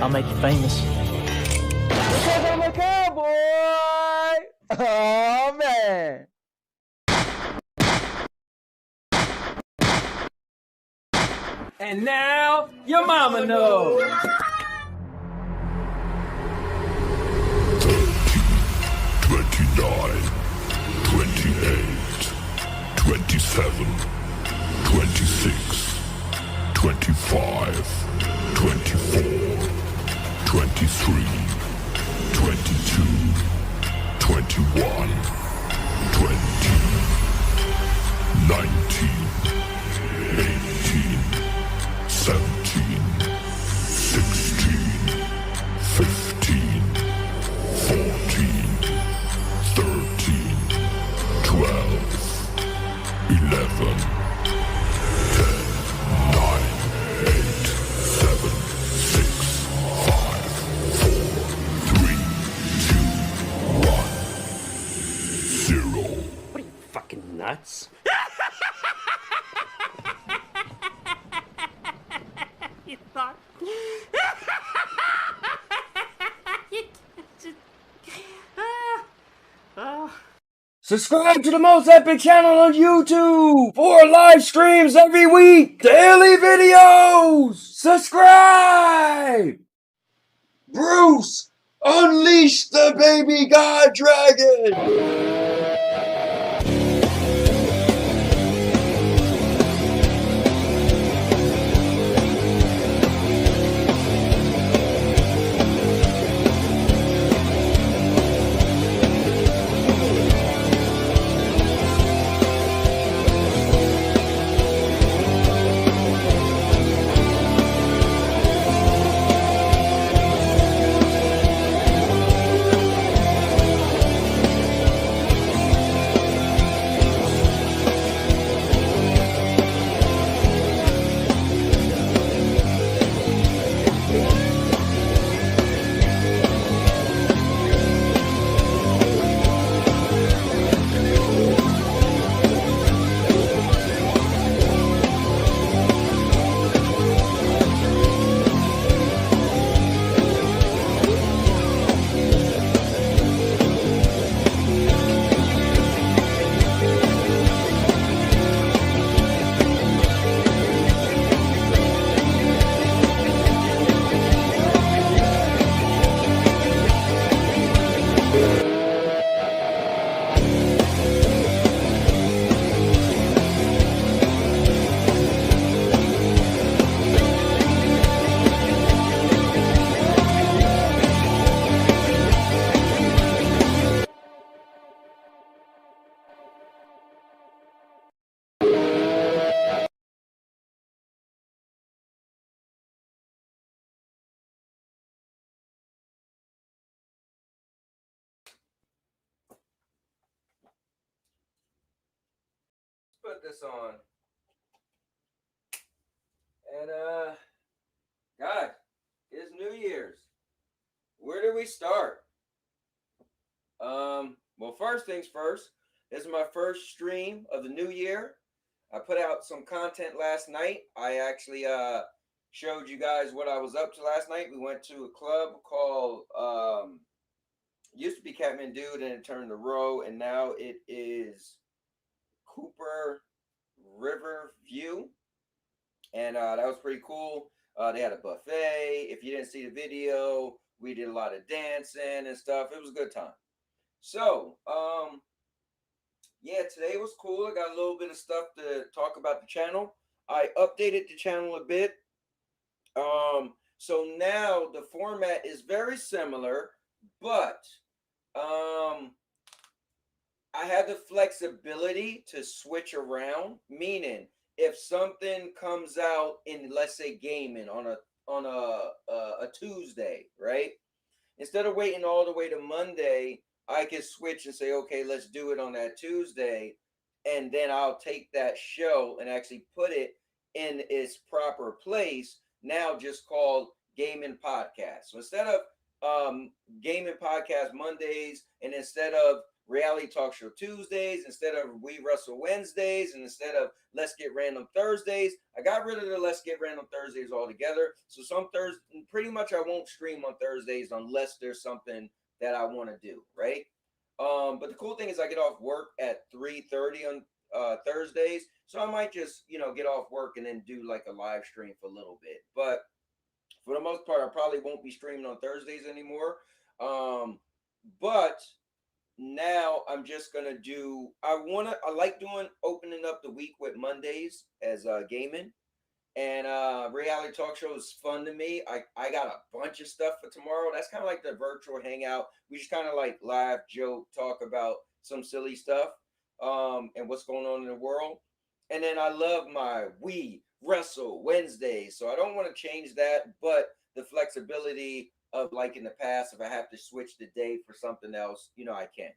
I'll make you famous. Because I'm a cowboy! Oh, man. And now, your mama knows. 29, 28, 27, 26, 25, 24, 23, 22, 21, 20, 19, 18, 17, 16, 15, 14, 13, 12, 11, 10, 9, 8, 7, 6, 5, 4, 3, 2, 1, 0. What are you, fucking nuts? You thought... Subscribe to the most epic channel on YouTube for live streams every week. Daily videos. Subscribe. Bruce, unleash the baby god dragon. Put this on. And God, it's New Year's. Where do we start? Well, first things first, this is my first stream of the new year. I put out some content last night. I actually showed you guys what I was up to last night. We went to a club called used to be Catman Dude, and it turned to Row, and now it is Cooper River View, and that was pretty cool. They had a buffet. If you didn't see the video, we did a lot of dancing and stuff. It was a good time. So yeah, today was cool. I got a little bit of stuff to talk about the channel. I updated the channel a bit. So now the format is very similar, but I have the flexibility to switch around, meaning if something comes out in, let's say, gaming on a Tuesday, right? Instead of waiting all the way to Monday, I can switch and say, okay, let's do it on that Tuesday, and then I'll take that show and actually put it in its proper place, now just called Gaming Podcast. So instead of Gaming Podcast Mondays, and instead of Reality Talk Show Tuesdays instead of We Wrestle Wednesdays, and instead of Let's Get Random Thursdays. I got rid of the Let's Get Random Thursdays altogether. So some Thursdays, pretty much I won't stream on Thursdays unless there's something that I want to do, right? But the cool thing is I get off work at 3:30 on Thursdays, so I might just get off work and then do like a live stream for a little bit. But for the most part, I probably won't be streaming on Thursdays anymore. But now I'm just gonna do. I like doing opening up the week with Mondays as gaming. And reality talk show is fun to me. I got a bunch of stuff for tomorrow. That's kind of like the virtual hangout. We just kind of like laugh, joke, talk about some silly stuff and what's going on in the world. And then I love my We Wrestle Wednesdays. So I don't want to change that, but the flexibility of like in the past, if I have to switch the day for something else, I can.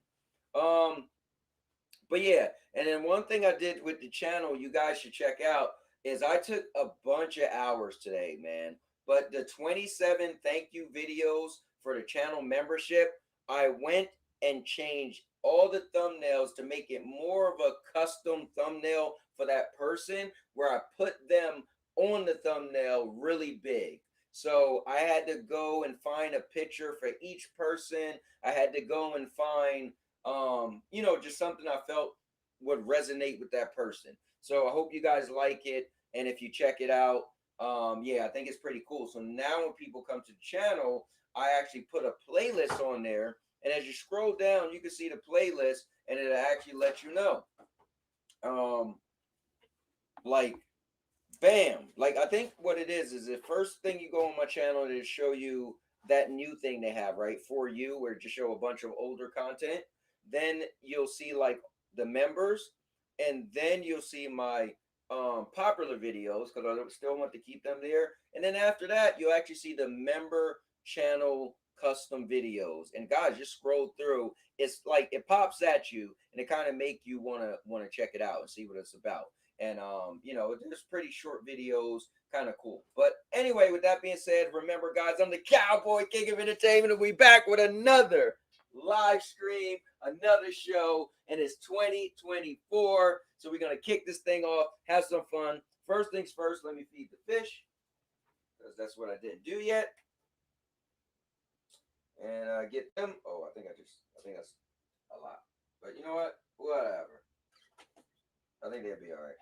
But yeah, and then one thing I did with the channel, you guys should check out, is I took a bunch of hours today, man. But the 27 thank you videos for the channel membership, I went and changed all the thumbnails to make it more of a custom thumbnail for that person, where I put them on the thumbnail really big. So I had to go and find a picture for each person. I had to go and find, just something I felt would resonate with that person. So I hope you guys like it. And if you check it out, yeah, I think it's pretty cool. So now when people come to the channel, I actually put a playlist on there. And as you scroll down, you can see the playlist, and it'll actually let you know. Like, bam. Like, I think what it is the first thing you go on my channel, it'll show you that new thing they have, right? For You, where it just show a bunch of older content. Then you'll see like the members, and then you'll see my popular videos, because I still want to keep them there. And then after that, you'll actually see the member channel custom videos. And guys, just scroll through. It's like it pops at you, and it kind of make you want to check it out and see what it's about. And there's pretty short videos, kind of cool. But anyway, with that being said, remember guys, I'm the Cowboy King of Entertainment, and we back with another live stream, another show, and it's 2024. So we're gonna kick this thing off, have some fun. First things first, let me feed the fish, because that's what I didn't do yet. And get them. Oh, I think that's a lot. But you know what? Whatever. I think they'll be all right.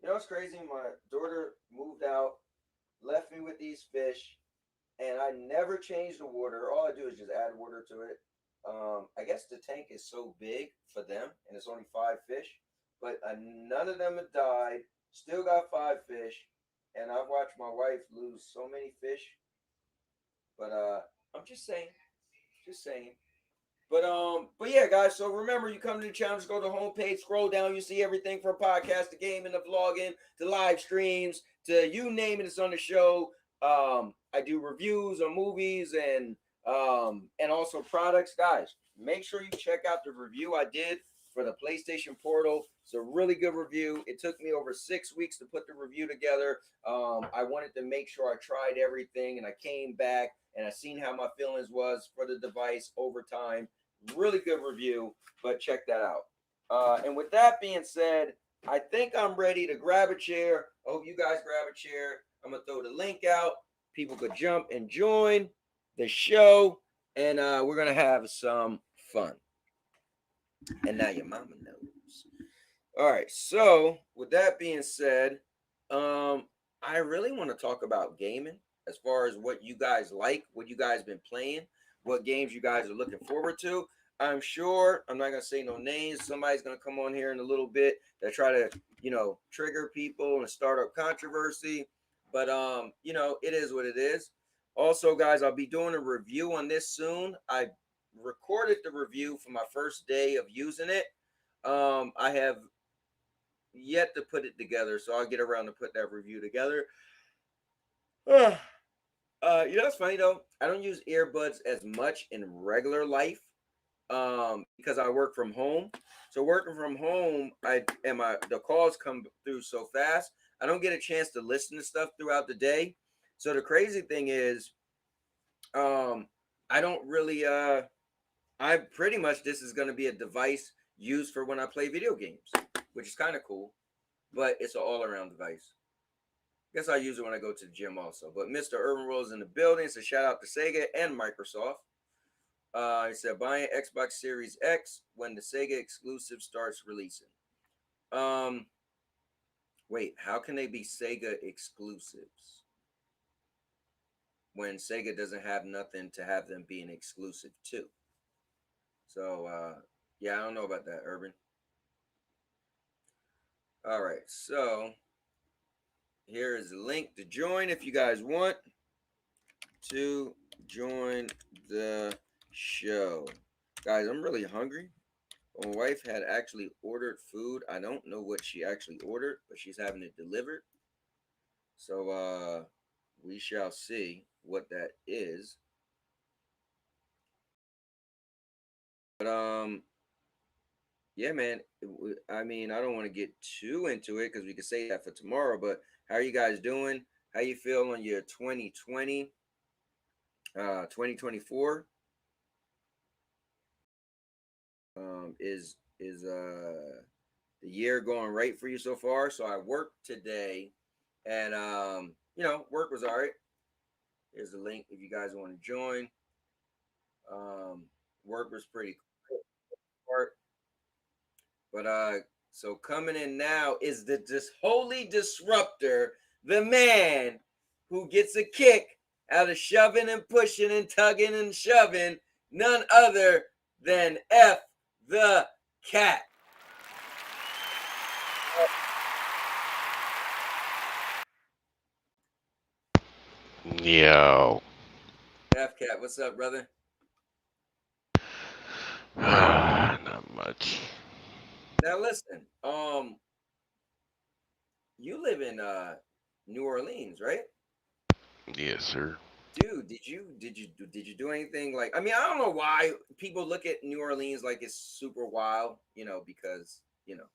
You know what's crazy? My daughter moved out, left me with these fish, and I never changed the water. All I do is just add water to it. I guess the tank is so big for them, and it's only 5 fish, but none of them have died. Still got 5 fish, and I've watched my wife lose so many fish. But I'm just saying. But yeah, guys. So remember, you come to the channel, just go to the homepage, scroll down, you see everything from podcast to gaming to vlogging to live streams to you name it, it's on the show. I do reviews on movies and also products. Guys, make sure you check out the review I did for the PlayStation Portal. It's a really good review. It took me over 6 weeks to put the review together. I wanted to make sure I tried everything, and I came back and I seen how my feelings was for the device over time. Really good review, but check that out. And with that being said, I think I'm ready to grab a chair. I hope you guys grab a chair. I'm going to throw the link out. People could jump and join the show, and we're going to have some fun. And now your mama knows. All right, so with that being said, I really want to talk about gaming as far as what you guys like, what you guys been playing, what games you guys are looking forward to. I'm sure, I'm not going to say no names, somebody's going to come on here in a little bit that try to, trigger people and start up controversy. But, it is what it is. Also, guys, I'll be doing a review on this soon. I recorded the review for my first day of using it. I have yet to put it together, so I'll get around to put that review together. It's funny though. I don't use earbuds as much in regular life because I work from home. So working from home, the calls come through so fast, I don't get a chance to listen to stuff throughout the day. So the crazy thing is, I don't really pretty much this is going to be a device used for when I play video games, which is kind of cool, but it's an all-around device. Guess I use it when I go to the gym also. But Mr. Urban Rolls in the building, so shout out to Sega and Microsoft. He said buying Xbox Series X when the Sega exclusive starts releasing. Wait, how can they be Sega exclusives when Sega doesn't have nothing to have them being exclusive to? So yeah, I don't know about that, Urban. All right, so here is the link to join if you guys want to join the show. Guys, I'm really hungry. My wife had actually ordered food. I don't know what she actually ordered, but she's having it delivered. So we shall see what that is. But yeah, man. I mean, I don't want to get too into it because we could say that for tomorrow. But how are you guys doing? How you feel on your 2020, 2024? Is the year going right for you so far? So I worked today, and you know, work was all right. Here's the link if you guys want to join. Work was pretty cool. But so coming in now is this holy disruptor, the man who gets a kick out of shoving and pushing and tugging and shoving, none other than F the cat. Yo. F cat, what's up, brother? Not much. Now listen, you live in New Orleans, right? Yes, sir. Dude, did you do anything like, I mean, I don't know why people look at New Orleans like it's super wild, you know, because, you know,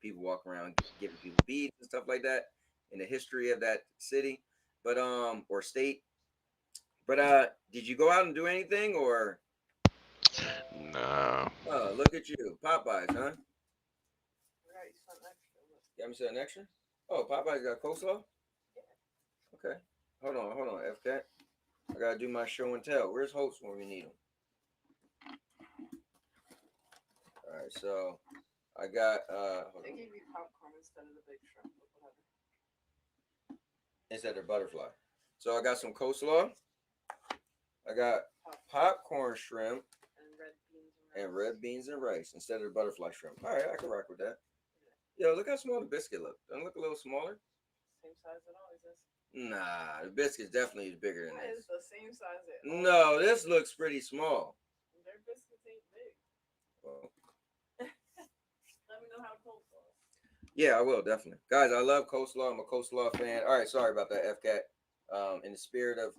people walk around giving people beads and stuff like that in the history of that city, but or state. But did you go out and do anything or No. oh, look at you. Popeyes, huh? Got me something extra? Oh, Popeyes got coleslaw? Okay. Hold on, F cat. I gotta do my show and tell. Where's hosts when we need them? All right, so I got They gave you popcorn instead of the big shrimp, but whatever. instead of butterfly. So I got some coleslaw. I got popcorn shrimp and red beans and rice instead of the butterfly shrimp. All right, I can rock with that. Yo, look how small the biscuit look. Doesn't it look a little smaller? Same size it always is. Nah, the biscuit's definitely bigger than Why this. is the same size it always No, is? this looks pretty small. Their biscuits ain't big. Well, Let me know how cold it was. yeah, I will definitely, guys. I love coleslaw. I'm a coleslaw fan. All right, sorry about that, F cat. In the spirit of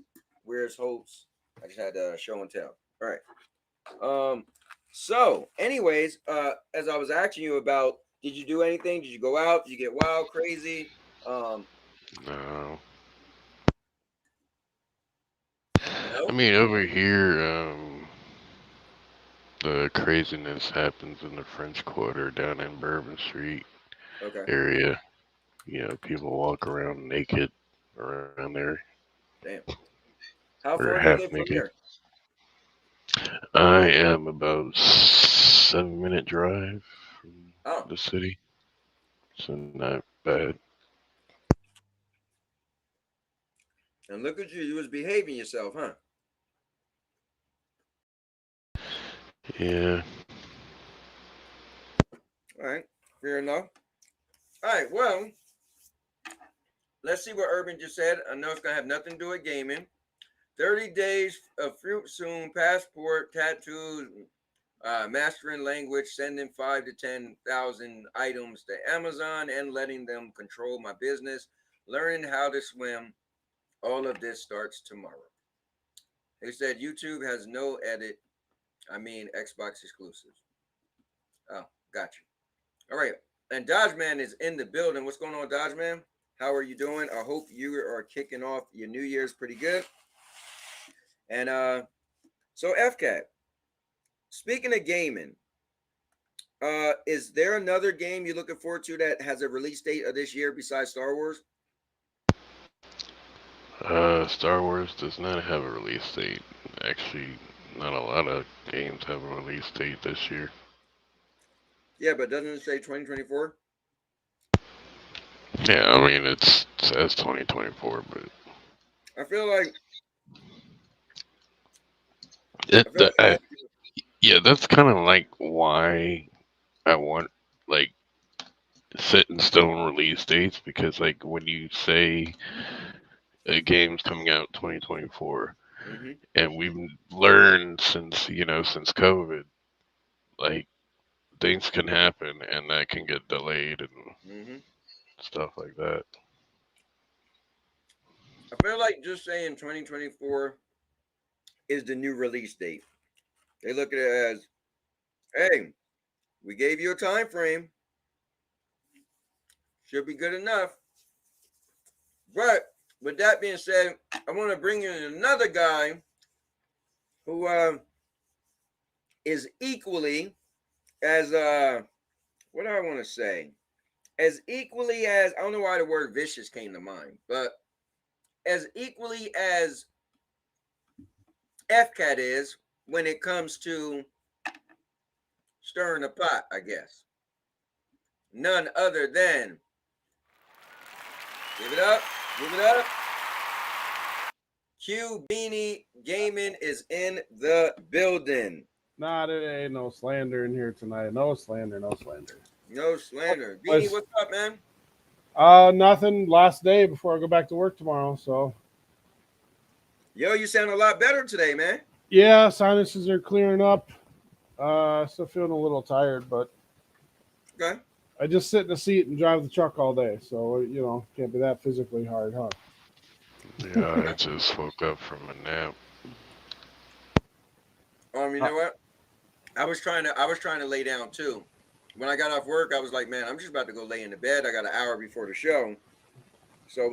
Where's Hopes, I just had to show and tell. All right. So, anyways, as I was asking you about, did you do anything? Did you go out? Did you get wild, crazy? No. No. I mean, over here, the craziness happens in the French Quarter down in Bourbon Street Okay. area. You know, people walk around naked around there, Damn. How or far do you half live from naked. there? I am about 7-minute drive from Oh, the city, so not bad. and look at you. You was behaving yourself, huh? Yeah. All right. Fair enough. All right. Well, let's see what Urban just said. I know it's going to have nothing to do with gaming. 30 days of fruit soon, passport, tattoos, mastering language, sending 5 to 10,000 items to Amazon and letting them control my business, learning how to swim. All of this starts tomorrow. They said YouTube has no edit. I mean, Xbox exclusives. Oh, got you. All right. And Dodge Man is in the building. What's going on, Dodge Man? How are you doing? I hope you are kicking off your New Year's pretty good. And so FCAT, Speaking of gaming, is there another game you're looking forward to that has a release date of this year besides Star Wars? Star Wars does not have a release date. Actually, not a lot of games have a release date this year. Yeah, but doesn't it say 2024? Yeah, I mean it says 2024, but I feel like it, I feel like last year. yeah, that's kind of like why I want like set in stone release dates, because like when you say a game's coming out 2024, Mm-hmm. and we've learned since COVID, like things can happen and that can get delayed and Mm-hmm. stuff like that. I feel like just saying 2024 is the new release date. They look at it as, hey, we gave you a time frame. Should be good enough. But with that being said, I want to bring in another guy who is equally as what do I want to say? As equally as, I don't know why the word vicious came to mind, but as equally as FCAT is when it comes to stirring the pot, I guess. None other than, give it up, give it up. Q Beanie Gaming is in the building. Nah, there ain't no slander in here tonight. No slander, no slander. No slander. Beanie, what's up, man? Nothing. Last day before I go back to work tomorrow. So, Yo, you sound a lot better today, man. yeah, sinuses are clearing up. Still feeling a little tired, but Okay. I just sit in the seat and drive the truck all day. So, can't be that physically hard, huh? Yeah, I just woke up from a nap. You know what? I was trying to lay down too. When I got off work, I was like, man, I'm just about to go lay in the bed. I got an hour before the show. So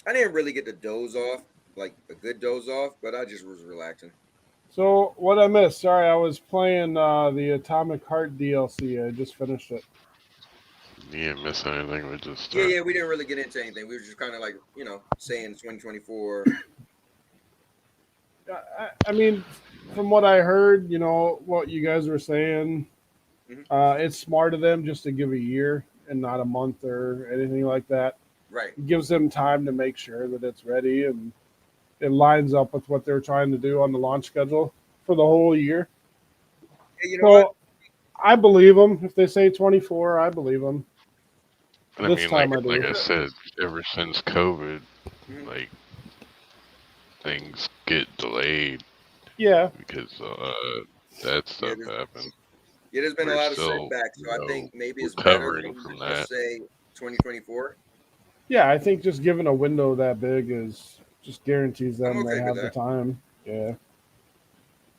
I didn't really get to doze off, like a good doze off, but I just was relaxing. So, what I missed? Sorry, I was playing the Atomic Heart DLC. I just finished it. You didn't miss anything. We just Yeah, we didn't really get into anything. We were just kind of like, saying 2024. I mean, from what I heard, what you guys were saying, it's smart of them just to give a year and not a month or anything like that. Right. It gives them time to make sure that it's ready and it lines up with what they're trying to do on the launch schedule for the whole year. Hey, you know what? I believe them. If they say 24, I believe them. I This mean, time like I I said, ever since COVID, Mhm. like things get delayed Yeah. because that stuff happened. Yeah, there's been a We're lot of still, setbacks, so I think maybe it's better for recovering them from to just that. say 2024. Yeah, I think just giving a window that big is just guarantees them I'm okay they with have the that. time. Yeah.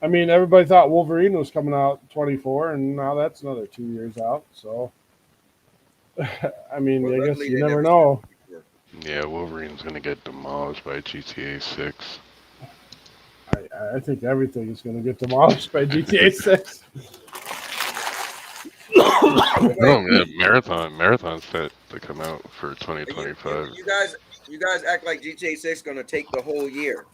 I mean, everybody thought Wolverine was coming out 24, and now that's another 2 years out. So, I mean, Well, I guess luckily you they never never know. said 24. Yeah, Wolverine's gonna get demolished by GTA 6. I think everything is going to get demolished by GTA 6. Wait, Oh, yeah, Marathon's set to come out for 2025. you guys act like GTA 6 is gonna take the whole year.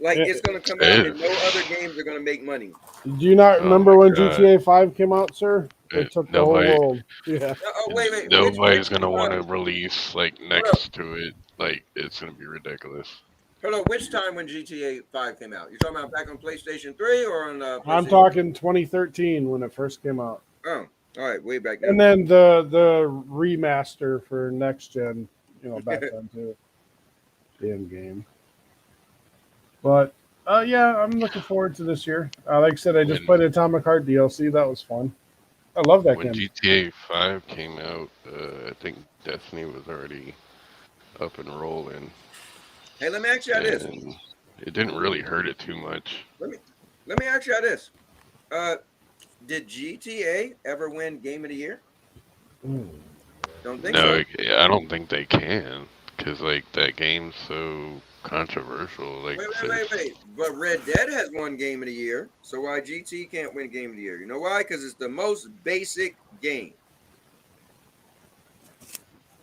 Like Eh, it's gonna come It out and no is. other games are gonna make money. Do you not Oh remember my when god. GTA 5 came out, sir? It took the whole Nobody, world. Yeah. Wait. nobody's gonna want to release like Hold up. next to it. Like it's gonna be ridiculous. Hold on. Which time when GTA 5 came out? You're talking about back on PlayStation 3 or on I'm PlayStation? talking 2013 when it first came out. Oh, all right, way back then. And then the remaster for next gen, back then too. Damn game. But yeah, I'm looking forward to this year. Like I said, I just When- played Atomic Heart DLC. That was fun. I love that When game. GTA 5 came out, I think Destiny was already up and rolling. Hey, let me ask you this. And it didn't really hurt it too much. Let me ask you this. Did GTA ever win Game of the Year? Don't think No, so. I don't think they can, because like that game's so controversial. Like, Wait. But Red Dead has won Game of the Year. So why GT can't win Game of the Year? You know why? Because it's the most basic game.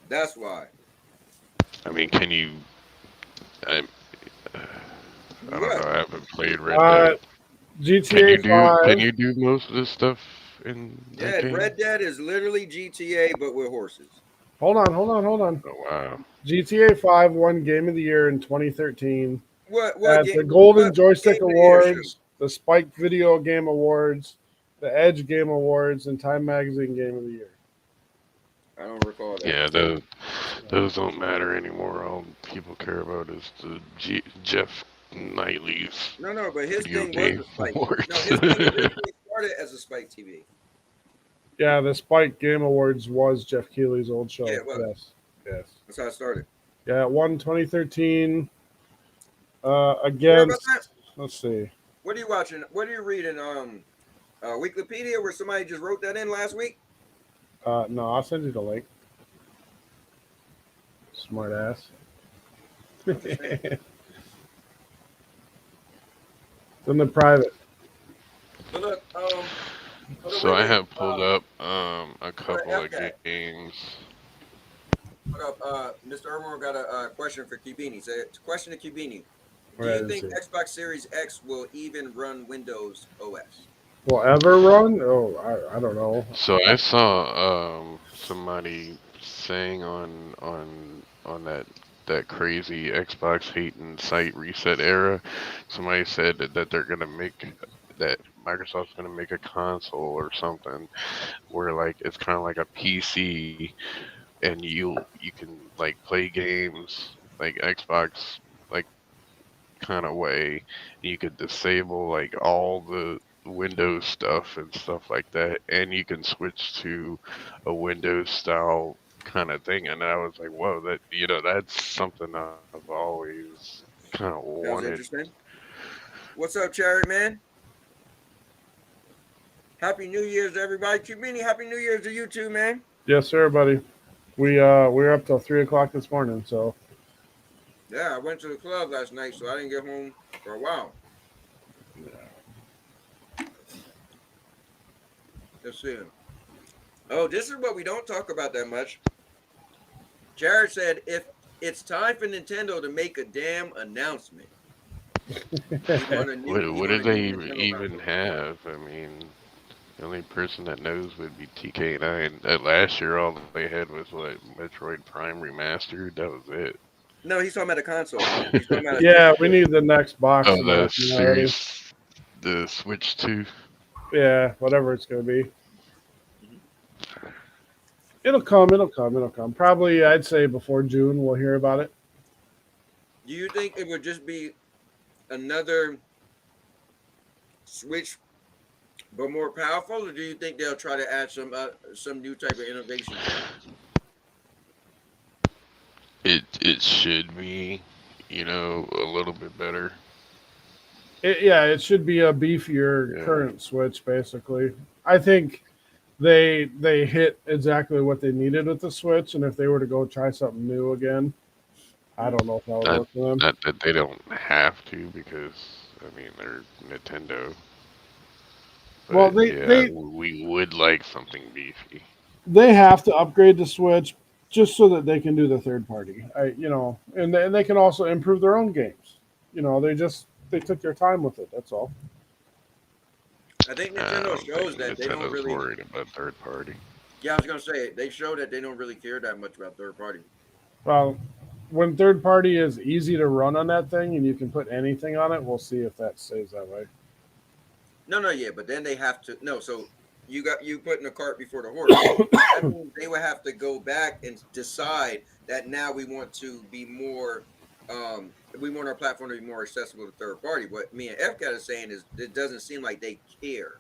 That's why. I mean, can you? I, I don't know. What? I haven't played Red Dead. GTA Can 5. you do most of this stuff in that Yeah, game? Red Dead is literally GTA but with horses. Hold on. Oh wow. GTA 5 won Game of the Year in 2013 What at the game? Golden What Joystick Game of the Year show? Awards, the Spike Video Game Awards, the Edge Game Awards, and Time Magazine Game of the Year. I don't recall that. Yeah, those don't matter anymore. All people care about is the Jeff Knightley's No, but his video thing was game a Spike. awards. No, his thing originally started as a Spike TV. Yeah, the Spike Game Awards was Jeff Keighley's old show. Yeah, it was. Yes. That's how it started. Yeah, it won 2013 You heard about against. that? Let's see. What are you watching? What are you reading? Wikipedia, where somebody just wrote that in last week. No, I'll send you the link. Smart ass. It's in the private. But look, So I have pulled up a couple of FK. games. What up, Mr. Irwin got a question for Cubini. So, question to Cubini: do Right, you think let's see. Xbox Series X will even run Windows OS? Will ever run? Oh, I don't know. So I saw somebody saying on that crazy Xbox hating site reset era. Somebody said that they're gonna make that Microsoft's gonna make a console or something where like it's kind of like a PC and you can like play games like Xbox like kind of way. You could disable like all the Windows stuff and stuff like that, and you can switch to a Windows style kind of thing. And I was like, whoa, that's something I've always kind of That was wanted. interesting. What's up, Cherry Man? Happy New Year's, everybody. Cubini, Happy New Year's to you too, man. Yes, sir, buddy. We were up till 3:00 this morning, so Yeah, I went to the club last night, so I didn't get home for a while. Let's see. Oh, this is what we don't talk about that much. Jared said, if it's time for Nintendo to make a damn announcement. What do they even have? I mean, the only person that knows would be TK9. Last year, all they had was what, Metroid Prime Remastered. That was it. No, he's talking about a console. He's talking about yeah, we need the next box. Oh, the series, the Switch 2. Yeah, whatever it's gonna be. It'll come. Probably, I'd say before June we'll hear about it. Do you think it would just be another Switch, but more powerful, or do you think they'll try to add some new type of innovation? It should be, a little bit better. It should be a beefier current Switch, basically. I think they hit exactly what they needed with the Switch, and if they were to go try something new again, I don't know if that would work for them. Not that they don't have to, because I mean they're Nintendo. But, well, we would like something beefy. They have to upgrade the Switch just so that they can do the third party. And they can also improve their own games. They took their time with it. That's all. I think Nintendo shows that they don't really worried about third party. Yeah, I was gonna say they show that they don't really care that much about third party. Well, when third party is easy to run on that thing and you can put anything on it, we'll see if that stays that way. Yeah, but then they have to so you putting the cart before the horse. That means they would have to go back and decide that now we want to be more we want our platform to be more accessible to third party. What me and FCAT is saying is it doesn't seem like they care.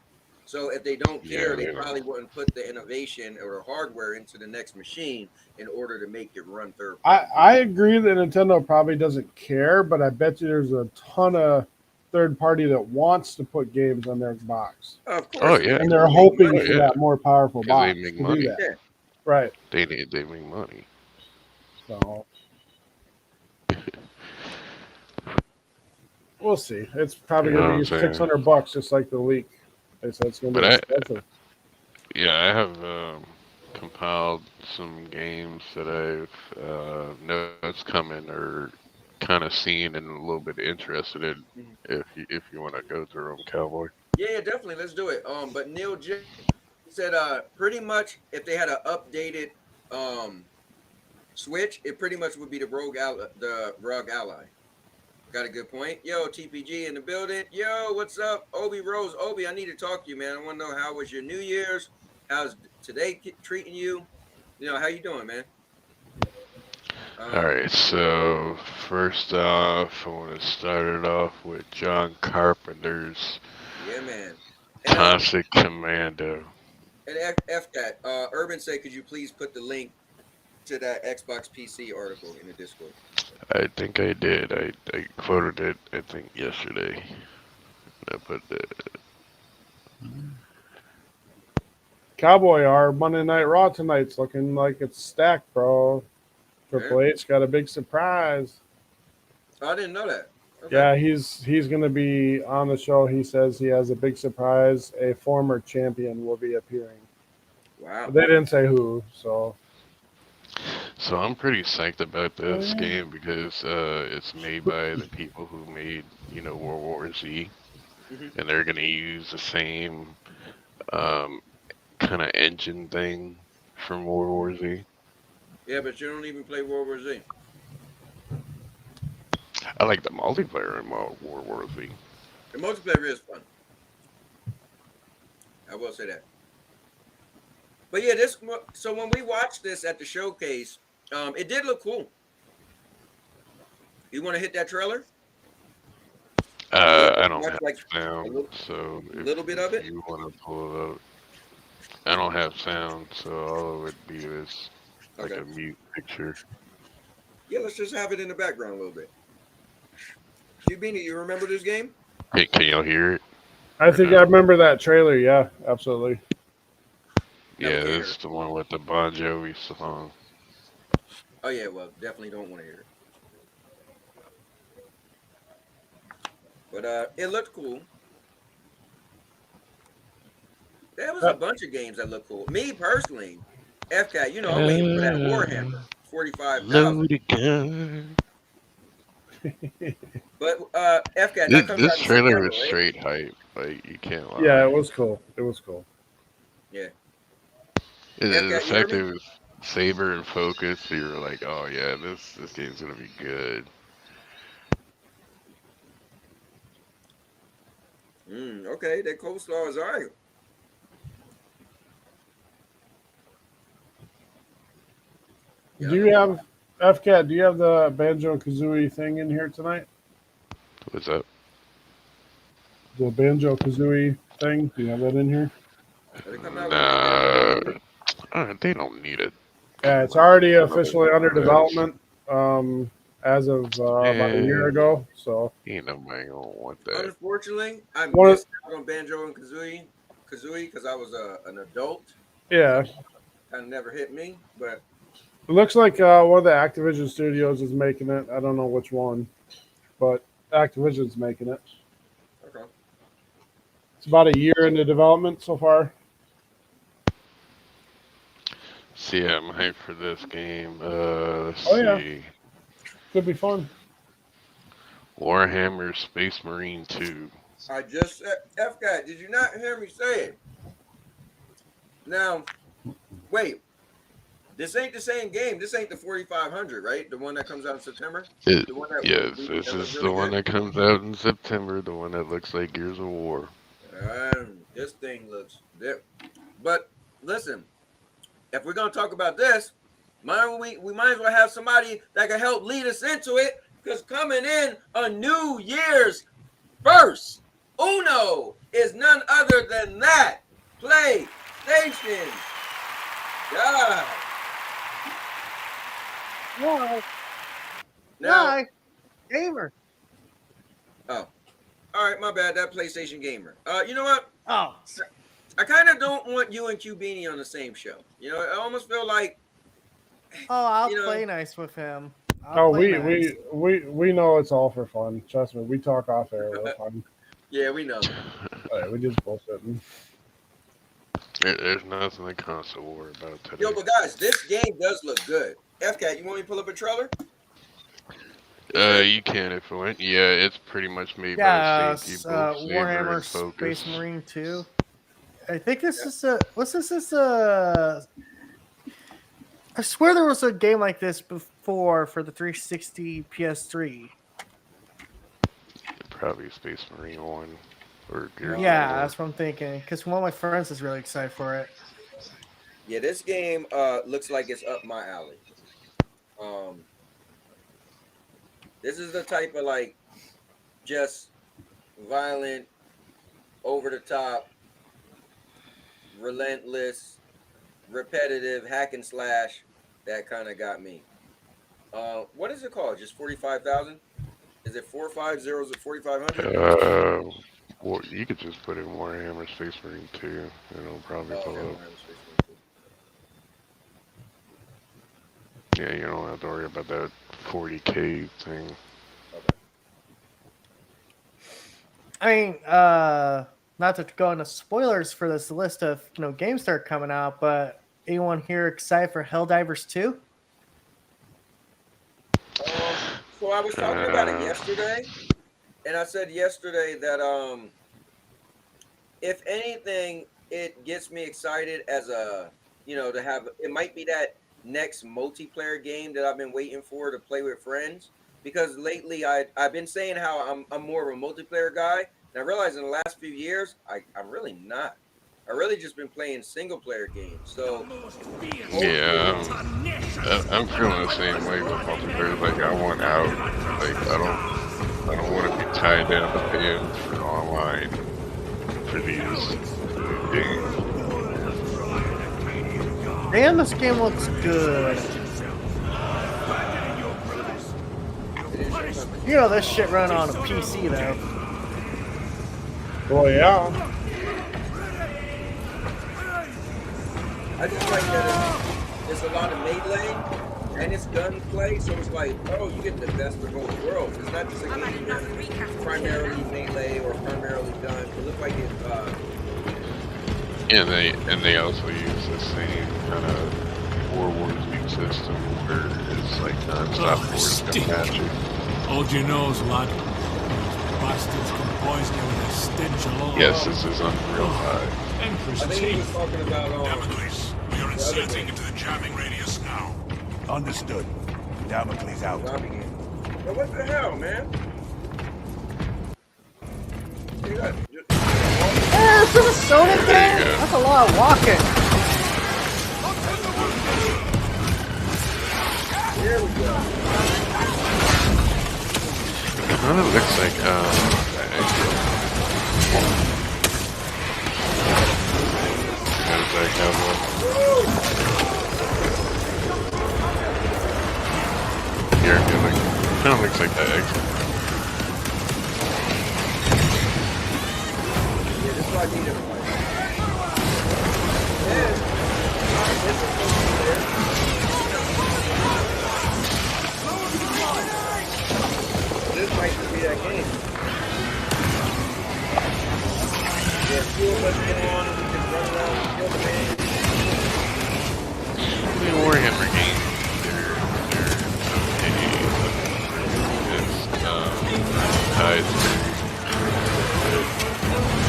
So if they don't care, they probably wouldn't put the innovation or the hardware into the next machine in order to make it run third party. I agree that Nintendo probably doesn't care, but I bet you there's a ton of third party that wants to put games on their box. Of course. Oh yeah. And they're hoping for that more powerful box. They make to money. do that. Right. They make money. So We'll see. It's probably You know going what to I'm be saying? $600, just like the leak. They said it's going to But be expensive. I have compiled some games that I've noticed coming or kind of seen and a little bit interested in. Mhm. If you want to go through them, Cowboy. Yeah, definitely. Let's do it. But Neil J said, pretty much if they had an updated Switch, it pretty much would be the Rug Ally. Got a good point. Yo, TPG in the building. Yo, what's up? Obi Rose. Obi, I need to talk to you, man. I want to know how was your New Year's? How's today treating you? How you doing, man? All Um, right, so first off, I want to start it off with John Carpenter's yeah, man. And Toxic Commando. F that. Urban said, could you please put the link to that Xbox PC article in the Discord? I think I did. I quoted it, I think, yesterday. I put the, Cowboy, our Monday Night Raw tonight's looking like it's stacked, bro. Yeah. Triple H got a big surprise. Oh, I didn't know that. Okay. Yeah, he's going to be on the show. He says he has a big surprise. A former champion will be appearing. Wow. But they didn't say who, so. So I'm pretty psyched about this yeah. game because it's made by the people who made, World War Z, Mhm. and they're gonna use the same kind of engine thing from World War Z. Yeah, but you don't even play World War Z. I like the multiplayer in World War Z. The multiplayer is fun. I will say that. But yeah, so when we watched this at the showcase, it did look cool. You want to hit that trailer? I don't Watch have like sound, so a if, little bit of it. you want to pull it up, I don't have sound, so all it would be is like Okay. a mute picture. Yeah, let's just have it in the background a little bit. Beanie, you remember this game? Hey, can y'all hear it? I think I remember that trailer. Yeah, absolutely. Yeah, this is the one with the Bon Jovi song. Oh yeah, well, definitely don't want to hear it. But it looked cool. There was a bunch of games that looked cool. Me personally, FCAT, I'm waiting for that Warhammer 45,000. Load a gun. But FCAT, that comes out This in trailer September, was right? straight hype. Like, you can't lie. Yeah, it was cool. It was cool. Yeah. The FCAT, you hear fact that me? it was Saber and Focus, you were like, oh yeah, this game's gonna be good. Okay, that coleslaw is all right. Do you have FCAT? Do you have the Banjo Kazooie thing in here tonight? What's up? The Banjo Kazooie thing. Do you have that in here? Nah, they don't need it. Yeah, it's already officially under development. As of about a year ago. So ain't nobody gonna want that. Unfortunately, I missed out on Banjo and Kazooie because I was an adult. Yeah, Kind of never hit me, but it looks like one of the Activision studios is making it. I don't know which one, but Activision's making it. okay. It's about a year into development so far. So yeah, I'm hyped for this game. Let's see. Yeah. Could be fun. Warhammer Space Marine 2. I just said, FCAT, did you not hear me say it? Now, wait. This ain't the same game. This ain't the 4500, right? The one that comes out in September? Yes, this is the one that comes out in September, the one that looks like Gears of War. This thing looks different. But listen, if we're going to talk about this, we might as well have somebody that can help lead us into it, because coming in on New Year's 1st, Uno is none other than that PlayStation. God. Why? Now, Why? Gamer. Oh, all right, my bad. That PlayStation gamer. You know what? Oh, I kind of don't want you and Q Beanie on the same show. I almost feel like. I'll play nice with him. Oh, we know it's all for fun. Trust me, we talk off air. We're fun. Yeah, we know. We just bullshitting. There's nothing to constant worry about today. Yo, but guys, this game does look good. FCAT, you want me to pull up a trailer? You can if you want. Yeah, it's pretty much made by the same people. Warhammer and Focus. Space Marine 2. I think this is what's this? I swear there was a game like this before for the 360 PS3. Probably Space Marine 1. Or Gears Yeah, 4. that's what I'm thinking. Because one of my friends is really excited for it. Yeah, this game looks like it's up my alley. This is the type of like just violent, over the top, relentless, repetitive hack and slash that kind of got me. What is it called? Just 45,000? Is it 450? Is it 4,500? Well, you could just put in Warhammer Space Marine 2, and it'll probably pull up. Yeah, you don't have to worry about that 40K thing. Okay. I mean, not to go into spoilers for this list of games that are coming out, but anyone here excited for Helldivers 2? So I was talking about it yesterday, and I said yesterday that if anything, it gets me excited as a to have. It might be that next multiplayer game that I've been waiting for to play with friends, because lately I've been saying how I'm more of a multiplayer guy, and I realized in the last few years I'm really not. I really just been playing single player games. So yeah, I'm feeling the same way with multiplayer. Like I want out. Like I don't want to be tied down to paying for online for these games. Damn, this game looks good. This shit run on a PC though. Well, yeah. I just like that it's a lot of melee and it's gunplay, so it's like, oh, you get the best of both worlds. It's not just a game that's primarily melee or primarily gun. It looks like it. And they also use the same kind of War Wars system where it's like non-stop force magic. Hold your nose, lad. Bastards can poison you with a stench alone. Yes, this is Unreal 5. I think he was talking about Damocles, we are inserting into the jamming radius now. Understood. Damocles out. But what the hell, man? This is a Sonic game? That's a lot of walking. Here we go. It kind of looks like here, like, kind of looks like that exit. Yeah, this is what I need to play. This might just be that game. Yeah, two of us get on and we can run around and kill the man. The Warhammer games,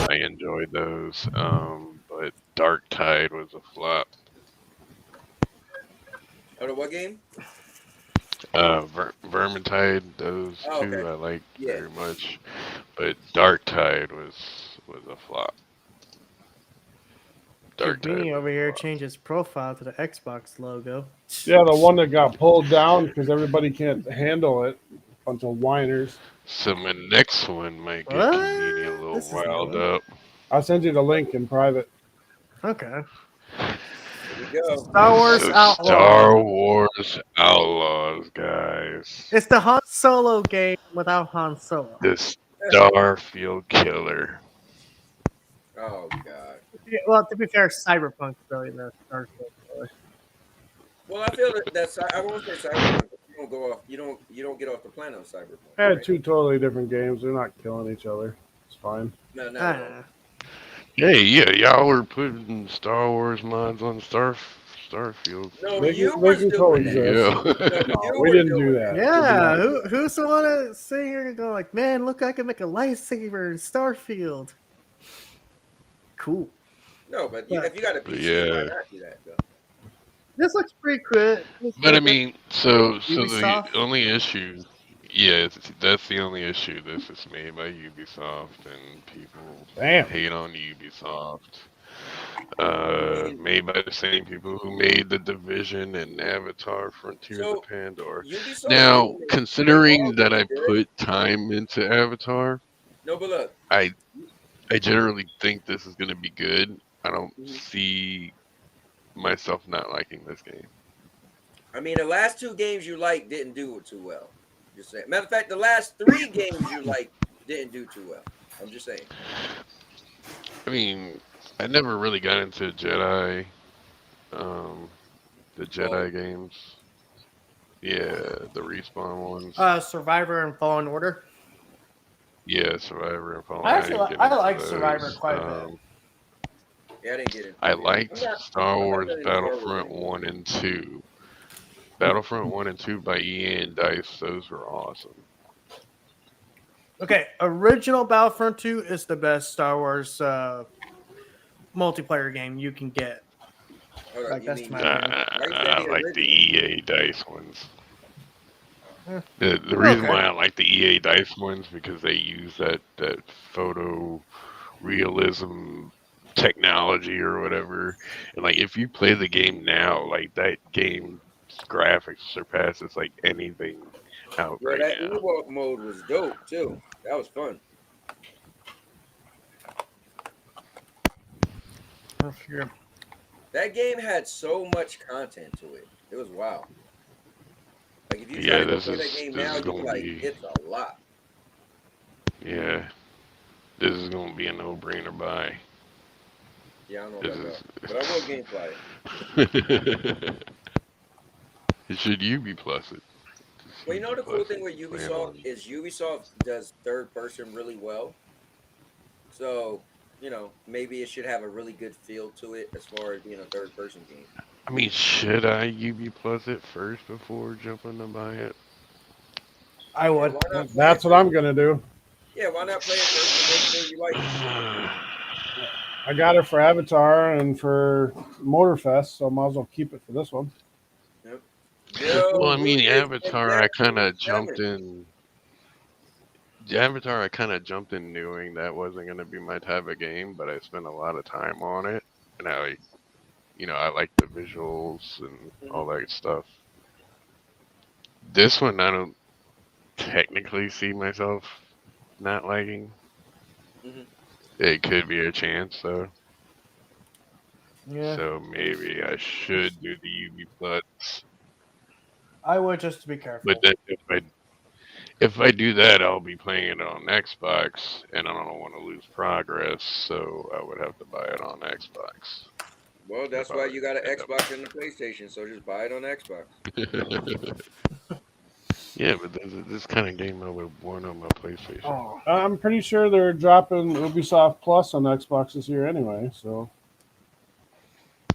I enjoyed those, but Dark Tide was a flop. Oh, the what game? Vermintide, those two okay. I like very much, but Dark Tide was a flop. Houdini over here changed his profile to the Xbox logo. Yeah, the one that got pulled down because everybody can't handle it. Bunch of whiners. So my next one might get Houdini a little riled up. I'll send you the link in private. Okay. Here we go. Star Wars Outlaws. Star Wars Outlaws, guys. It's the Han Solo game without Han Solo. The Starfield Killer. Oh, God. Well, to be fair, Cyberpunk's really the Starfield killer. Well, I feel that's I won't say Cyberpunk. You don't go off. You don't get off the planet on Cyberpunk. I had Right? 2 totally different games. They're not killing each other. It's fine. No, not I at don't all. know. Hey, yeah, y'all were putting Star Wars mods on Starfield. No, They you can, they was can doing There that. you coexist. go. No, No, you we were didn't do doing that. that. We did Yeah, not do who's the one to sit here and go like, man, look, I can make a lightsaber in Starfield. Cool. No, but But if you got a But PC, why yeah, not do that though? this looks pretty cool. Looks but I like mean, so the Ubisoft. only issue, yeah, that's the only issue. This is made by Ubisoft, and people Damn. hate on Ubisoft. I mean, Made by the same people who made the Division and Avatar: Frontiers of so Pandora. Ubisoft Now, didn't make all considering that I games good. put time into Avatar, No, but look. I I generally think this is going to be good. I don't Mhm. see myself not liking this game. I mean, the last 2 games you liked didn't do it too well. Just saying. Matter of fact, the last 3 games you liked didn't do too well. I'm just saying. I mean, I never really got into um, the Fallen. Jedi games. Yeah, the respawn ones. Survivor and Fallen Order. Yeah, Survivor and Fallen. I I actually didn't get I into like Survivor those. quite a bit. Yeah, I didn't get into I it either. liked Star I'm not Wars really into Star Wars Battlefront anymore. 1 and 2. Battlefront 1 and 2 by EA and DICE. Those were awesome. Okay, original Battlefront 2 is the best Star Wars multiplayer game you can get. Hold on, Like you that's mean my the? opinion. Why you said I the like the original? EA DICE ones. Eh, The reason okay. why I like the EA DICE ones because they use that photo realism technology or whatever. And like if you play the game now, like that game's graphics surpasses like anything out Yeah, right that now. Ewok mode was dope too. That was fun. Yeah. That game had so much content to it. It was wild. Like if you try Yeah, to go this play that is game this now, is you be gonna like, be it's a lot. yeah, this is gonna be a no-brainer buy. Yeah, I don't know This about that, is but I will gameplay it. should you be plus it? Well, you know the cool Plus thing it. with Playing Ubisoft on is Ubisoft does third person really well. So maybe it should have a really good feel to it as far as being a third person game. I mean, should I UB plus it first before jumping to buy it? I Yeah, would. why not play it That's what first? I'm gonna do. Yeah, why not play it first and make sure you like it? I got it for Avatar and for Motorfest, so I might as well keep it for this one. Yep. Yo, Well, I who mean, is Avatar, I Jack kind of 27? jumped in. Avatar, I kind of jumped in knowing that wasn't going to be my type of game, but I spent a lot of time on it, and I like the visuals and Hmm. all that stuff. This one, I don't technically see myself not liking. Hmm. It could be a chance, though. Yeah, So maybe I should do the UB Plus. I would just to be But careful. then if I do that, I'll be playing it on Xbox, and I don't want to lose progress, so I would have to buy it on Xbox Well, if that's I why were you got an to end Xbox and a PlayStation, so just buy it on Xbox. up. Yeah, but this kind of game I would want on my PlayStation. Oh, I'm pretty sure they're dropping Ubisoft Plus on Xbox this year anyway. So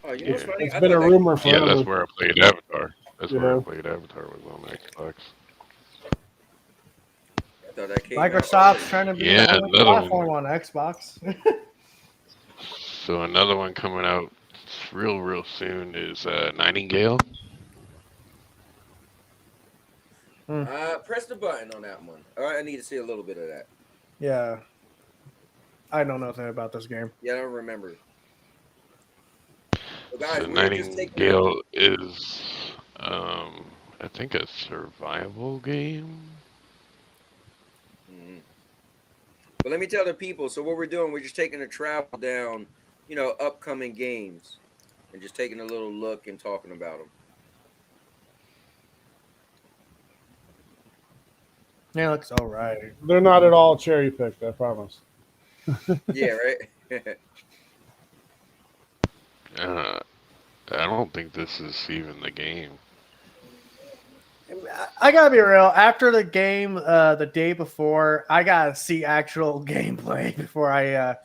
Oh, you know what's Yeah, funny? it's I been thought a that game rumor came out yeah, forever. that's where I played Avatar. That's where I Yeah. played Avatar was on Xbox. I thought that came out Microsoft's already. trying to be the Yeah, only another platform one. on Xbox. So another one coming out real soon is Nightingale. Press the button on that one. All right, I need to see a little bit of that. Yeah, I know nothing about this game. Yeah, I don't remember. So guys, So we were just taking a. Nightingale is, I think a survival game. Mhm. But let me tell the people. So what we're doing, we're just taking a travel down, upcoming games, and just taking a little look and talking about them. Yeah, it looks all right. They're not at all cherry picked, I promise. Yeah, right. I don't think this is even the game. I gotta be real. After the game, the day before, I gotta see actual gameplay before I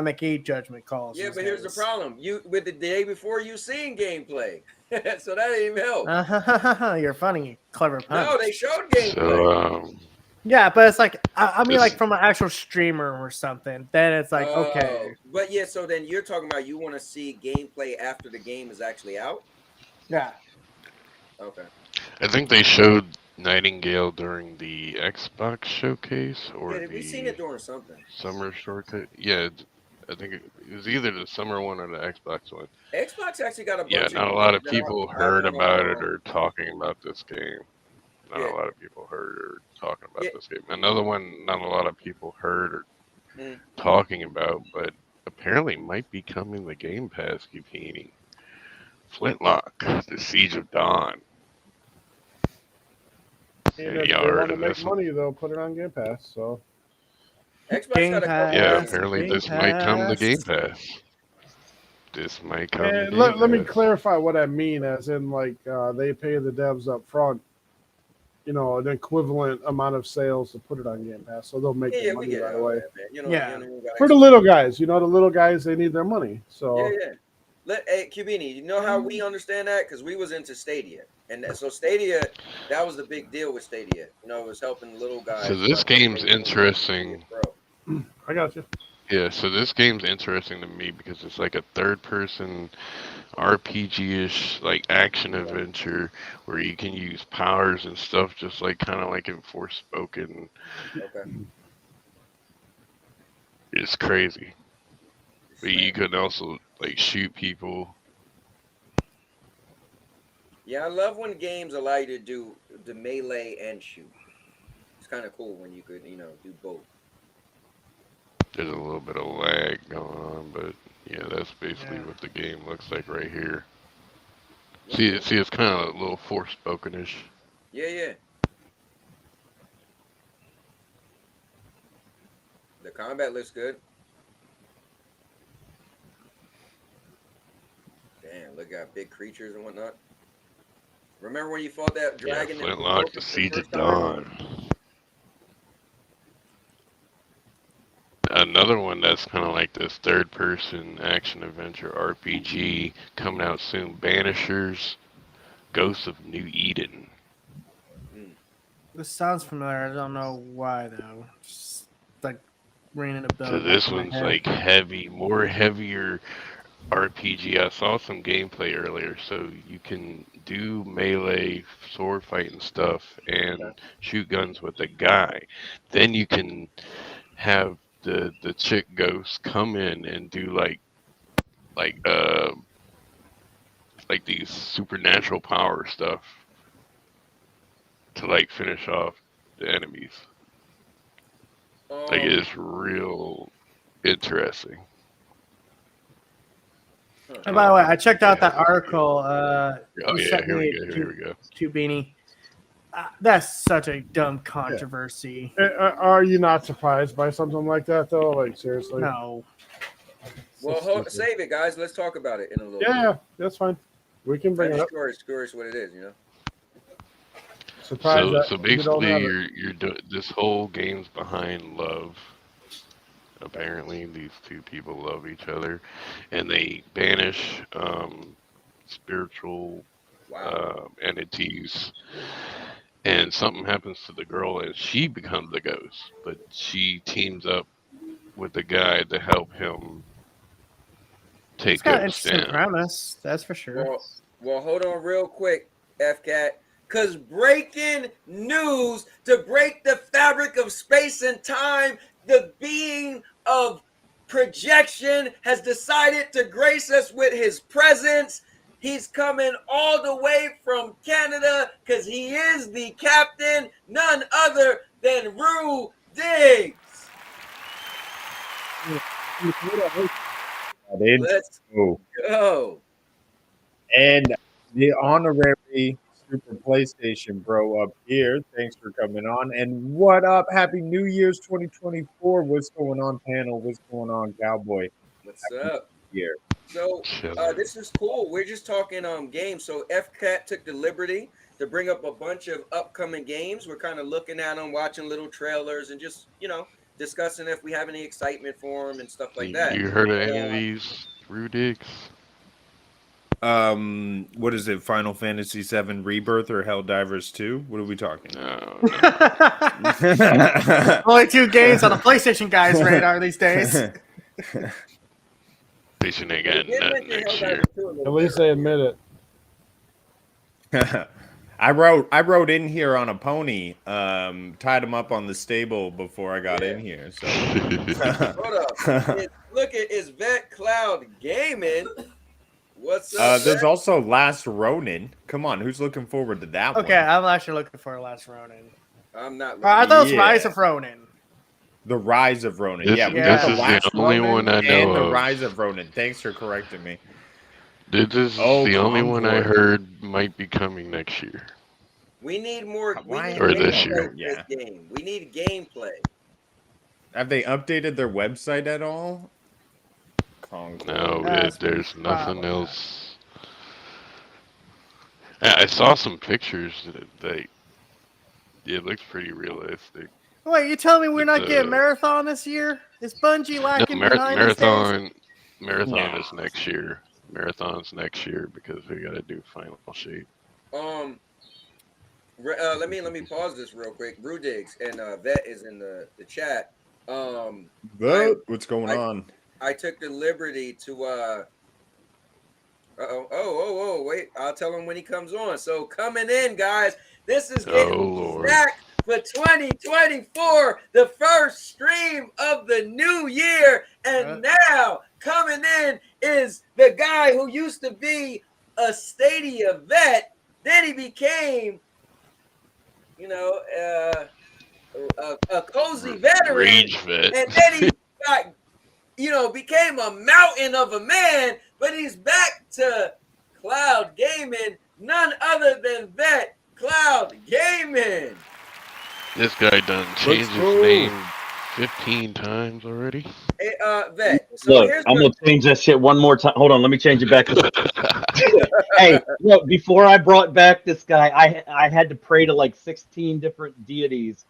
make a judgment calls. Yeah, these but here's the days. problem: you with the day before you seen gameplay, so that didn't even help. You're funny, clever punch. No, they showed gameplay. So Yeah, but it's like I mean, this like from an actual streamer or something. Then it's like okay, But yeah, so then you're talking about you want to see gameplay after the game is actually out. yeah. Okay. I think they showed Nightingale during the Xbox showcase or Yeah, we seen the it during something. summer showcase. Yeah, I think it was either the summer one or the Xbox one. Xbox actually got a Yeah, bunch of not a games lot of that people I heard want about it to. or talking about this game. Not Yeah. a lot of people heard or talking about Yeah. this game. Another one, not a lot of people heard or Mm. talking about, but apparently might be coming the Game Pass, Keepini. Flintlock, The Siege of Dawn. And Hey, if y'all they heard want to of make this one? money, they'll put it on Game Pass. So Xbox Game got a couple Yeah, Pass, games. apparently Game this might come to Game Pass. Pass. This might come to and Game let me Pass. clarify what I mean, as in like they pay the devs up front, an equivalent amount of sales to put it on Game Pass, so they'll make Yeah, their we money get right all away. that, man. Yeah. You gotta For the little guys, the little guys, they need their money. Yeah, So yeah. Hey, Cubini, you know how we understand that? Because we was into Stadia. And so Stadia, that was the big deal with Stadia. It was helping little guys. So this game's interesting. I got you. Yeah, so this game's interesting to me because it's like a third-person RPG-ish, like action adventure where you can use powers and stuff, just like kind of like in Forspoken. Okay. It's crazy. But you can also like shoot people. Yeah, I love when games allow you to do the melee and shoot. It's kind of cool when you could, do both. There's a little bit of lag going on, but yeah, that's basically what the game looks like right here. See, it's kind of a little Forspoken-ish. Yeah, yeah. The combat looks good. Damn, look at big creatures and whatnot. Remember when you fought that dragon? Yeah, Flintlock, The Siege of Dawn. Another one that's kind of like this third-person action-adventure RPG coming out soon. Banishers, Ghosts of New Eden. This sounds familiar. I don't know why though. Just like ringing a bell. So this one's like heavy, more heavier RPG. I saw some gameplay earlier, so you can do melee sword fighting stuff and shoot guns with a guy. Then you can have the chick ghost come in and do like these supernatural power stuff to like finish off the enemies. Like it's real interesting. And by the way, I checked out that article. Oh yeah, here we go. Here we go. Cubini. That's such a dumb controversy. Are you not surprised by something like that, though? Like, seriously? No. Well, save it, guys. Let's talk about it in a little bit. Yeah, that's fine. We can bring it up. Curious what it is, Surprised So basically, you're doing this whole game's behind love. Apparently, these two people love each other, and they banish spiritual entities. And something happens to the girl, and she becomes a ghost. But she teams up with the guy to help him take It's got an ghosts interesting down. premise, that's for sure. Well, hold on real quick, FCAT. Because breaking news to break the fabric of space and time, the being of projection has decided to grace us with his presence. He's coming all the way from Canada because he is the captain, none other than Rue Diggs. Let's go. And the honorary Super PlayStation Bro up here. Thanks for coming on. And what up? Happy New Year's 2024. What's going on, panel? What's going on, Cowboy? What's up? Here. So this is cool. We're just talking games. So FCAT took the liberty to bring up a bunch of upcoming games. We're kind of looking at them, watching little trailers, and just discussing if we have any excitement for them and stuff like that. You heard of any of these Rudigs? What is it? Final Fantasy VII Rebirth or Helldivers 2? What are we talking? No. Only 2 games on the PlayStation guys' radar these days. PlayStation ain't got nothing next year. At least they admit it. I rode in here on a pony, tied him up on the stable before I got in here. So hold up. Look, it's Vet Cloud Gaming. What's up? There's also Last Ronin. Come on, who's looking forward to that one? Okay, I'm actually looking for Last Ronin. I'm not. I thought it was Rise of Ronin. The Rise of Ronin. This, yeah, we this got the is Last the only Ronin one I know and the of. Rise of Ronin. Thanks for correcting me. This is the only one I heard might be coming next year. We need more. Or this year. Yeah. This game. We need gameplay. Have they updated their website at all? No, there's nothing else. I saw some pictures that it looks pretty realistic. Wait, you telling me we're not getting Marathon this year? Is Bungie lacking behind Marathon is next year. Marathon's next year because we got to do final shape. Let me pause this real quick. Rudigs and Vet is in the chat. Vet, what's going on? I took the liberty to wait, I'll tell him when he comes on. So coming in, guys, this is getting stacked for 2024, the first stream of the new year. And now coming in is the guy who used to be a Stadia vet, then he became a cozy veteran, Rage vet. and then he got became a mountain of a man, but he's back to Cloud Gaming, none other than Vet Cloud Gaming. This guy done changed his name 15 times already. Hey, Vet. So look, I'm gonna change that shit one more time. Hold on, let me change it back. Hey, look, before I brought back this guy, I had to pray to like 16 different deities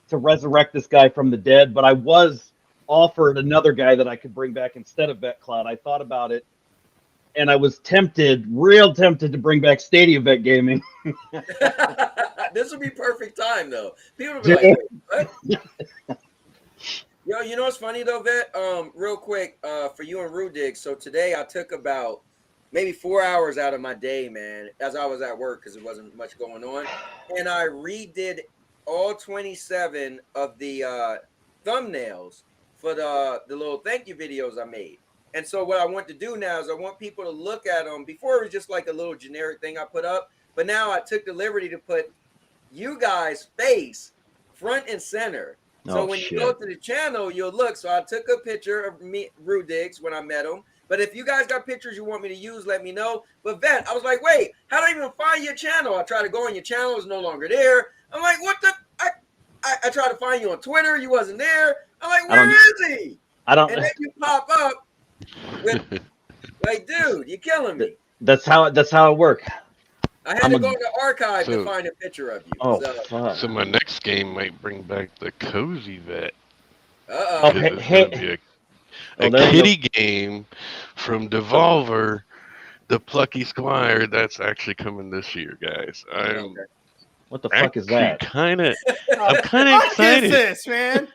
to resurrect this guy from the dead, but I was offered another guy that I could bring back instead of Vet Cloud. I thought about it, and I was real tempted to bring back Stadia Vet Gaming. This would be perfect time, though. People would be like, wait, what? Yo, you know what's funny, though, Vet? Real quick, for you and Rudig. So today I took about maybe 4 hours out of my day, man, as I was at work because there wasn't much going on. And I redid all 27 of the thumbnails for the little thank you videos I made. And so what I want to do now is I want people to look at them. Before it was just like a little generic thing I put up, but now I took the liberty to put you guys' face front and center. So when you go to the channel, you'll look. So I took a picture of me, Rudigs, when I met him. But if you guys got pictures you want me to use, let me know. But Vet, I was like, wait, how do I even find your channel? I tried to go on your channel, it's no longer there. I'm like, what the? I tried to find you on Twitter, you wasn't there. I'm like, where is he? I don't. And then you pop up with, like, dude, you're killing me. That's how it works. I had to go to the archive to find a picture of you. Oh, so my next game might bring back the Cozy Vet. Uh-oh. Be a kitty game from Devolver, the Plucky Squire. That's actually coming this year, guys. What the fuck is that? I'm kind of excited. What is this, man?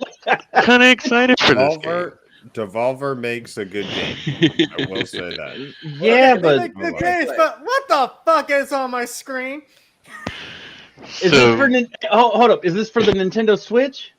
Kind of excited for this game. Devolver makes a good game. I will say that. Yeah, but they make good games, but what the fuck is on my screen? Is this for? Hold up. Is this for the Nintendo Switch?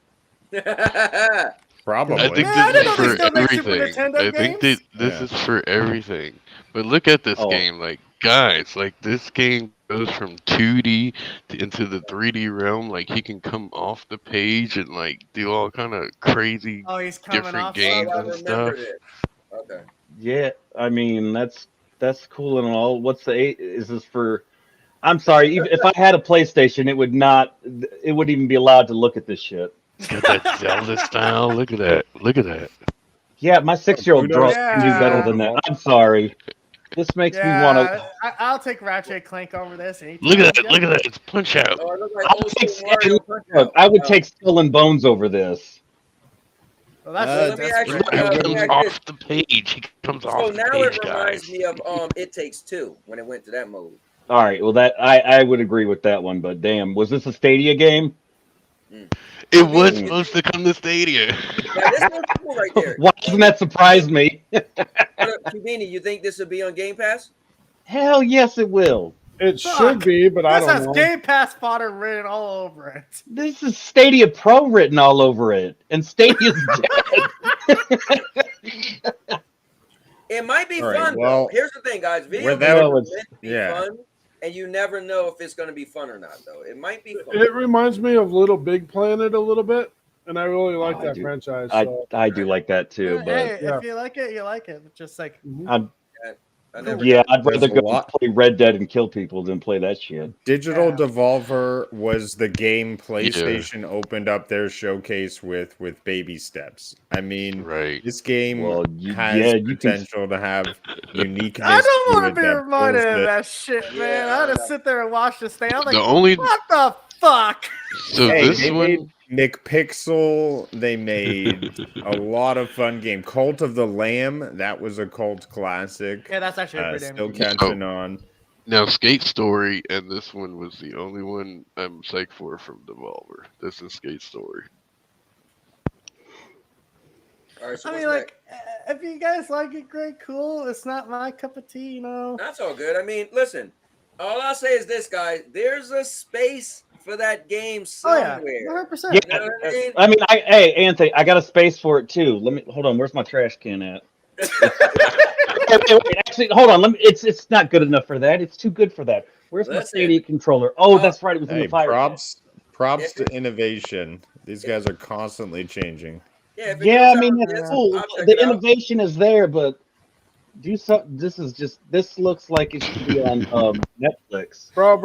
Probably. I think this is for everything. I think this is for everything. But look at this game, like guys, like this game goes from 2D into the 3D realm. Like he can come off the page and like do all kind of crazy different games and stuff. Okay. Yeah, I mean that's cool and all. What's the is this for? I'm sorry, if I had a PlayStation, it wouldn't even be allowed to look at this shit. It's got that Zelda style. Look at that. Look at that. Yeah, my 6-year-old can do better than that. I'm sorry. This makes me want to. I'll take Ratchet and Clank over this. Look at that! Look at that! It's Punch Out. Oh, it looks like old school Mario Punch Look, Out. I would take Skull and Bones over this. Well, that's let me ask you. Look, Let he me comes ask you off this. the page. He comes So off the now page, it reminds guys. me of It Takes Two when it went to that mode. All right, well that I would agree with that one, but damn, was this a Stadia game? It was supposed to come to Stadia. Now this looks cool right there. Why doesn't that surprise me? Kibini, you think this would be on Game Pass? Hell yes, it will. It should be, but I This don't has know. Game Pass fodder written all over it. This is Stadia Pro written all over it, and Stadia's dead. It might be All right, fun well, though. Here's the thing, guys. Video without- games are meant to be yeah. fun, and you never know if it's going to be fun or not. Though it might be fun. It reminds me of Little Big Planet a little bit, and I really like I that do. franchise. I So. I do like that too, but Hey, yeah. if you like it, you like it. Just like I'd, I never yeah, did. I'd rather There's a go lot- play Red Dead and kill people than play that shit. Digital Yeah. Devolver was the game PlayStation opened up their showcase with baby steps. I mean, Right. this game Well, has you can. potential to have uniqueness. I don't want it to be that reminded pulls of it. that shit, man. Yeah, I had I to know. sit there and watch this thing. I'm like, The only what the fuck? so Hey, this they one. made McPixel. They made a lot of fun game. Cult of the Lamb. That was a cult classic. Yeah, that's actually a pretty Still damn good. catching on. Now, Skate Story and this one was the only one I'm psyched for from Devolver. This is Skate Story. All right, so I what's mean, next? like, if you guys like it, great, cool. It's not my cup of tea, you know. That's all good. I mean, listen. All I'll say is this, guys. There's a space for that game Oh yeah, somewhere. 100%. Yeah, You know what I mean? I mean, hey Anthony, I got a space for it too. Let me hold on. Where's my trash can at? Wait, actually, hold on. It's not good enough for that. It's too good for that. Where's my Listen. Stadia controller? Oh, that's right. It was in Hey, the fire. props to innovation. These guys are constantly changing. Yeah, if it Yeah, I comes mean out that's this, cool. I'll check The it out. innovation is there, but this looks like it should be on Netflix. Bro,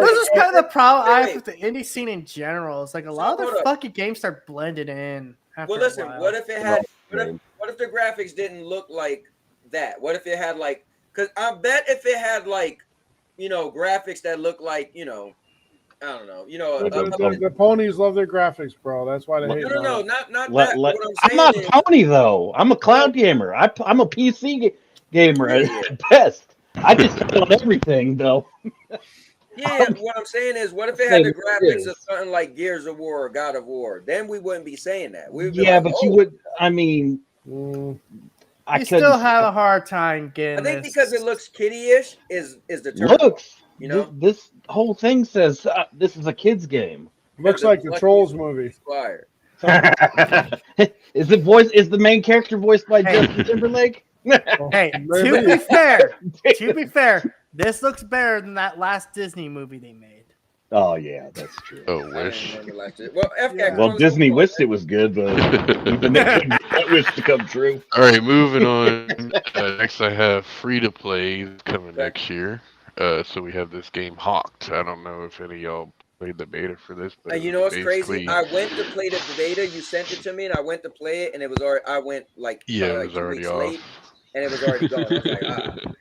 This is kind of the problem I Wait. have with the indie scene in general. It's like a lot of hold the up. fucking games start blended in. After Well, listen. a while. What if it had? What if the graphics didn't look like that? What if it had like? Because I bet if it had like, graphics that look like, I don't know, The ponies love their graphics, bro. That's why they hate no, on it. not that. What What I'm not a pony though. I'm a cloud gamer. I'm a PC gamer at best. I just hit on everything though. Yeah, what I'm saying is, what if it had the graphics of something like Gears of War or God of War? Then we wouldn't be saying that. We'd be Yeah, like, but you would. I mean, I You couldn't still have a hard time getting I think this. because it looks kiddie-ish is the term. looks. You know? This whole thing says this is a kids game. Looks like the Trolls movie. Squire. Is the main character voiced by Justin Timberlake? Hey, to be fair, this looks better than that last Disney movie they made. Oh yeah, that's true. Oh, Wish. Well, Well, Disney wished it was good, but even they couldn't get that wish to come true. All right, moving on. Next, I have free to play coming next year. So we have this game Hawked. I don't know if any of y'all played the beta for this, but And you know what's crazy? I went to play the beta. You sent it to me, and I went to play it, and it was already. I went like yeah, it like was 2 already weeks off. late, and it was already gone. I was like, ah.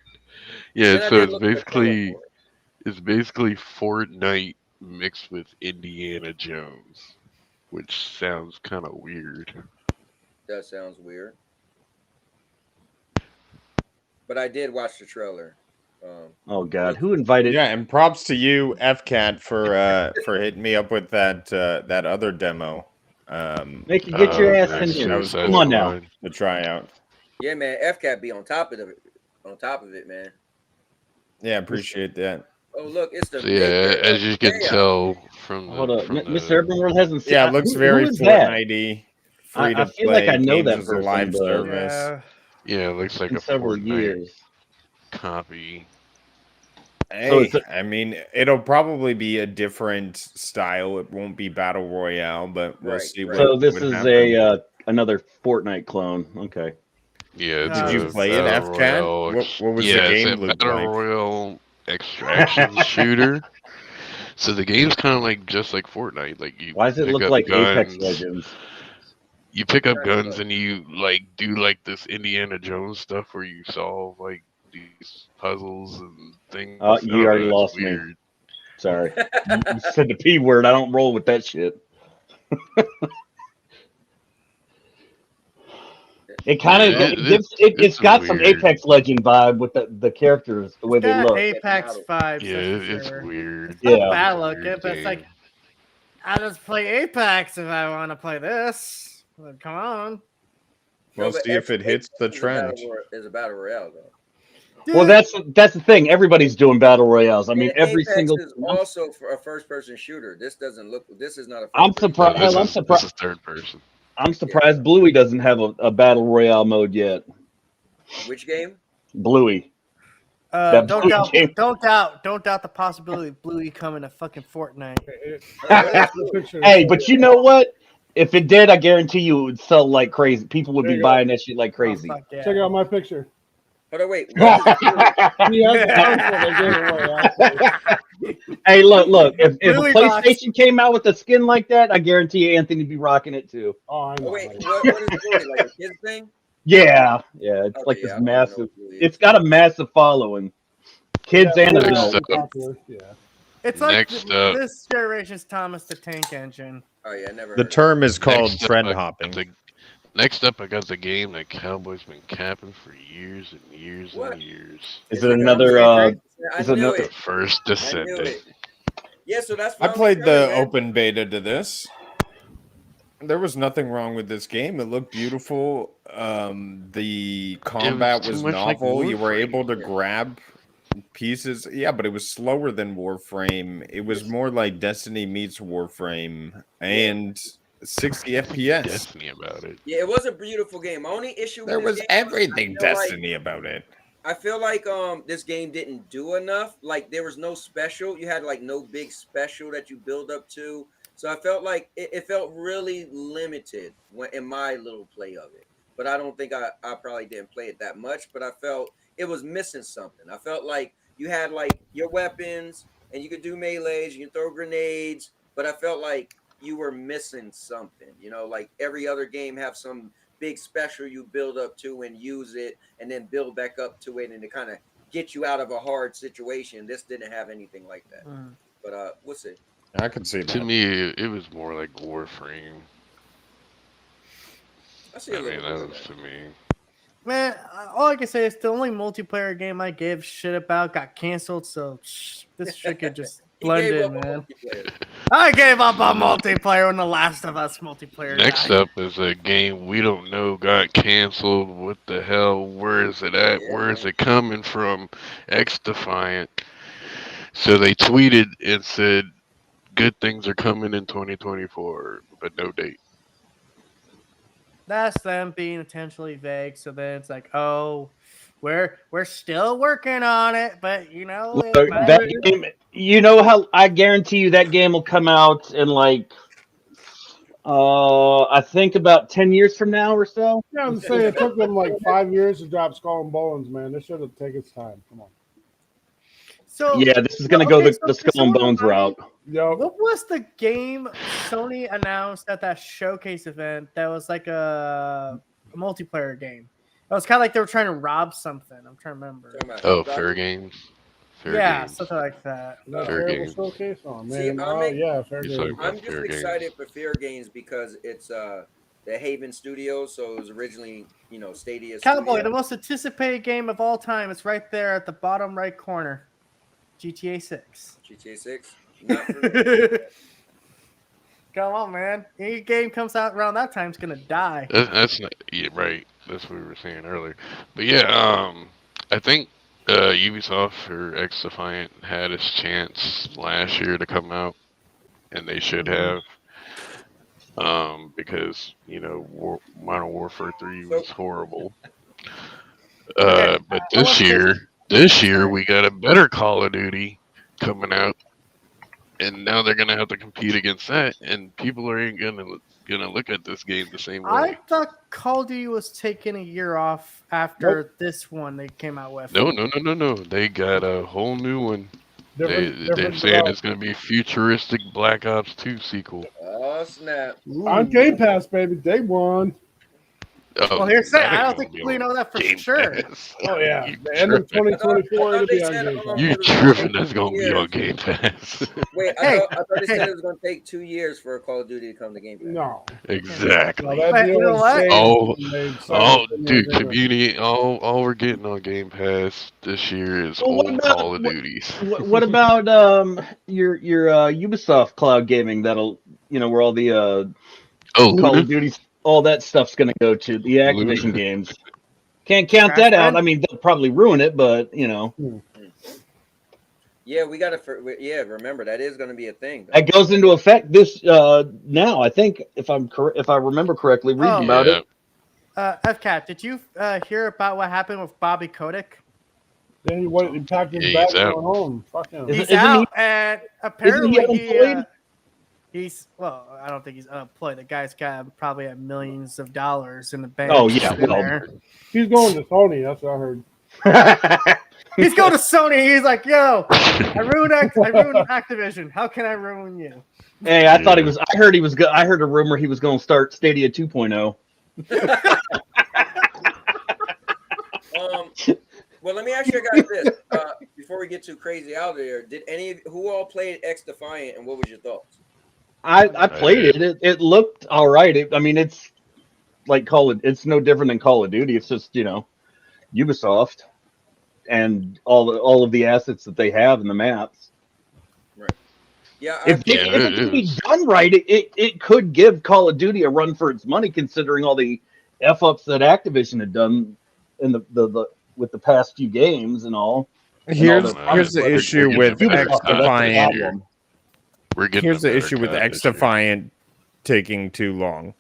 Yeah, Then I so did it's look for basically Fortnite mixed with Indiana Jones, which sounds kind of weird. That sounds weird. But I did watch the trailer. Oh God, who invited? Yeah, and props to you, FCAT, for hitting me up with that other demo. Make you get your ass in here. That was Come on now. The tryout. Yeah, man. FCAT be on top of it. On top of it, man. Yeah, appreciate that. Oh, look, it's the So yeah, as you can tell from the, Hold up, from Mr. the Urban World hasn't seen. Yeah, it looks who very is that? Fortnite-y. I Free to feel play. like I know games that as a live person, but service. yeah, it looks like in a several Fortnite years. copy. Hey, I mean, it'll probably be a different style. It won't be battle royale, but we'll see. So this what is happens. another Fortnite clone. Okay. Yeah, it's Did you a play it, battle FCAT? royale What was yeah, the it's game a look battle like? royale extraction shooter. So the game's kind of like just like Fortnite. Like you Why does it pick look up like guns, Apex Legends? You pick up guns and you like do like this Indiana Jones stuff where you solve like these puzzles and things. I You don't already know. It's lost me. weird. Sorry. You said the P word. I don't roll with that shit. It kind of it's It's got some weird. Apex Legend vibe with the characters, the way they Got look. Apex vibes, Yeah, that's for it's sure. weird. It's not Yeah. bad It's a looking, weird but it's like game. I just play Apex if I want to play this. Like, come on. We'll but see if it hits the Apex is a battle trend. is a battle royale though. Well, that's the thing. Everybody's doing battle royales. I mean, And every Apex single. is also for a first-person shooter. This doesn't look. This is not a I'm first-person. surprised. No, Hell, I'm this surprised. is third person. I'm surprised Bluey doesn't have a battle royale mode yet. Which game? Bluey. That Don't Bluey doubt, game. don't doubt the possibility of Bluey coming to fucking Fortnite. Hey, but you know what? If it did, I guarantee you it would sell like crazy. People would There be you go. buying that shit like Oh, crazy. fuck yeah. Check out my picture. Hold on, wait. What is He has a console they gave away. Actually. Hey, look. If a Bluey box. PlayStation came out with a skin like that, I guarantee you Anthony'd be rocking it too. Oh, I know. Oh wait, what is Bluey, like a kids thing? Yeah. It's Okay, like yeah, this I don't even know massive. what Bluey is. It's got a massive following, kids Yeah, and Bluey Next is adults. up. popular. Yeah. It's like Next up. this generation's Thomas the Tank Engine. Oh yeah, I never. The heard term is called Next up, trend I got hopping. Next up, I got the game that Cowboys been capping for years and years What? and years. Is Is it it another? I Is knew it another? The it. first I knew Descendant. it. Yeah, so that's. I what played I'm the saying, man. open beta to this. There was nothing wrong with this game. It looked beautiful. The combat too was much like novel. You were Warframe. able to grab pieces. Yeah, but it was slower than Warframe. It was more like Destiny meets Warframe and 60 FPS. Destiny about it. Yeah, it was a beautiful game. My only issue with There this was game everything I feel like- Destiny about it. I feel like this game didn't do enough. Like there was no special. You had like no big special that you build up to. So I felt like it felt really limited in my little play of it. But I don't think I probably didn't play it that much. But I felt it was missing something. I felt like you had like your weapons and you could do melees, you can throw grenades. But I felt like you were missing something. You know, like every other game have some big special you build up to and use it and then build back up to it and to kind of get you out of a hard situation. This didn't have anything like that. But we'll see. I could see that. To me, it was more like Warframe. I see a I little mean, bit that of was that. to me. Man, all I can say is the only multiplayer game I gave shit about got canceled, so this shit could just He blend gave in, up on man. multiplayer. I gave up on multiplayer when The Last of Us multiplayer Next died. up is a game we don't know got canceled. What the hell? Where is it at? Yeah, Where is man. it coming from? X Defiant. So they tweeted and said, good things are coming in 2024, but no date. That's them being intentionally vague, so then it's like, oh, we're still working on it, but you know, Look, it might that game. You know how I guarantee you that game will come out in like I think about 10 years from now or so. Yeah, I'm saying it took them like 5 years to drop Skull and Bones, man. They should have taken its time. Come on. So Yeah, this is gonna go okay, the Skull and Bones route. Yo, What was the game Sony announced at that showcase event that was like a multiplayer game? It was kind of like they were trying to rob something. I'm trying to remember. Talking about Oh, Helldivers? Fair Games. Fair Yeah, Games. something like that. that Fair terrible game. showcase. Oh man, See, yeah, fair He's game. like- I'm just Fair Games. excited for Fair Games because it's the Haven Studios, so it was originally Stadia Cowboy, the Studio. most anticipated game of all time. It's right there at the bottom right corner. GTA 6. GTA 6. Not for me. Come on, man. Any game comes out around that time is gonna die. That's not right. That's what we were saying earlier. But yeah, I think Ubisoft or X Defiant had its chance last year to come out, and they should have. Because Modern Warfare 3 was horrible. But this year we got a better Call of Duty coming out, and now they're gonna have to compete against that, and people ain't gonna look at this game the same I way. thought Call of Duty was taking a year off after this one they came out with. No. They got a whole new one. They're Different saying it's gonna be futuristic Black Ops 2 sequel. Oh snap! on Game Pass, baby. Day one. Oh, Well, here's that. that I ain't don't gonna think be we on know that for Game sure. Pass. Oh yeah, You the end of tripping. 2024 I it'll thought they be on said, Game Pass. You it was gonna tripping? take That's 2 gonna be on years. Game Pass. Wait, I Hey, thought they said hey. it was gonna take 2 years for Call of Duty to come to Game Pass. No, Exactly. that But deal you know was what? saved Oh, when they signed oh, the 10-year dude, agreement. community. All we're getting on Game Pass this year is Well, what old about Call of Duties. what about your Ubisoft cloud gaming? That'll where all the Oh, Call Luna, of Duty's all that stuff's gonna go to the Activision Luna. games. Can't count Crash that out. Band? I mean, they'll probably ruin it, but Yeah, we gotta. Yeah, remember that is gonna be a thing. Though. that goes into effect this now. I think if I remember correctly, reading Oh. about it. FCAT, did you hear about what happened with Bobby Kotick? Then he packed his Yeah, bag he's and out. went home. Fuck him. He's Isn't out, he- and Isn't apparently he unemployed? he's well. I don't think he's unemployed. The guy's got probably millions of dollars in the bank. Oh yeah, sitting well, there. He's going to Sony. That's what I heard. He's going to Sony. He's like, "Yo, I ruined Activision. How can I ruin you?" hey, I thought he was. I heard he was. I heard a rumor he was going to start Stadia 2.0. Well, let me ask you guys this before we get too crazy out of there. Did who all played X Defiant, and what was your thoughts? I played it. It looked all right. I mean, it's like it's no different than Call of Duty. It's just Ubisoft and all of the assets that they have in the maps. Right. Yeah. If it can be done right, it could give Call of Duty a run for its money, considering all the f ups that Activision had done in the with the past few games and all. Here's the issue with X Defiant. Here's the issue with X Defiant taking too long.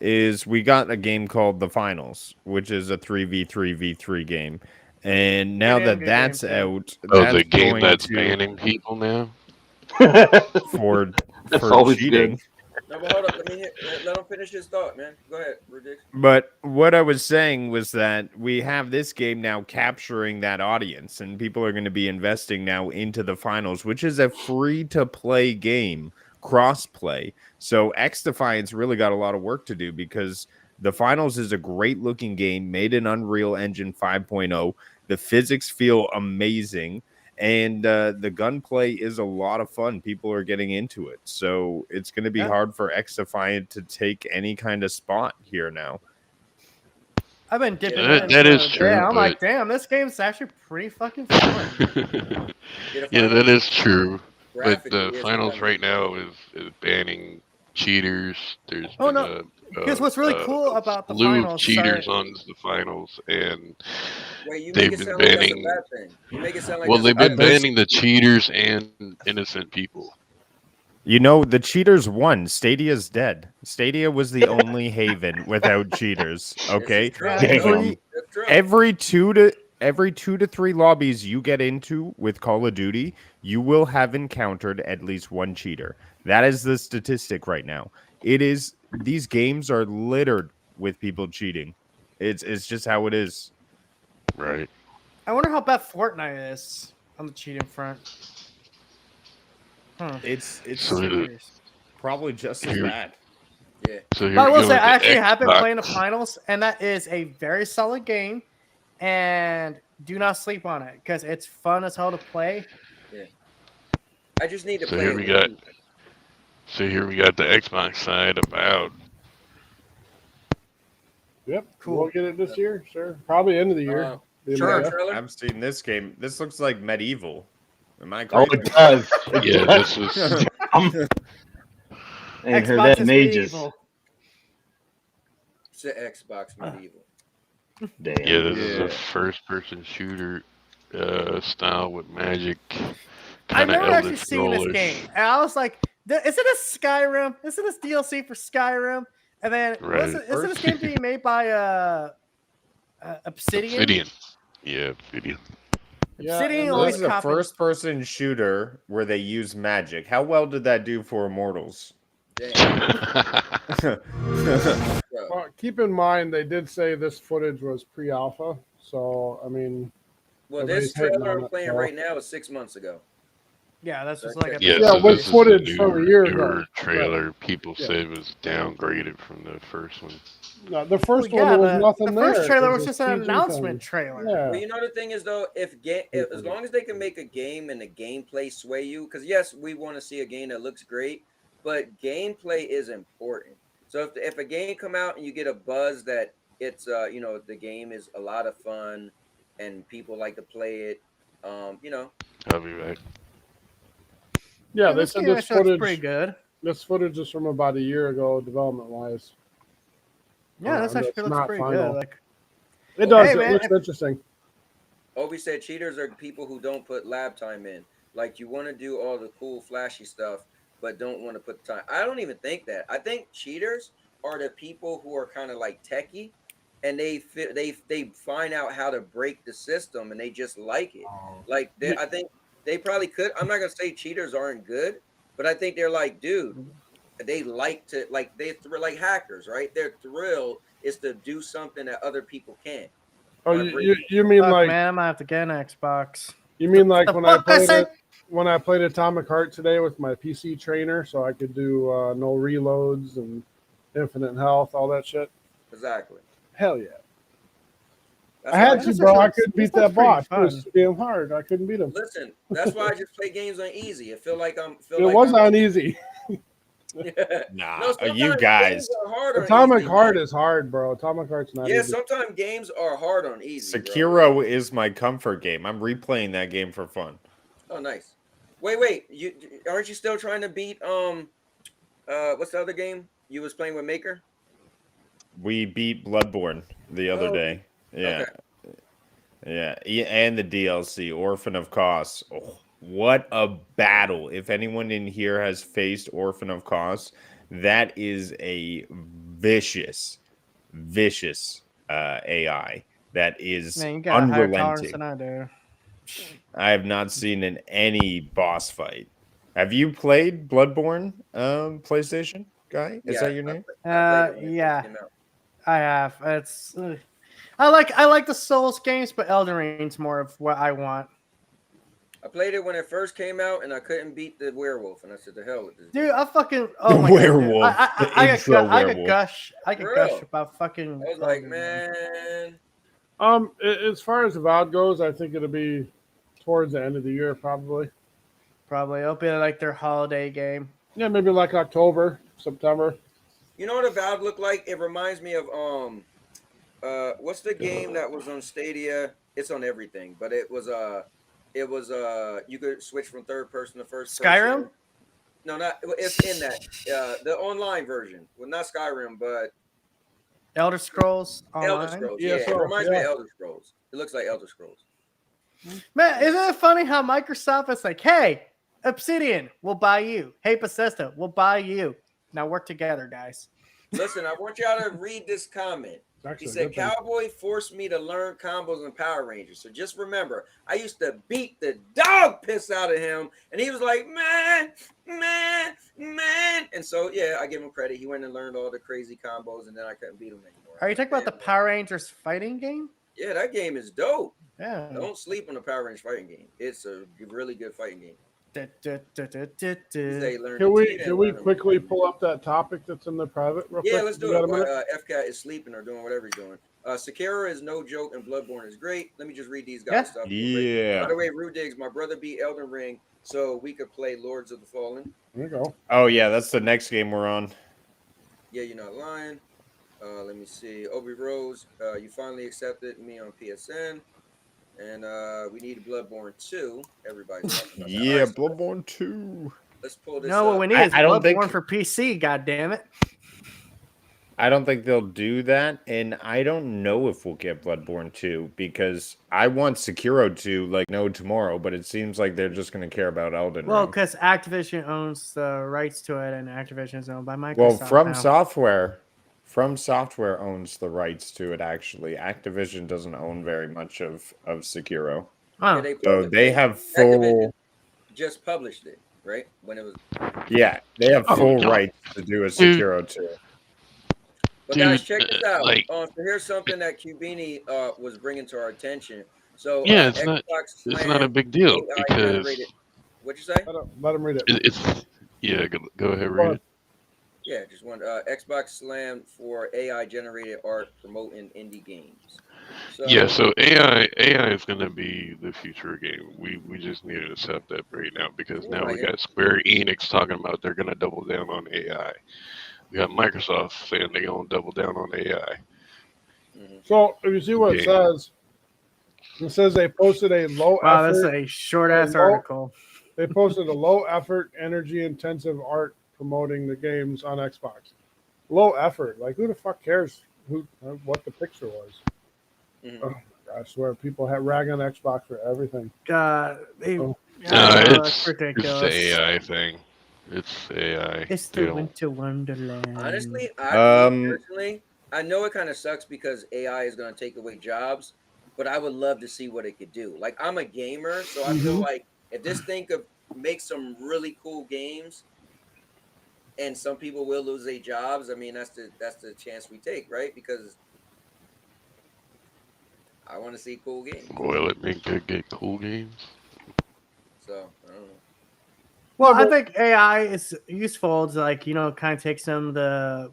Is we got a game called The Finals, which is a 3v3v3 game, and now that's out, oh, the game that's banning people now for cheating. Good. No, but hold up. Let him finish his thought, man. Go ahead, Ridic. But what I was saying was that we have this game now capturing that audience, and people are going to be investing now into The Finals, which is a free-to-play game, cross-play. So X Defiant's really got a lot of work to do because The Finals is a great-looking game made in Unreal Engine 5.0. The physics feel amazing. And the gunplay is a lot of fun. People are getting into it. So it's going to be hard for X Defiant to take any kind of spot here now. I've been dipping in. That is true. I'm like, damn, this game's actually pretty fucking fun. Yeah, that is true. But the is finals right now is banning cheaters. There's Oh, been no. Because what's really cool about the slew of finals, cheaters on the finals, and Wait, you make they've it been sound like that's a banning. bad thing. You make it sound like Well, that's a they've bad been thing. banning the cheaters and innocent people. You know, the cheaters won. Stadia's dead. Stadia was the only haven without cheaters. Okay, every two to three lobbies you get into with Call of Duty, you will have encountered at least one cheater. That is the statistic right now. It is. These games are littered with people cheating. It's just how it is. Right. I wonder how bad Fortnite is on the cheating front. It's So probably just as bad. Yeah. So here But I we will go say, with I the actually have been Xbox. playing the finals, and that is a very solid game. And do not sleep on it because it's fun as hell to play. Yeah. I just need to So play. here we got. So here we got the Xbox side about. Yep, cool. We'll get it this year, sure. Probably end of the year. Sure. I've seen this game. This looks like medieval. Am I Oh, correct? it does. Yeah, this is. I ain't heard that in ages. It's the Xbox medieval. Damn. Yeah, this is a first-person shooter style with magic. I've never actually Elder seen this Scrollish. game. And I was like, is it a Skyrim? Isn't this DLC for Skyrim? And then, Right. isn't this game being made by Obsidian? Yeah, Obsidian. Obsidian This always is a copy. first-person shooter where they use magic. How well did that do for Immortals? Well, keep in mind, they did say this footage was pre-alpha, so I mean. Well, this trailer I'm playing right now is 6 months ago. Yeah, that's just like a so with this is footage the from a year ago. newer trailer. Right. People say it was downgraded from the first one. No, the first Well, one yeah, there was nothing the there. first trailer It was a just an CG announcement thing. trailer. Yeah. Well, you know the thing is though, as long as they can make a game and the gameplay sway you, because yes, we want to see a game that looks great, but gameplay is important. So if a game come out and you get a buzz that it's the game is a lot of fun and people like to play it, I'll be back. Yeah, they this said game this actually looks pretty footage. good. This footage is from about a year ago, development wise. Yeah, this actually it's looks not pretty final. good. Like, It does. Hey, It man, looks interesting. Obi said cheaters are people who don't put lab time in. Like you want to do all the cool flashy stuff, but don't want to put the time. I don't even think that. I think cheaters are the people who are kind of like techie, and they find out how to break the system, and they just like it. Like I think they probably could. I'm not gonna say cheaters aren't good, but I think they're like, dude, they like to like hackers, right? Their thrill is to do something that other people can't. Oh, by breaking it. you mean fuck, like man, I might have to get an Xbox. you mean like the when I fuck I played say? it when I played Atomic Heart today with my PC trainer, so I could do no reloads and infinite health, all that shit. Exactly. Hell yeah. That's I why had to, bro. I couldn't beat that boss. It fun. was too damn hard. I couldn't beat him. Listen, that's why I just play games on easy. I feel like I'm. It was on easy. Nah, No, you sometimes guys. games are hard on Atomic easy, Heart man. is hard, bro. Atomic Heart's not Yeah, easy. sometimes games are hard on easy. Sekiro is my comfort game. I'm replaying that game for fun. Oh, nice. Wait. You aren't you still trying to beat what's the other game you was playing with Maker? We beat Bloodborne the other day. Yeah. Okay. Yeah, and the DLC, Orphan of Kos. Oh, what a battle. If anyone in here has faced Orphan of Kos, that is a vicious AI that is Man, you got a higher tolerance unrelenting. than I do. I have not seen in any boss fight. Have you played Bloodborne, PlayStation guy? Is that your name? Yeah, I have. It's I like the Souls games, but Elden Ring's more of what I want. I played it when it first came out, and I couldn't beat the werewolf, and I said, "The hell with this." Dude, I fucking my werewolf. God, I could gush about fucking. I was like, man. As far as Avowed goes, I think it'll be towards the end of the year, probably. Probably it'll be like their holiday game. Yeah, maybe like October, September. You know what Avowed looked like? It reminds me of what's the game that was on Stadia? It's on everything, but it was you could switch from third person to first person. Skyrim? No, not it's in that the online version. Well, not Skyrim, but Elder Scrolls Online. Elder Scrolls. Yeah, it reminds me of Elder Scrolls. It looks like Elder Scrolls. Man, isn't it funny how Microsoft is like, hey, Obsidian, we'll buy you. Hey, Bethesda, we'll buy you. Now work together, guys. Listen, I want y'all to read this comment. He said, Cowboy forced me to learn combos in Power Rangers. So just remember, I used to beat the dog piss out of him. And he was like, man. And so, yeah, I give him credit. He went and learned all the crazy combos, and then I couldn't beat him anymore. Are you talking about the Power Rangers fighting game? Yeah, that game is dope. Yeah. Don't sleep on the Power Rangers fighting game. It's a really good fighting game. Can we quickly pull up that topic that's in the private real quick? Yeah, let's do it. FCAT is sleeping or doing whatever he's doing. Sekiro is no joke and Bloodborne is great. Let me just read these guys' stuff. Yeah. By the way, Rude Diggs, my brother beat Elden Ring, so we could play Lords of the Fallen. There you go. Oh, yeah, that's the next game we're on. Yeah, you're not lying. Let me see. Obi Rose, you finally accepted me on PSN. And we need Bloodborne 2. Everybody's talking about that. Yeah, Right, so Bloodborne 2. let's pull this No, up. what we need is I don't Bloodborne think- for PC, goddammit. I don't think they'll do that, and I don't know if we'll get Bloodborne 2, because I want Sekiro to, like, no tomorrow, but it seems like they're just going to care about Elden Well, Ring. because Activision owns the rights to it, and Activision is owned by Microsoft. Well, From now. Software owns the rights to it, actually. Activision doesn't own very much of Sekiro. Oh. Yeah, So they have Activision full... just published it, right? When it was. Yeah, they have full rights to do a Sekiro 2. But guys, check this out. So here's something that Cubini was bringing to our attention. So Yeah, Xbox it's not a big deal AI because generated- What'd you say? Let him read it. it's yeah. Go ahead, read it. Yeah, just one. Xbox slammed for AI generated art promoting indie games. So Yeah, so AI is gonna be the future game. We just need to accept that right now because yeah, now we like, got Square Enix talking about they're gonna double down on AI. We got Microsoft saying they're gonna double down on AI. mhm. So if you see what Game. it says they posted a low Wow, that's effort, a short a ass low, article. they posted a low effort, energy intensive art promoting the games on Xbox. Low effort, like who the fuck cares what the picture was? Mhm. Oh, I swear, people have rag on Xbox for everything. They, Oh. I don't know, that's It's the ridiculous. AI thing. It's AI. It's They the don't. winter wonderland. Honestly, me Um, personally, I know it kind of sucks because AI is going to take away jobs, but I would love to see what it could do. Like I'm a gamer, so I feel Mhm. like if this thing could make some really cool games, and some people will lose their jobs. I mean, that's the chance we take, right? Because I want to see cool games. Will it make good get cool games? So I don't know. Well, Yeah, I but think AI is useful to kind of take some of the,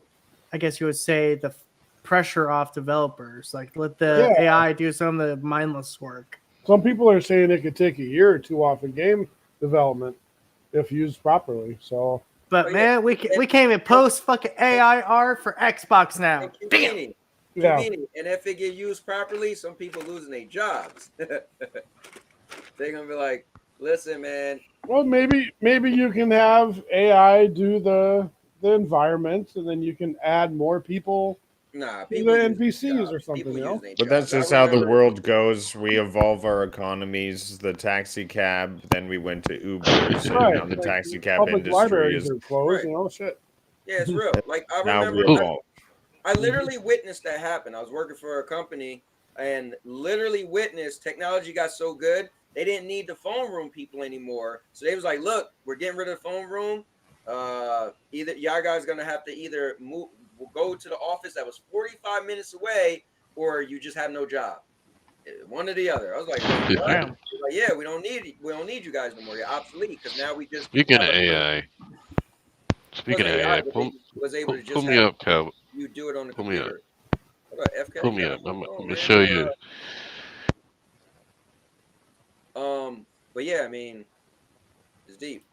I guess you would say, the pressure off developers. Like let the yeah, AI do some of the mindless work. some people are saying it could take a year or two off of game development if used properly. So But Oh yeah, man, and we can't even post fucking AI art for Xbox and now. Damn. yeah, and if it get used properly, some people losing their jobs. They're gonna be like, "Listen, man, well, maybe you can have AI do the environment, and then you can add more people nah, to the people using their NPCs or jobs. something. People You know, using their but that's jobs." I just how the remember. world goes. We evolve our economies. The taxi cab, then we went to Ubers, and right? now the Like taxi cab public industry libraries is are closed. Right. You know, shit. Yeah, it's real. Like I now we remember, Oh, evolve. I literally witnessed that happen. I was working for a company and literally witnessed technology got so good they didn't need the phone room people anymore. So they was like, "Look, we're getting rid of the phone room. Either y'all guys gonna have to either move, go to the office that was 45 minutes away, or you just have no job. One or the other." I was like, "Wait, what?" Damn. Like, yeah, we don't need you guys no more. You're obsolete because now we just speaking have of a AI, speaking wasn't of AI, AI, but they was able to pull just me have up, Cal. you do it on the Pull me up. computer. What up, FK? Pull You me got up. a I'm phone, gonna man. show you. But yeah, I mean, it's deep.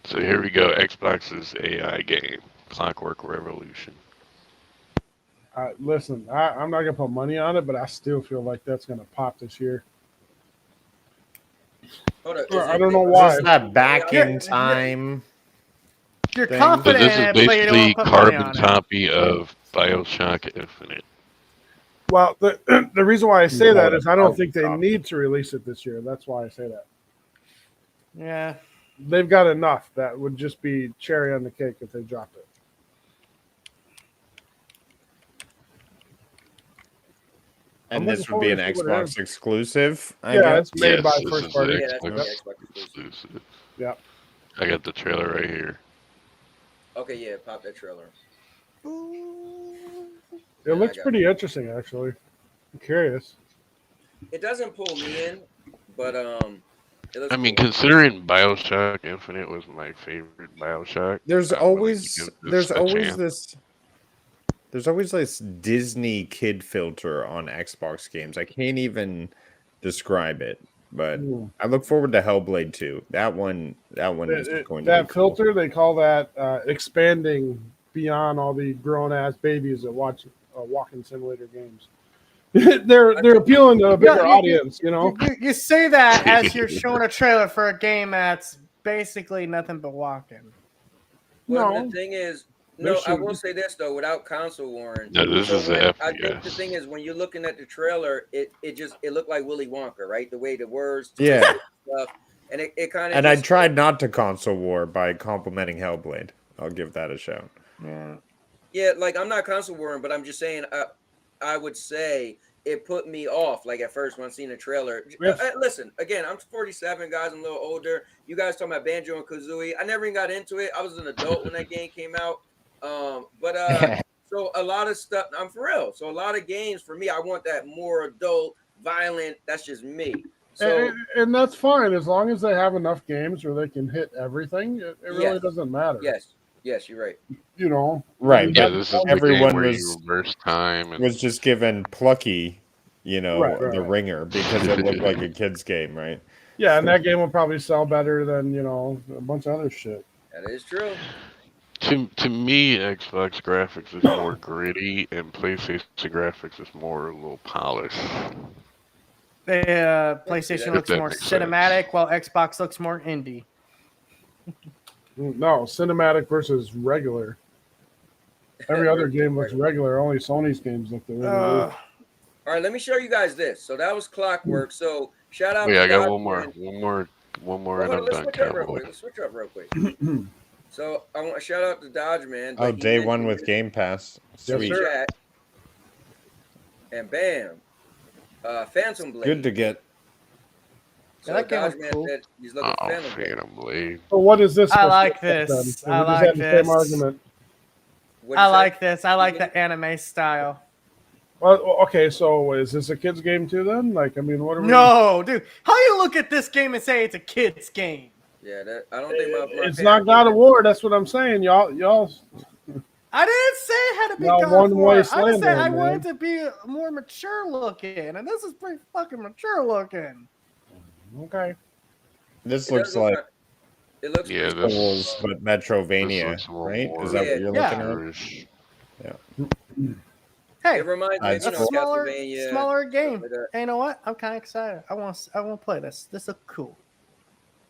So here we go. Xbox's AI game, Clockwork Revolution. Listen, I'm not gonna put money on it, but I still feel like that's gonna pop this year. Hold up, I don't know Is why. this that back You're, in time you're thing? So confident this in is it, but you don't want basically to put money carbon on it. copy of BioShock Infinite. Well, the reason why I say Call that it is a I don't carbon think they copy. need to release it this year. That's why I say that. Yeah. They've got enough. That would just be cherry on the cake if they dropped it. I'm And looking this would be forward an to see what it is. Xbox exclusive, I Yeah, guess. it's made Yes, by this first is party. the Yeah, that's gonna Xbox be Yep. Xbox exclusive. exclusive. Yep. I got the trailer right here. Okay, yeah, pop that trailer. It Yeah, I looks got pretty interesting, actually. I'm curious. it. It doesn't pull me in, but it looks I mean, cool. considering BioShock Infinite was my favorite BioShock, There's I'm willing to always give this there's a always chance. this there's always this Disney kid filter on Xbox games. I can't even describe it, but Hmm. I look forward to Hellblade 2. That one is going to be That cool. filter, they call that expanding beyond all the grown ass babies that watch walking simulator games. they're appealing to a Yeah, bigger audience, you know. you say that as you're showing a trailer for a game that's basically nothing but walking. Well, the No, thing is, they're no, I will shooting. say this though, without console warning. No, this So is when a I think the FPS. thing is when you're looking at the trailer, it looked like Willy Wonka, right? The way the words Yeah. twisted and stuff, and it kind of And I just tried not to console war by complimenting Hellblade. I'll give that a shout. Yeah. yeah, like I'm not console warring, but I'm just saying, I would say it put me off. Like at first when I seen the trailer. Listen, again, I'm 47, guys. I'm a little older. You guys talking about Banjo and Kazooie? I never even got into it. I was an adult when that game came out. But so a lot of stuff. I'm for real. So a lot of games for me, I want that more adult, violent. That's just me. So and that's fine as long as they have enough games where they can hit everything. It really Yes. doesn't matter. yes, you're right. You know, Right, you Yeah, but got this is the game everyone where was you reverse time and was just given Plucky, Right, the right. ringer because it looked like a kid's game, right? Yeah, and that game will probably sell better than a bunch of other shit. That is true. to me, Xbox graphics is more gritty, and PlayStation graphics is more a little polished. PlayStation If looks that more makes sense. cinematic, while Xbox looks more indie. No, cinematic versus regular. Every other game looks regular. Only Sony's games look the way they do. All right, let me show you guys this. So that was Clockwork. So shout out Wait, to I got Dodge one more, Man. one more, Well, and hold on, I'm let's done, switch up real Cowboy. quick. Let's switch up real quick. So I want to shout out to Dodge Man. Oh, but he day one mentioned with this Game Pass. Yes, Sweet. sir. chat. And bam, Phantom Blade. Good to get. So that game Dodge was Man cool. said he's looking for Oh, Phantom Blade. Phantom Blade. So what is this? I supposed to like look like this. then? I We just like had the same this. argument. What'd I you say? like this. I like the anime style. Well, okay, so is this a kids game too then? Like, I mean, what are we? No, dude. How you look at this game and say it's a kid's game? Yeah, I don't think my It's Phantom not God Blade- of War. That's what I'm saying. Y'all. I didn't say it had to be Y'all God of one-way War. I just slander, said I man. wanted to be more mature looking, and this is pretty fucking mature looking. Okay. This It looks does look like like- It looks Yeah, pretty this- cool. Souls, but This Metrovania, looks a little right? more Is that what you're Yeah. looking at? mature-ish. Hey, It reminds me, That's of, cool. Castlevania. smaller stuff game. like that. Hey, you know what? I'm kind of excited. I want to play this. This looks cool.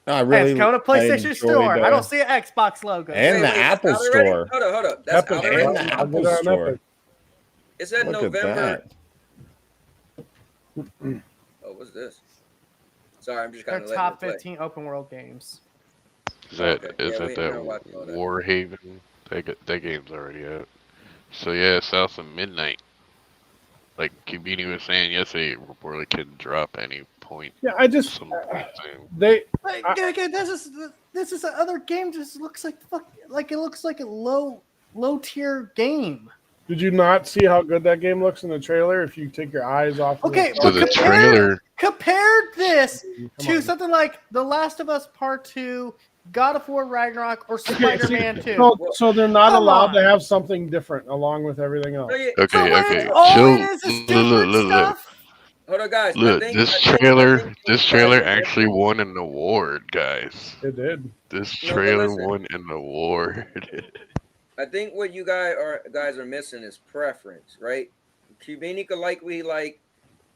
No, I Hey, really it's coming to PlayStation enjoyed, Store. I don't see an Xbox logo. And the that's Apple out already? Store. Hold up. That's Epic, out And already? the I'll get Apple it on Store. Epic. It said Look November. at that. Oh, what's this? Sorry, I'm just They're kind of letting top it play. 15 open world games. Is that Okay. is Yeah, that we that don't watch all that. Warhaven? That game's already out. So yeah, South of Midnight. Like Kibini was saying yesterday, reportedly can drop any point. Yeah, I just Some point soon. they. Like, again, this is the other game. Just looks like it looks like a low tier game. Did you not see how good that game looks in the trailer? If you take your eyes off. Okay, of So but the trailer, compare this Come to on. something like The Last of Us Part 2, God of War Ragnarok, or Okay, Spider-Man see, 2. so they're not Come allowed on. to have something different along with everything else. No, yeah, So okay, when okay, it's all chill. it is different stuff. hold on, guys. Look, I think this you trailer guys are actually missing- won an award, guys. It did. This No, but trailer listen. won an award. I think what you guys are missing is preference, right? Cubanica like we like,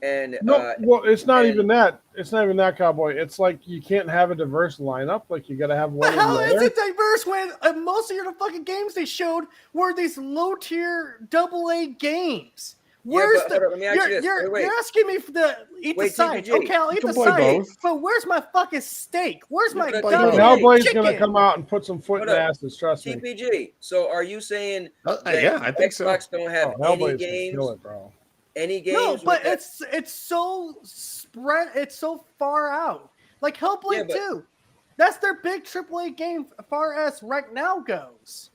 and No, well, it's not and- even that. It's not even that, Cowboy. It's like you can't have a diverse lineup. Like you got to have one The or hell the is other. it diverse when most of your fucking games they showed were these low tier AA games? Where's but the? hold on, let me ask you this. You're Wait. asking me for the eat the Wait, sides. TPG. Okay, I'll eat can the play sides. both. But where's my fucking steak? Where's my But goddamn Hellblade's chicken? gonna come out and put some foot in Hold up. asses. Trust me. TPG. So are you saying that Yeah, I think so. Xbox don't have Oh, any Hellblade's gonna games? kill it, bro. Any games? No, with but that- it's so spread. It's so far out. Like Hellblade Yeah, but- 2. That's their big AAA game as far as right now goes.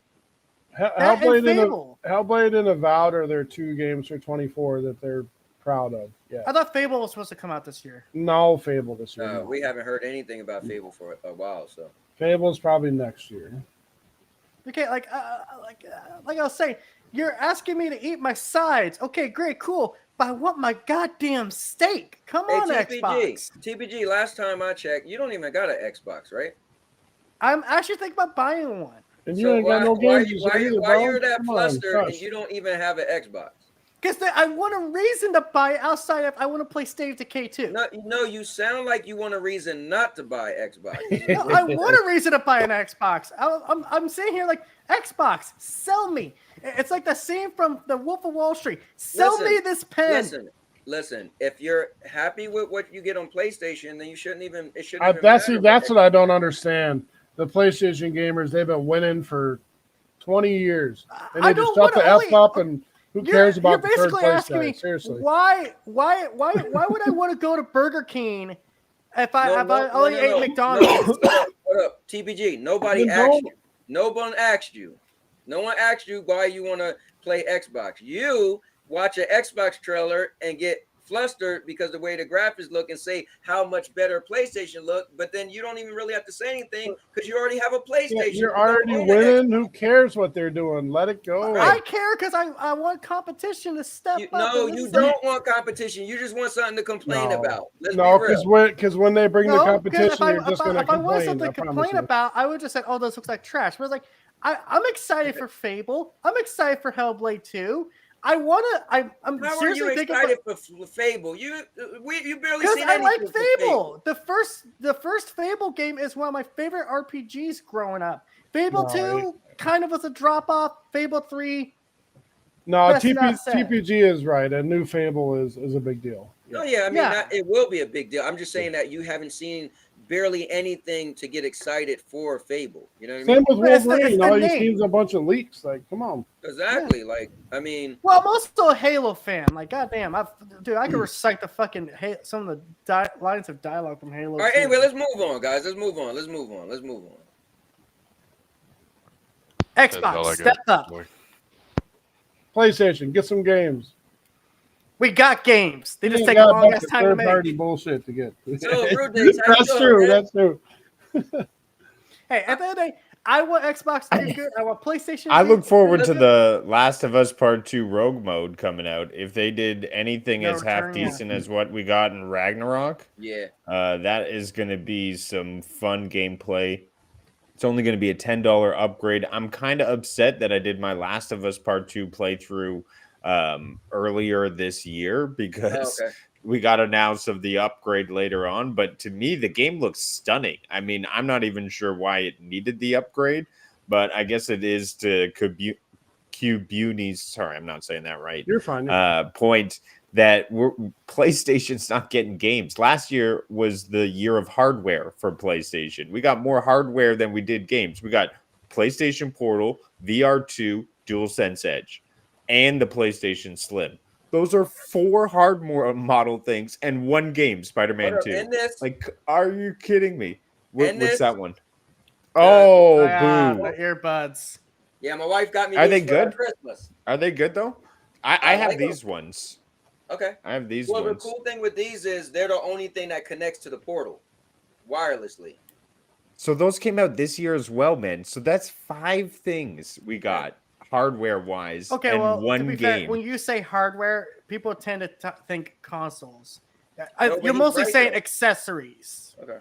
That and Hellblade and Fable. Hellblade and Avowed are their two games for 24 that they're proud of. Yeah. I thought Fable was supposed to come out this year. No Fable this year. no. we haven't heard anything about Fable for a while. So Fable's probably next year. Okay, like I was saying, you're asking me to eat my sides. Okay, great, cool. But I want my goddamn steak. Come on, Xbox. TPG. Last time I checked, you don't even got an Xbox, right? I'm actually thinking about buying one. And you ain't got no games to say either, why bro. you're that Come on, flustered and shush. you don't even have an Xbox? Because I want a reason to buy it outside of I want to play State of Decay 2. No, you sound like you want a reason not to buy Xbox. No, I want a reason to buy an Xbox. I'm sitting here like, Xbox, sell me. It's like the scene from The Wolf of Wall Street. Sell me this pen. Listen. If you're happy with what you get on PlayStation, then you shouldn't even. It shouldn't. Even That's matter what I don't understand. The PlayStation gamers, they've been winning for 20 years. And I they just don't shut the wanna F up and who cares about the third basically place asking guy? me Seriously. why would I want to go to Burger King if I only ate McDonald's? Hold up, TPG. Nobody Then asked don't- you. No one asked you. No one asked you why you want to play Xbox. You watch an Xbox trailer and get flustered because the way the graphics look and say how much better PlayStation look, but then you don't even really have to say anything because you already have a PlayStation. You're already winning. Who cares what they're doing? Let it go. I care because I want competition to step up. No, you don't want competition. You just want something to complain about. Let's no, be real. because when they bring the competition, you're just going to complain. If I want something to complain about, I would just say, "Oh, this looks like trash." But it's like, I'm excited for Fable. I'm excited for Hellblade 2. I'm How seriously are you thinking excited for Fable? You barely because seen I anything like for Fable. The first Fable game is one of my favorite RPGs growing up. Fable 2 kind of was a drop off. Fable 3. No, TPG is right. A new Fable is a big deal. Oh yeah, I mean it will be a big deal. I'm just saying that you haven't seen barely anything to get excited for Fable. You know what I mean? Same with Wolverine. All you've seen is a bunch of leaks. Like, come on. Exactly. Yeah. Like, I mean. Well, I'm also a Halo fan. Like, goddamn, I can recite the fucking some of the lines of dialogue from Halo. All right. Anyway, let's move on, guys. Let's move on. Xbox, step up. PlayStation, get some games. We got games. They just take a long ass time to make. Third-party bullshit to get. So, that's true. That's true. Hey, at the end of the day, I want Xbox to do good. I want PlayStation. I look forward to the Last of Us Part 2 Rogue Mode coming out. If they did anything as half decent as what we got in Ragnarok, that is going to be some fun gameplay. It's only going to be a $10 upgrade. I'm kind of upset that I did my Last of Us Part 2 playthrough earlier this year because we got announced of the upgrade later on. But to me, the game looks stunning. I mean, I'm not even sure why it needed the upgrade, but I guess it is to Cubuni's, sorry, I'm not saying that right. You're fine. Point that PlayStation's not getting games. Last year was the year of hardware for PlayStation. We got more hardware than we did games. We got PlayStation Portal, VR2, DualSense Edge, and the PlayStation Slim. Those are 4 hard model things and 1 game, Spider-Man 2. Like, are you kidding me? What's that one? Oh, boo. The earbuds. Yeah, my wife got me. Are they good? Christmas. Are they good though? I have these ones. Okay. I have these ones. Well, the cool thing with these is they're the only thing that connects to the portal wirelessly. So those came out this year as well, man. So that's 5 things we got hardware-wise. Okay, and well, 1 to be game. fair, when you say hardware, people tend to think consoles. You're mostly saying accessories. Okay.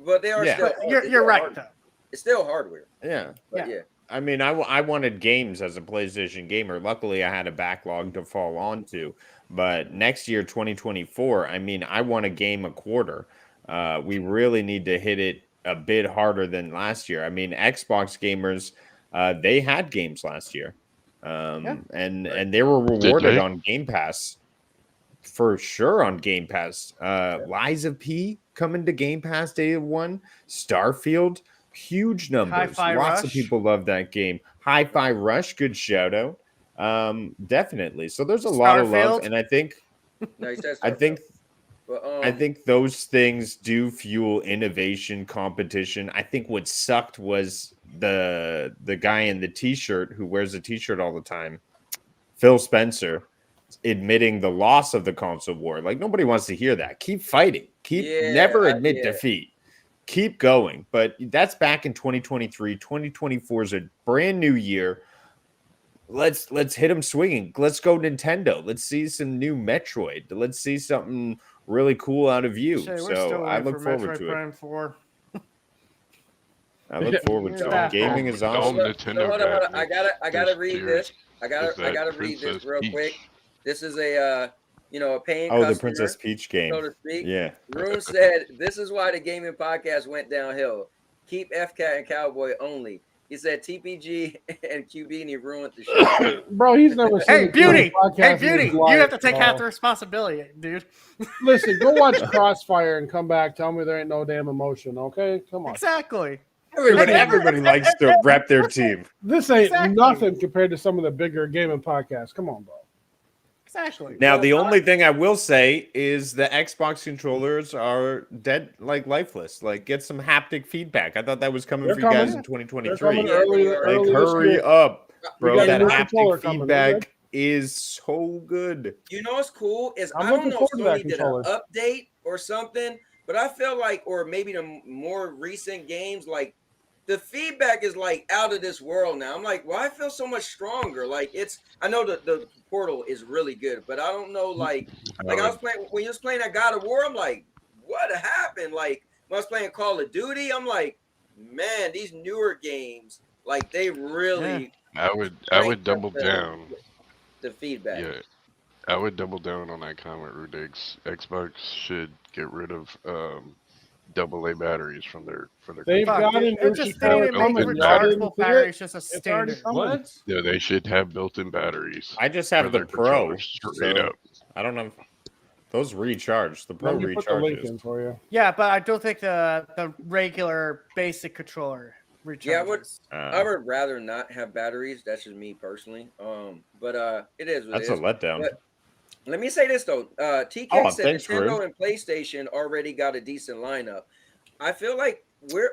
But they are still. You're right, though. It's still hardware. Yeah. But yeah. I mean, I wanted games as a PlayStation gamer. Luckily, I had a backlog to fall onto. But next year, 2024, I mean, I want a game a quarter. We really need to hit it a bit harder than last year. I mean, Xbox gamers, they had games last year. And they were rewarded on Game Pass. For sure on Game Pass. Lies of P coming to Game Pass day 1. Starfield. Huge numbers. Lots of people love that game. Hi-Fi Rush, good shout out. Definitely. So there's a lot of love, and I think those things do fuel innovation, competition. I think what sucked was the guy in the t-shirt who wears a t-shirt all the time, Phil Spencer, admitting the loss of the console war. Like, nobody wants to hear that. Keep fighting. Never admit defeat. Keep going. But that's back in 2023. 2024 is a brand new year. Let's hit them swinging. Let's go Nintendo. Let's see some new Metroid. Let's see something really cool out of you. So I look forward to it. 4. I look forward to it. Gaming is awesome. Hold on. I gotta read this. I gotta read this real quick. This is a paying customer, the Princess Peach game, so to speak. Yeah. Rune said, "This is why the gaming podcast went downhill. Keep FCat and Cowboy only." He said TPG and QB ruined the show. Bro, he's never seen Hey, Beauty! You have to take half the responsibility, dude. Listen, go watch Crossfire and come back. Tell me there ain't no damn emotion, okay? Come on. Exactly. Everybody likes to rep their team. This ain't nothing compared to some of the bigger gaming podcasts. Come on, bro. Exactly. Now, the only thing I will say is the Xbox controllers are dead, like lifeless. Like, get some haptic feedback. I thought that was coming for you guys in 2023. Early hurry up, bro. That haptic feedback. is so good. You know what's cool is I'm I don't looking know if forward to that Sony did an controller. update or something, but I feel like, or maybe the more recent games, like the feedback is like out of this world now. I'm like, why I feel so much stronger? Like I know the Portal is really good, but I don't know, like I was playing when you was playing that God of War. I'm like, what happened? Like when I was playing Call of Duty, I'm like, man, these newer games, like they really I would cranked up double down. the feedback. Yeah, I would double down on that comment, Rudix. Xbox should get rid of AA batteries from their They've Fuck, got dude. a new It's just they need controller to make coming. Y'all didn't rechargeable see it? batteries just a It's already standard. coming. What? Yeah, they should have built-in batteries. I just for have the their Pro, controllers straight so up. I don't know. Those recharge. The Pro Let me put the link recharges. in for you. Yeah, but I don't think the regular basic controller recharges. Yeah, I would rather not have batteries. That's just me personally. But it is what That's it a is. letdown. But let me say this though. TK said thanks, Nintendo Rude. and PlayStation already got a decent lineup. I feel like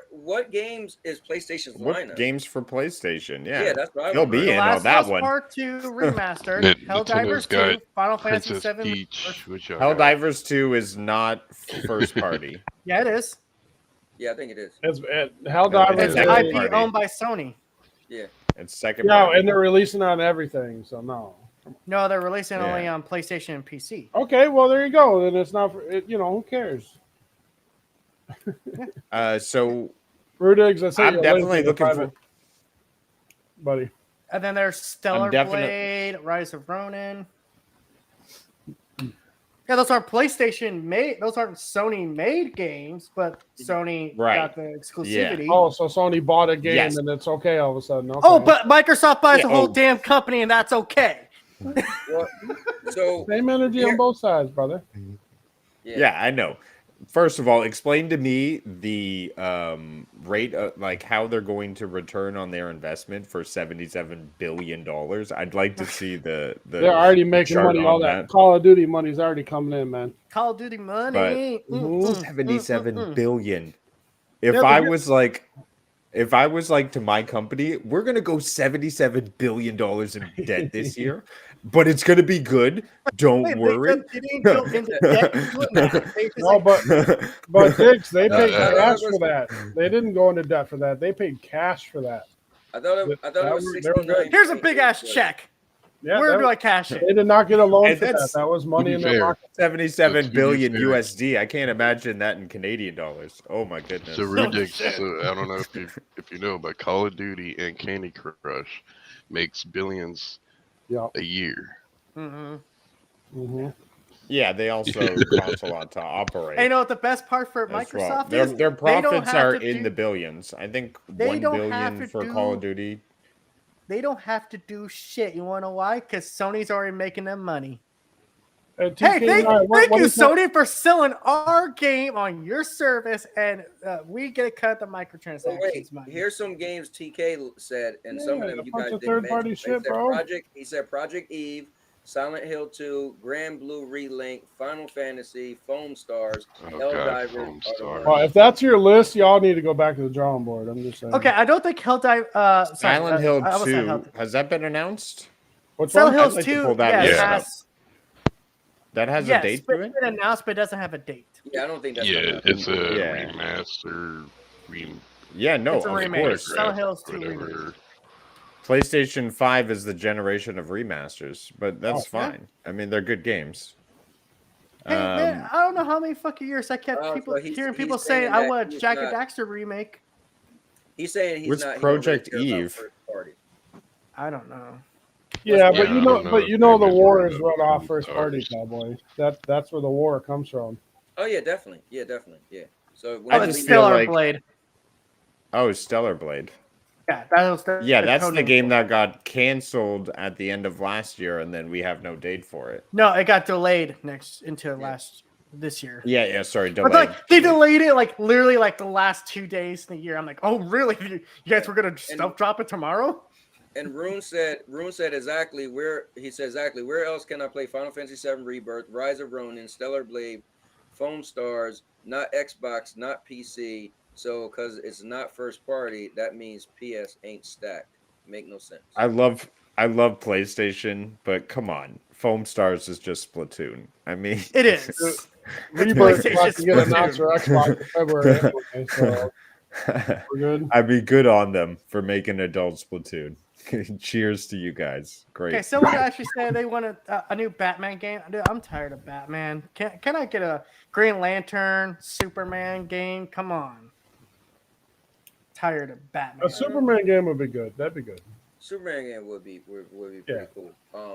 what games is PlayStation's What lineup? games for PlayStation? Yeah, Yeah, that's what I they'll would be like. in The on Last that of Us one. Part 2 remastered, Helldivers Nintendo's got 2, Final Fantasy Princess 7. Peach, which y'all got. Helldivers 2 is not first party. Yeah, it is. Yeah, I think it is. It's It's Helldivers. It's second IP party. owned by Sony. Yeah. It's second Yeah, party. and they're releasing on everything, so no. No, they're releasing Yeah. only on PlayStation and PC. Okay, well there you go. Then it's not for it, who cares? So Rudigs, I sent I'm you a definitely link looking private, for. buddy. And then there's Stellar definite- Blade, Rise of Ronin. Yeah, those aren't PlayStation made. Those aren't Sony made games, but Sony Right. got the exclusivity. Oh, so Sony bought a game Yes. and it's okay all of a sudden. Okay. Oh, but Microsoft buys Yeah, the whole oh. damn company, and that's okay. Well, so same energy here- on both sides, brother. Yeah, I know. First of all, explain to me the rate of like how they're going to return on their investment for $77 billion. I'd like to see the They're already making chart money. on All that Call of Duty money's already coming in, man. Call of Duty money. $77 billion. If Yeah, I but was like to my company, we're gonna go $77 billion in debt this year, but it's gonna be good. Don't Wait, worry. they didn't go into debt to do that. They just No, but Diggs, they paid no, cash no, for that. They didn't go into debt for that. They paid cash for that. I thought it was They were good. 69. Here's a big ass check. Yeah, Where that- do I cash it? They did not get a loan And for that. that's- That was money to in be their fair, pocket. 77 To be billion fair. USD. I can't imagine that in Canadian dollars. Oh my goodness. So Rudix, I don't know if you know, but Call of Duty and Candy Crush makes billions Yeah. a year. Mm-hmm. Yeah, they also cost a lot to operate. Hey, you know what the best part for as well. Microsoft Their, is? their They don't profits have are to in do- the billions. I think They 1 don't have billion to for do- Call of Duty. They don't have to do shit. You want to know why? Because Sony's already making them money. Hey, Hey, thank you, is that? Sony, for selling our game on your service, and we get to cut the microtransactions So wait, money. here's some games TK said, and some of Yeah, them a you bunch guys of didn't third-party mention. shit, bro. He said Project Eve, Silent Hill 2, Grand Blue Relink, Final Fantasy, Foam Stars, Oh, God, Helldivers. Foam are the Stars. ones. Well, if that's your list, y'all need to go back to the drawing board. I'm just saying. Okay, I don't think Helldive. Silent Hill I almost said 2. Has that been announced? What's Silent I'd Hills like to 2. pull that Yes, list up. has, That has yes, a date but to it? it's been announced, but it doesn't have a date. Yeah, I don't think that's Yeah, gonna it's a Yeah. remaster. Yeah, no, It's a of remake. course. Silent Hills 2 whatever. remake. PlayStation 5 is the generation of remasters, but that's Oh, yeah. fine. I mean, they're good games. Hey man, Um, I don't know how many fucking years I kept so people he's hearing people saying saying I that want a he's Jack and not- Daxter remake. He's saying he's What's not. he don't Project really care about Eve? first party. I don't know. Yeah, Yeah, but I you don't know, know if the they was war worried is about run off the first party, stars. cowboy. That's where the war comes from. Oh yeah, definitely. Yeah, definitely. Yeah. So I Oh, just it's feel Stellar like- Blade. Oh, Stellar Blade. Yeah, that was the Yeah, that's code the name game for it. that got canceled at the end of last year, and then we have no date for it. No, it got delayed into this year. Yeah, sorry, But delayed. like they delayed it like literally like the last 2 days in the year. I'm like, oh really? You guys were gonna stuff drop it tomorrow? And Rune said exactly where where else can I play Final Fantasy VII Rebirth, Rise of Ronin, Stellar Blade, Foam Stars, not Xbox, not PC. So because it's not first party, that means PS ain't stacked. Make no sense. I love I love PlayStation, but come on, Foam Stars is just Splatoon. I mean, It is. Rebirth PlayStation about to get Splatoon. announced for Xbox in February anyway, so we're good. I'd be good on them for making adult Splatoon. Cheers to you guys. Great. Okay, someone actually said they want a new Batman game. Dude, I'm tired of Batman. Can I get a Green Lantern, Superman game? Come on. Tired of Batman. A Superman game would be good. That'd be good. Superman game would be pretty Yeah. cool.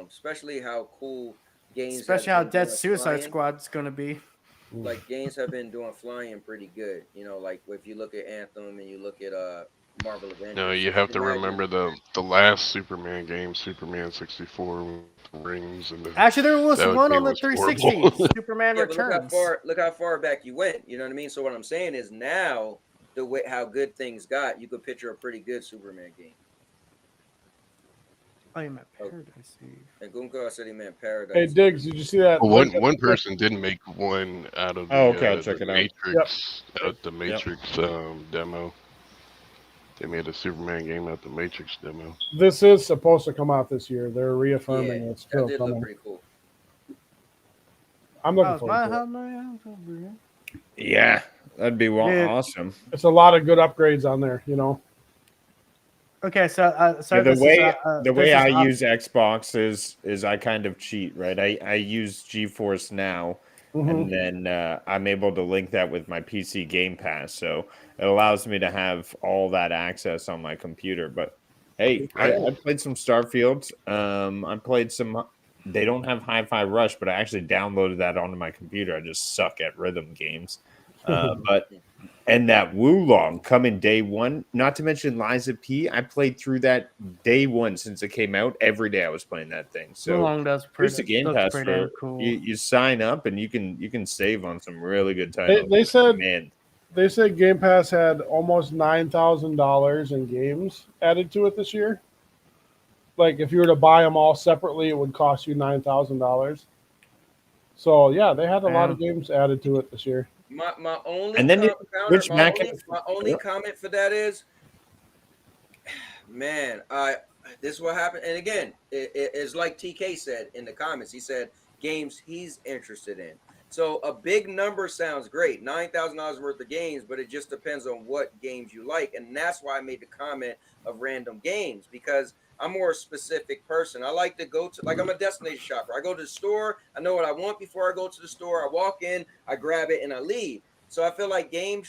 Especially how cool games. Especially have how been Dead doing Suicide flying. Squad's gonna be. Like games have been doing flying pretty good. You know, like if you look at Anthem and you look at Marvel Avengers. No, you have to remember the last Superman game, Superman 64, with the rings and the. Actually, there was that one game on the was 360. horrible. Superman Yeah, but Returns. look how far back you went. You know what I mean? So what I'm saying is now the way how good things got, you could picture a pretty good Superman game. Oh, you meant Paradise Eve. And Gunka said he meant Paradise. Hey Diggs, did you see that? Well, one person did make one out of the, Oh, okay, I'll check the it out. Matrix, the Matrix demo. They made a Superman game out the Matrix demo. This is supposed to come out this year. They're reaffirming it's that still did look coming. pretty cool. I'm looking forward to it. Yeah, that'd be Yeah. awesome. It's a lot of good upgrades on there, you know. Okay, so Yeah, this the way I is use Xbox is I kind of cheat, right? I use GeForce Now, and then I'm able to link that with my PC Game Pass, so it allows me to have all that access on my computer. But hey, I played some Starfield. I played some. They don't have Hi-Fi Rush, but I actually downloaded that onto my computer. I just suck at rhythm games, but. And that Wulong coming day one, not to mention Liza P. I played through that day one since it came out. Every day I was playing that thing. So Wulong does here's the Game looks Pass pretty for damn cool. you sign up and you can save on some really good titles. They said Man, they said Game Pass had almost $9,000 in games added to it this year. Like if you were to buy them all separately, it would cost you $9,000. So yeah, they had a lot of games added to it this year. My only And then my only comment for that is, man, this is what happened. And again, it's like TK said in the comments. He said games he's interested in. So a big number sounds great, $9,000 worth of games, but it just depends on what games you like. And that's why I made the comment of random games, because I'm more a specific person. I like to go to, like, I'm a destination shopper. I go to the store. I know what I want before I go to the store. I walk in, I grab it, and I leave. So I feel like Game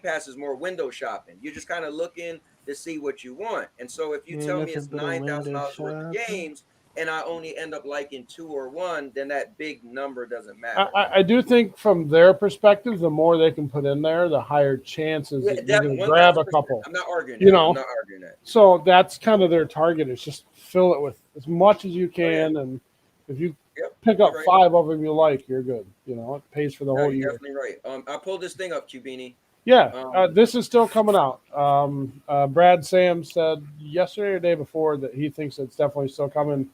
Pass is more window shopping. You're just kind of looking to see what you want. And so if you tell me it's $9,000 worth of games and I only end up liking 2 or 1, then that big number doesn't matter. I do think from their perspective, the more they can put in there, the higher chances that you're going to grab a couple. I'm not arguing you that. know, I'm not arguing that. So that's kind of their target, is just fill it with as much as you can. And if you pick up 5 of them you like, you're good. You know, it pays for the whole year. Definitely right. I pulled this thing up, Cubini. Yeah, this is still coming out. Brad Sam said yesterday or the day before that he thinks it's definitely still coming,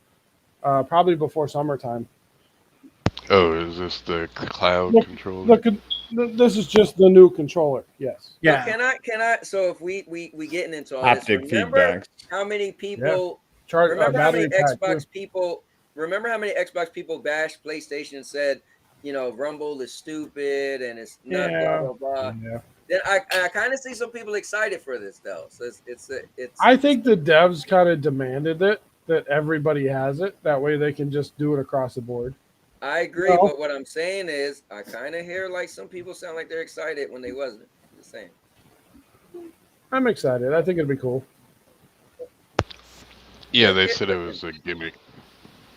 probably before summertime. Oh, is this the cloud controller? Look, this is just the new controller. Yes. Yeah. So can I? So if we getting into all haptic this, remember feedback. how many people? Yeah. Remember how many battery pack, Xbox people? Remember how many Xbox people bashed PlayStation and said, you know, Rumble is stupid and it's not blah blah blah. Yeah. Then I kind of see some people excited for this though. So it's. I think the devs kind of demanded it, that everybody has it. That way they can just do it across the board. I agree, No. but what I'm saying is, I kind of hear like some people sound like they're excited when they wasn't. I'm just saying. I'm excited. I think it'd be cool. Yeah, they said it was a gimmick.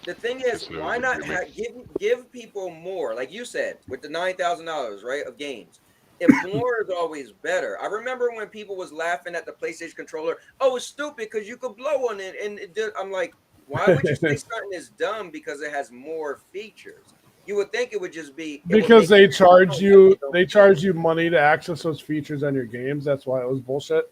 The thing is, why not give people more? Like you said, with the $9,000, right, of games. If more is always better. I remember when people was laughing at the PlayStation controller. Oh, it's stupid because you could blow on it, and I'm like, why would you say something is dumb because it has more features? You would think it would just be because they charge you money to access those features on your games. That's why it was bullshit.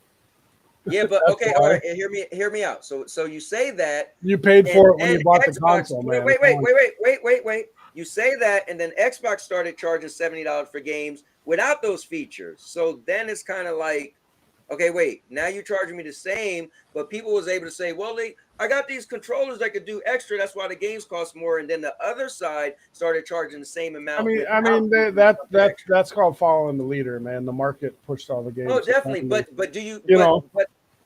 Yeah, but okay, all right. Hear me out. So you say that you paid for it when you bought the console, man. Wait. You say that, and then Xbox started charging $70 for games without those features. So then it's kind of like, Okay, wait. Now you're charging me the same, but people was able to say, well, I got these controllers that could do extra. That's why the games cost more. And then the other side started charging the same amount. That's called following the leader, man. The market pushed all the games. Oh, definitely. But do you?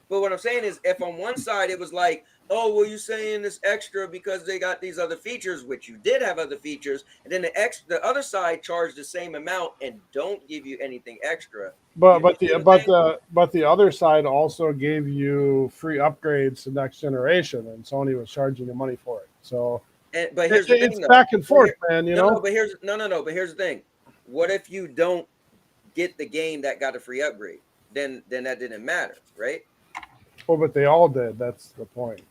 But what I'm saying is, if on one side it was like, oh, well, you're saying this extra because they got these other features, which you did have other features, and then the other side charged the same amount and don't give you anything extra. But the other side also gave you free upgrades to next generation, and Sony was charging you money for it. So, but here's the thing, it's back and forth, man. But here's the thing. What if you don't get the game that got a free upgrade? Then that didn't matter, right? Well, but they all did. That's the point.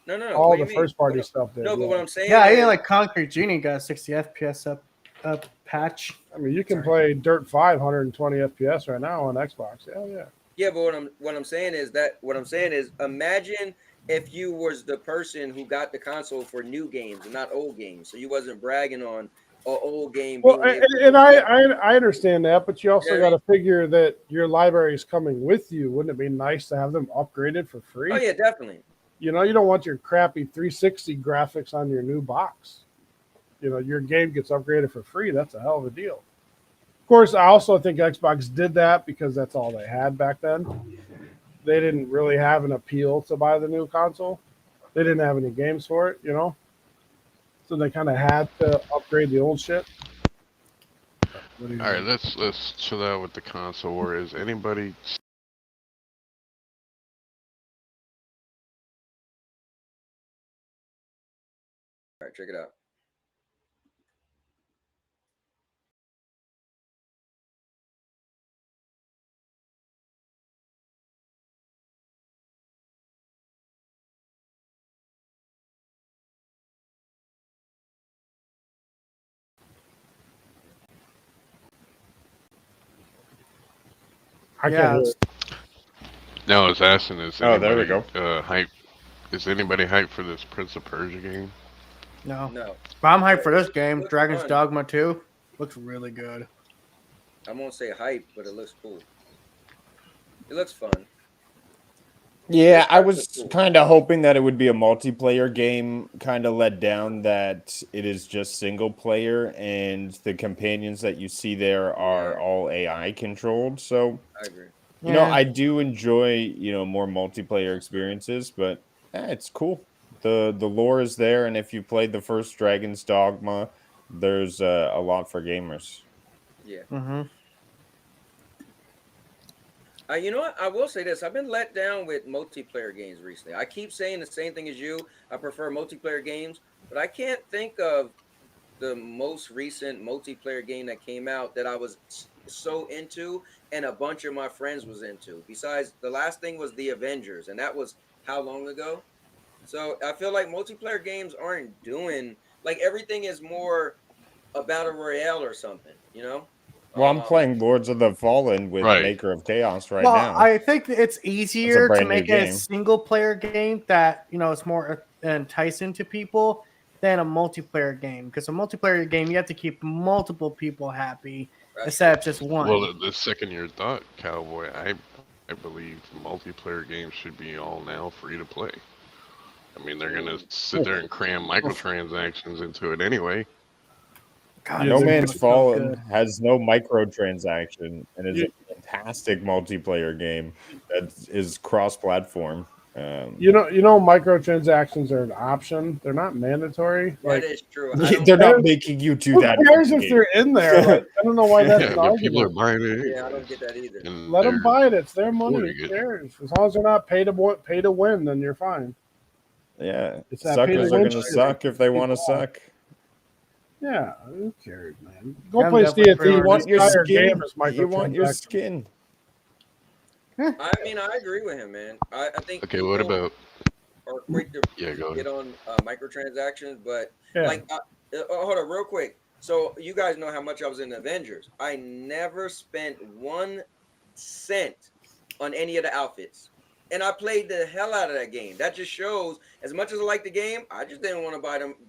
No. All the first party stuff did. No, but what I'm saying, like Concrete Genie got a 60 FPS up patch. I mean, you can play Dirt 5 120 FPS right now on Xbox. Yeah. Yeah, but what I'm saying is imagine if you was the person who got the console for new games and not old games, so you wasn't bragging on an old game. Well, I understand that, but you also got to figure that your library is coming with you. Wouldn't it be nice to have them upgraded for free? Oh yeah, definitely. You don't want your crappy 360 graphics on your new box. Your game gets upgraded for free. That's a hell of a deal. Of course, I also think Xbox did that because that's all they had back then. They didn't really have an appeal to buy the new console. They didn't have any games for it, So they kind of had to upgrade the old shit. All right, let's chill out with the console war. Is anybody? All right, check it out. I can't hear it. No, I was asking, is anybody, there we go. Hype? Is anybody hyped for this Prince of Persia game? No. But I'm hyped for this game. Dragon's Dogma 2 looks really good. I won't say hype, but it looks cool. It looks fun. Yeah, I was kind of hoping that it would be a multiplayer game, kind of let down that it is just single player and the companions that you see there are all AI controlled. So I agree. I do enjoy, more multiplayer experiences, but it's cool. The lore is there, and if you played the first Dragon's Dogma, there's a lot for gamers. Yeah. Mm-hmm. You know what? I will say this. I've been let down with multiplayer games recently. I keep saying the same thing as you. I prefer multiplayer games, but I can't think of the most recent multiplayer game that came out that I was so into and a bunch of my friends was into. Besides, the last thing was The Avengers, and that was how long ago? So I feel like multiplayer games aren't doing, like, everything is more a battle royale or something, Well, I'm playing Lords of the Fallen with Maker of Chaos now. I think it's easier to make a game. single player game that is more enticing to people than a multiplayer game. Because a multiplayer game, you have to keep multiple people happy instead of just one. Well, the second your thought, Cowboy, I believe multiplayer games should be all now free to play. I mean, they're gonna sit there and cram microtransactions into it anyway. God, No Man's Fallen has no microtransaction and is a fantastic multiplayer game that is cross-platform. Microtransactions are an option. They're not mandatory. That is true. They're not making you do that. Who cares if they're in there? I don't know why that's an argument. People are buying it. Yeah, I don't get that either. Let them buy it. It's their money. Who cares? As long as they're not pay to win, then you're fine. Yeah, suckers are going to suck if they want to suck. Yeah, who cares, man? Go play CFT. You want your skin. You want your skin. I mean, I agree with him, man. I think. Okay, what about? Are quick to get on microtransactions, but hold on, real quick. So you guys know how much I was in Avengers. I never spent 1 cent on any of the outfits. And I played the hell out of that game. That just shows, as much as I like the game, I just didn't want to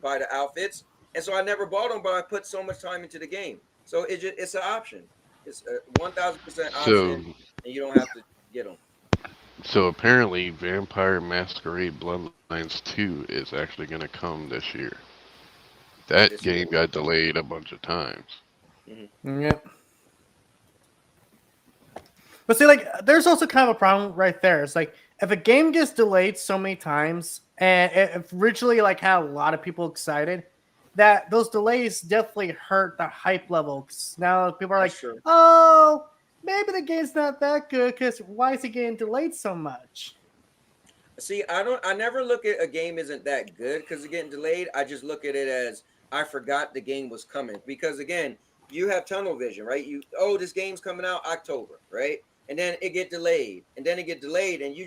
buy the outfits. And so I never bought them, but I put so much time into the game. So it's an option. It's a 1,000% option, and you don't have to Get them. So apparently, Vampire Masquerade Bloodlines 2 is actually going to come this year. That This game year. got delayed a bunch of times. Yep. But see, like, there's also kind of a problem right there. It's like if a game gets delayed so many times, and it originally like had a lot of people excited, that those delays definitely hurt the hype level. 'Cause now people are like, That's true. "Oh, maybe the game's not that good because why is it getting delayed so much?" See, I never look at a game isn't that good because it's getting delayed. I just look at it as I forgot the game was coming because again, you have tunnel vision, right? This game's coming out October, right? And then it get delayed, and then it get delayed, and you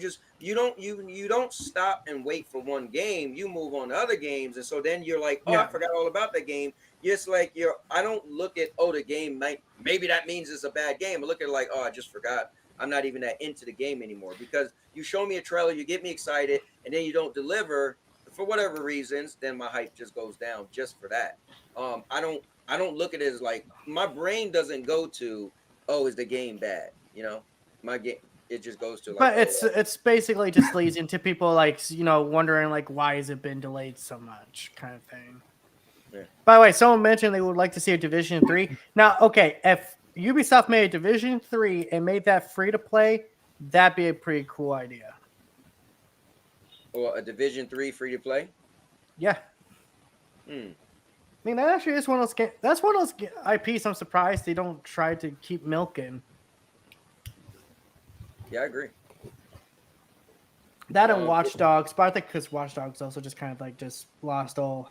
don't stop and wait for one game. You move on to other games, and so then you're like, oh, I Yeah. forgot all about that game. Just like I don't look at the game might maybe that means it's a bad game. I look at it like, oh, I just forgot. I'm not even that into the game anymore because you show me a trailer, you get me excited, and then you don't deliver for whatever reasons. Then my hype just goes down just for that. I don't look at it as like my brain doesn't go to, oh, is the game bad? My game it just goes to like. But it's basically just leads into people like wondering like why has it been delayed so much kind of thing. Yeah. By the way, someone mentioned they would like to see a Division 3. Now, okay, if Ubisoft made a Division 3 and made that free to play, that'd be a pretty cool idea. Or a Division 3 free to play? Yeah. I mean, that actually is one of those games. That's one of those IPs I'm surprised they don't try to keep milking. Yeah, I agree. That and Watch Dogs, but I think because Watch Dogs also just kind of like just lost all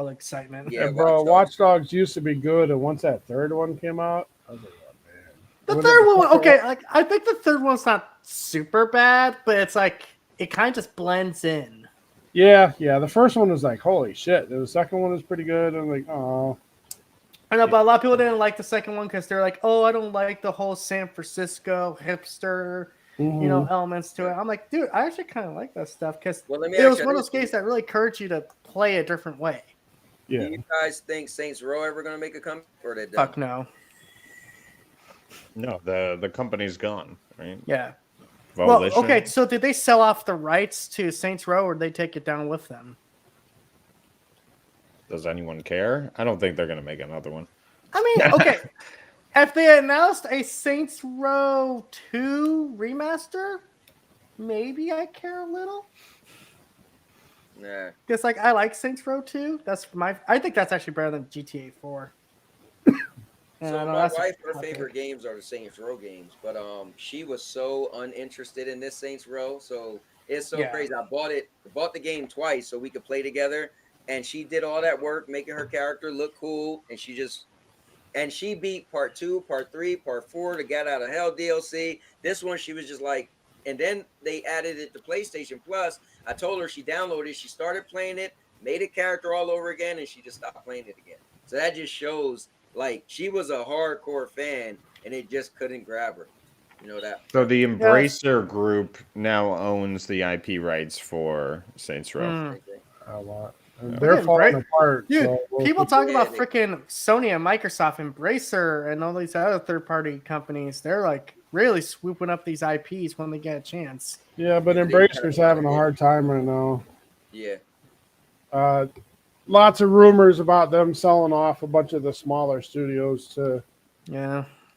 excitement. Yeah, bro, Watch Dogs used to be good, and once that third one came out, I was like, oh man. The third one, okay, like I think the third one's not super bad, but it's like it kind of just blends in. Yeah. The first one was like, holy shit. The second one was pretty good. I'm like, oh. I know, but a lot of people didn't like the second one because they're like, oh, I don't like the whole San Francisco hipster, elements to it. I'm like, dude, I actually kind of like that stuff because it was one of those games that really encouraged you to play a different way. Yeah. Do you guys think Saints Row ever going to make a comeback, or they done? Fuck no. No, the company's gone, right? Yeah. Volition. Well, okay, so did they sell off the rights to Saints Row or did they take it down with them? Does anyone care? I don't think they're going to make another one. I mean, okay. If they announced a Saints Row 2 remaster, maybe I care a little. Nah. Because, like, I like Saints Row 2. I think that's actually better than GTA 4. So my wife, her favorite games are the Saints Row games, but she was so uninterested in this Saints Row, so it's so crazy. I bought the game twice so we could play together, and she did all that work making her character look cool, and she beat part 2, part 3, part 4, the Get Out of Hell DLC. This one she was just like, and then they added it to PlayStation Plus. I told her she downloaded it, she started playing it, made a character all over again, and she just stopped playing it again. So that just shows. Like, she was a hardcore fan, and it just couldn't grab her. You know that? So the Embracer Group now owns the IP rights for Saints Row. A lot. They're falling apart. Dude, so people talk about freaking Sony and Microsoft, Embracer, and all these other third-party companies. They're, like, really swooping up these IPs when they get a chance. Yeah, but Embracer's having a hard time right now. Yeah. Lots of rumors about them selling off a bunch of the smaller studios to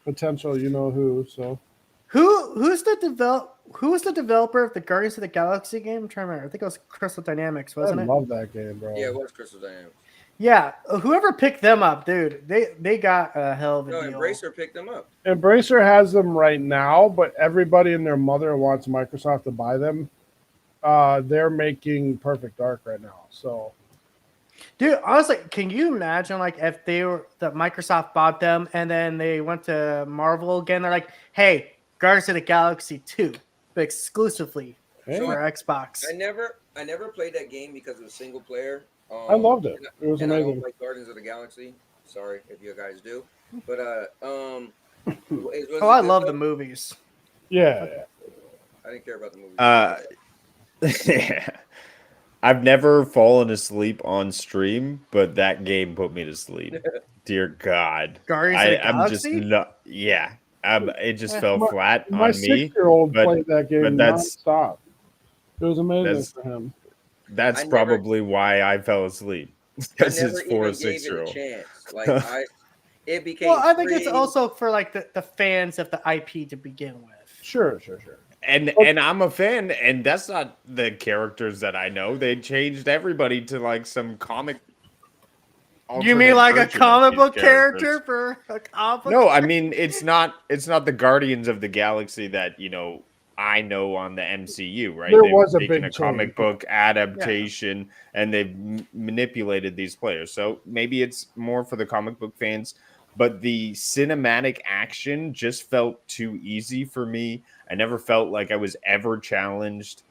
potential who. So who's the developer of the Guardians of the Galaxy game? I'm trying to remember. I think it was Crystal Dynamics, wasn't it? I love that game, bro. Yeah, it was Crystal Dynamics. Yeah, whoever picked them up, dude, they got a hell of a deal. Embracer picked them up. Embracer has them right now, but everybody and their mother wants Microsoft to buy them. They're making Perfect Dark right now, so. Dude, honestly, can you imagine like if that Microsoft bought them and then they went to Marvel again? They're like, "Hey, Guardians of the Galaxy 2, but exclusively for Xbox." I never played that game because it was single player. I loved it. It was amazing. I don't like Guardians of the Galaxy. Sorry if you guys do, but I love the movies. Yeah. I didn't care about the movies. Yeah. I've never fallen asleep on stream, but that game put me to sleep. Dear God. Guardians of the Galaxy? I'm just not. Yeah. It just fell My, flat my on me. 6-year-old But played that game that's nonstop. It was amazing that's for him. that's I never, probably why I fell asleep I because never it's for a even gave it a 6-year-old. chance. Like it Well, became I think it's free. also for like the fans of the IP to begin with. Sure. And I'm a fan, and that's not the characters that I know. They changed everybody to like some comic. You mean alternate like a version of comic these book characters. character for a comic book? No, I mean it's not the Guardians of the Galaxy that I know on the MCU, right? There They've was a taken big a comic change. book adaptation and they've manipulated these players. So maybe it's more for the comic book fans, but the cinematic action just felt too easy for me. I never felt like I was ever challenged.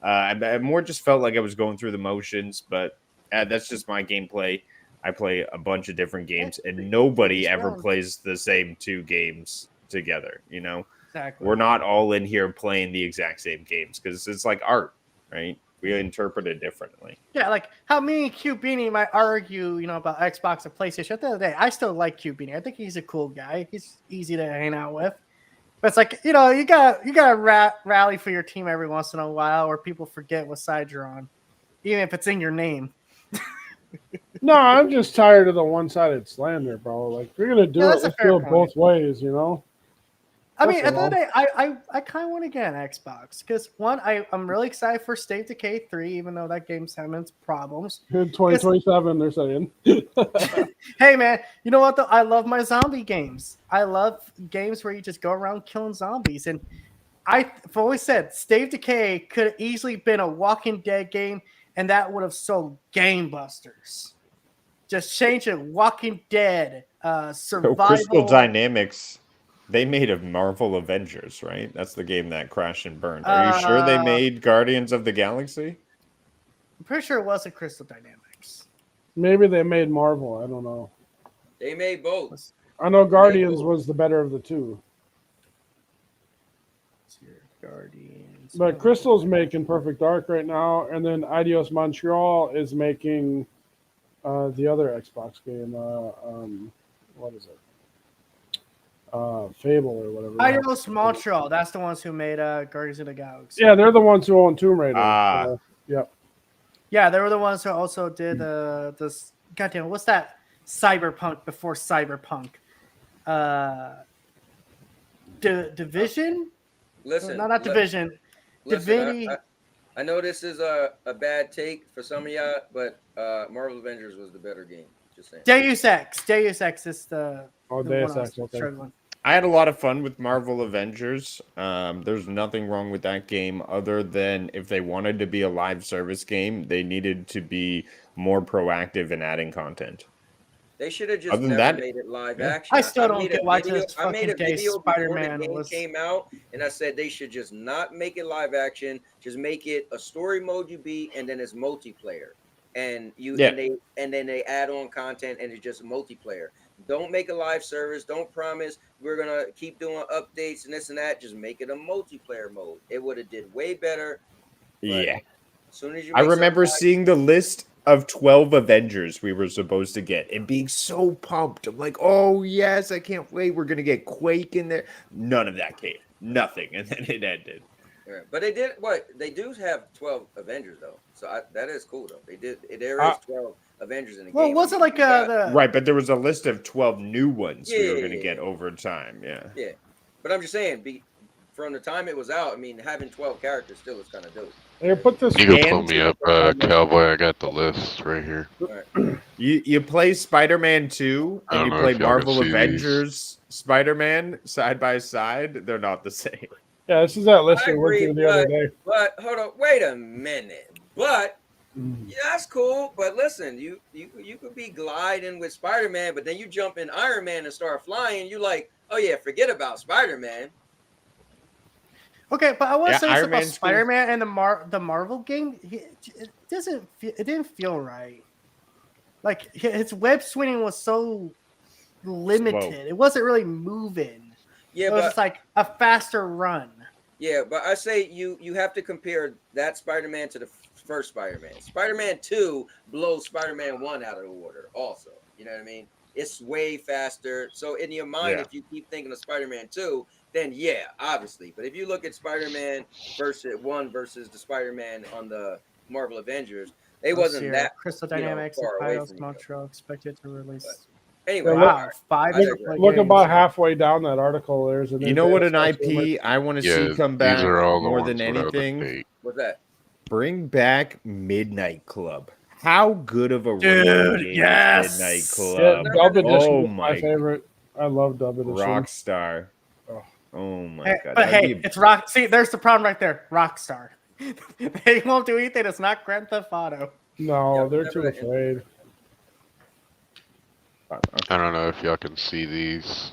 I more just felt like I was going through the motions, but that's just my gameplay. I play a bunch of different games, and nobody ever plays the same 2 games together. Exactly. We're not all in here playing the exact same games because it's like art, right? We interpret it differently. Yeah, like how me and Q Beanie might argue, about Xbox and PlayStation. At the end of the day, I still like Q Beanie. I think he's a cool guy. He's easy to hang out with. But it's like, you gotta rally for your team every once in a while, or people forget what side you're on, even if it's in your name. No, I'm just tired of the one-sided slander, bro. Like, if you're gonna do that's it, a let's fair do it point. both ways, I mean, That's at the end of all. the day, I kind of want to get an Xbox because one, I'm really excited for State of Decay 3, even though that game's having its problems. In 2027, they're saying. Hey man, you know what though? I love my zombie games. I love games where you just go around killing zombies. And I've always said State of Decay could have easily been a Walking Dead game, and that would have sold gangbusters. Just change it, Walking Dead, survival. Crystal Dynamics, they made a Marvel Avengers, right? That's the game that crashed and burned. Are you sure they made Guardians of the Galaxy? I'm pretty sure it wasn't Crystal Dynamics. Maybe they made Marvel. I don't know. They made both. I know Guardians was the better of the 2. Guardians. But Crystal's making Perfect Dark right now, and then Eidos Montreal is making the other Xbox game. What is it? Fable or whatever. Eidos Montreal. That's the ones who made Guardians of the Galaxy. Yeah, they're the ones who own Tomb Raider. Yep. Yeah, they were the ones who also did this. Goddamn, what's that? Cyberpunk before Cyberpunk. Division. Listen, not Division. Divinity. I know this is a bad take for some of y'all, but Marvel Avengers was the better game. Just saying. Deus Ex. Deus Ex is the. Deus Ex. Okay. I had a lot of fun with Marvel Avengers. There's nothing wrong with that game other than if they wanted to be a live service game, they needed to be more proactive in adding content. They should have just never made it live action. I still don't get why this I made a fucking video Spider-Man before the game was... came out, and I said they should just not make it live action. Just make it a story mode you beat, and then it's multiplayer. And and then they add on content, and it's just multiplayer. Don't make a live service. Don't promise we're gonna keep doing updates and this and that. Just make it a multiplayer mode. It would have did way better. Yeah. As soon as you I remember seeing the list of 12 Avengers we were supposed to get and being so pumped. I'm like, oh yes, I can't wait. We're gonna get Quake in there. None of that came. Nothing, and then it ended. Yeah, but they did what they do have 12 Avengers though, so that is cool though. There is 12 Avengers in the game. Well, was it like right? But there was a list of 12 new ones we were going to get over time. Yeah. But I'm just saying, from the time it was out, I mean, having 12 characters still is kind of dope. Here, put this. You can pull me up, Cowboy. I got the list right here. Right. You play Spider-Man 2 and you play Marvel Avengers Spider-Man side by side. They're not the same. Yeah, this is that list I went through the other day. But hold on, wait a minute. But yeah, that's cool. But listen, you could be gliding with Spider-Man, but then you jump in Iron Man and start flying. You like, oh yeah, forget about Spider-Man. Okay, but I want to say something about Spider-Man and the Marvel game. It didn't feel right. Like his web swinging was so limited. Slow. It wasn't really moving. Yeah, it was just like a faster run. Yeah, but I say you have to compare that Spider-Man to the first Spider-Man. Spider-Man 2 blows Spider-Man 1 out of the water also. You know what I mean? it's way faster. So in your mind, Yeah. if you keep thinking of Spider-Man 2, then yeah, obviously. But if you look at Spider-Man versus the Spider-Man on the Marvel Avengers, they Let's wasn't see that, here. Crystal you know, Dynamics and far away Eidos from each other. Montreal expected to But release. anyway, Wow, 5 I digress. Look games. about halfway down that article. There's an You know what an advanced IP I want to Yeah, see come these back are all the more ones than without the anything? date. What's that? Bring back Midnight Club. How good of a Dude, racing game yes! is Midnight Yeah, Club? Dub Edition Oh was my my favorite. I love Dub Edition. Rockstar. Oh. Oh my Hey, god. but that'd hey, be it's Rock. See, there's the problem right there. Rockstar. They won't do anything. It's not Grand Theft Auto. No, Yeah, they're remember too that afraid. I don't know if y'all can see these.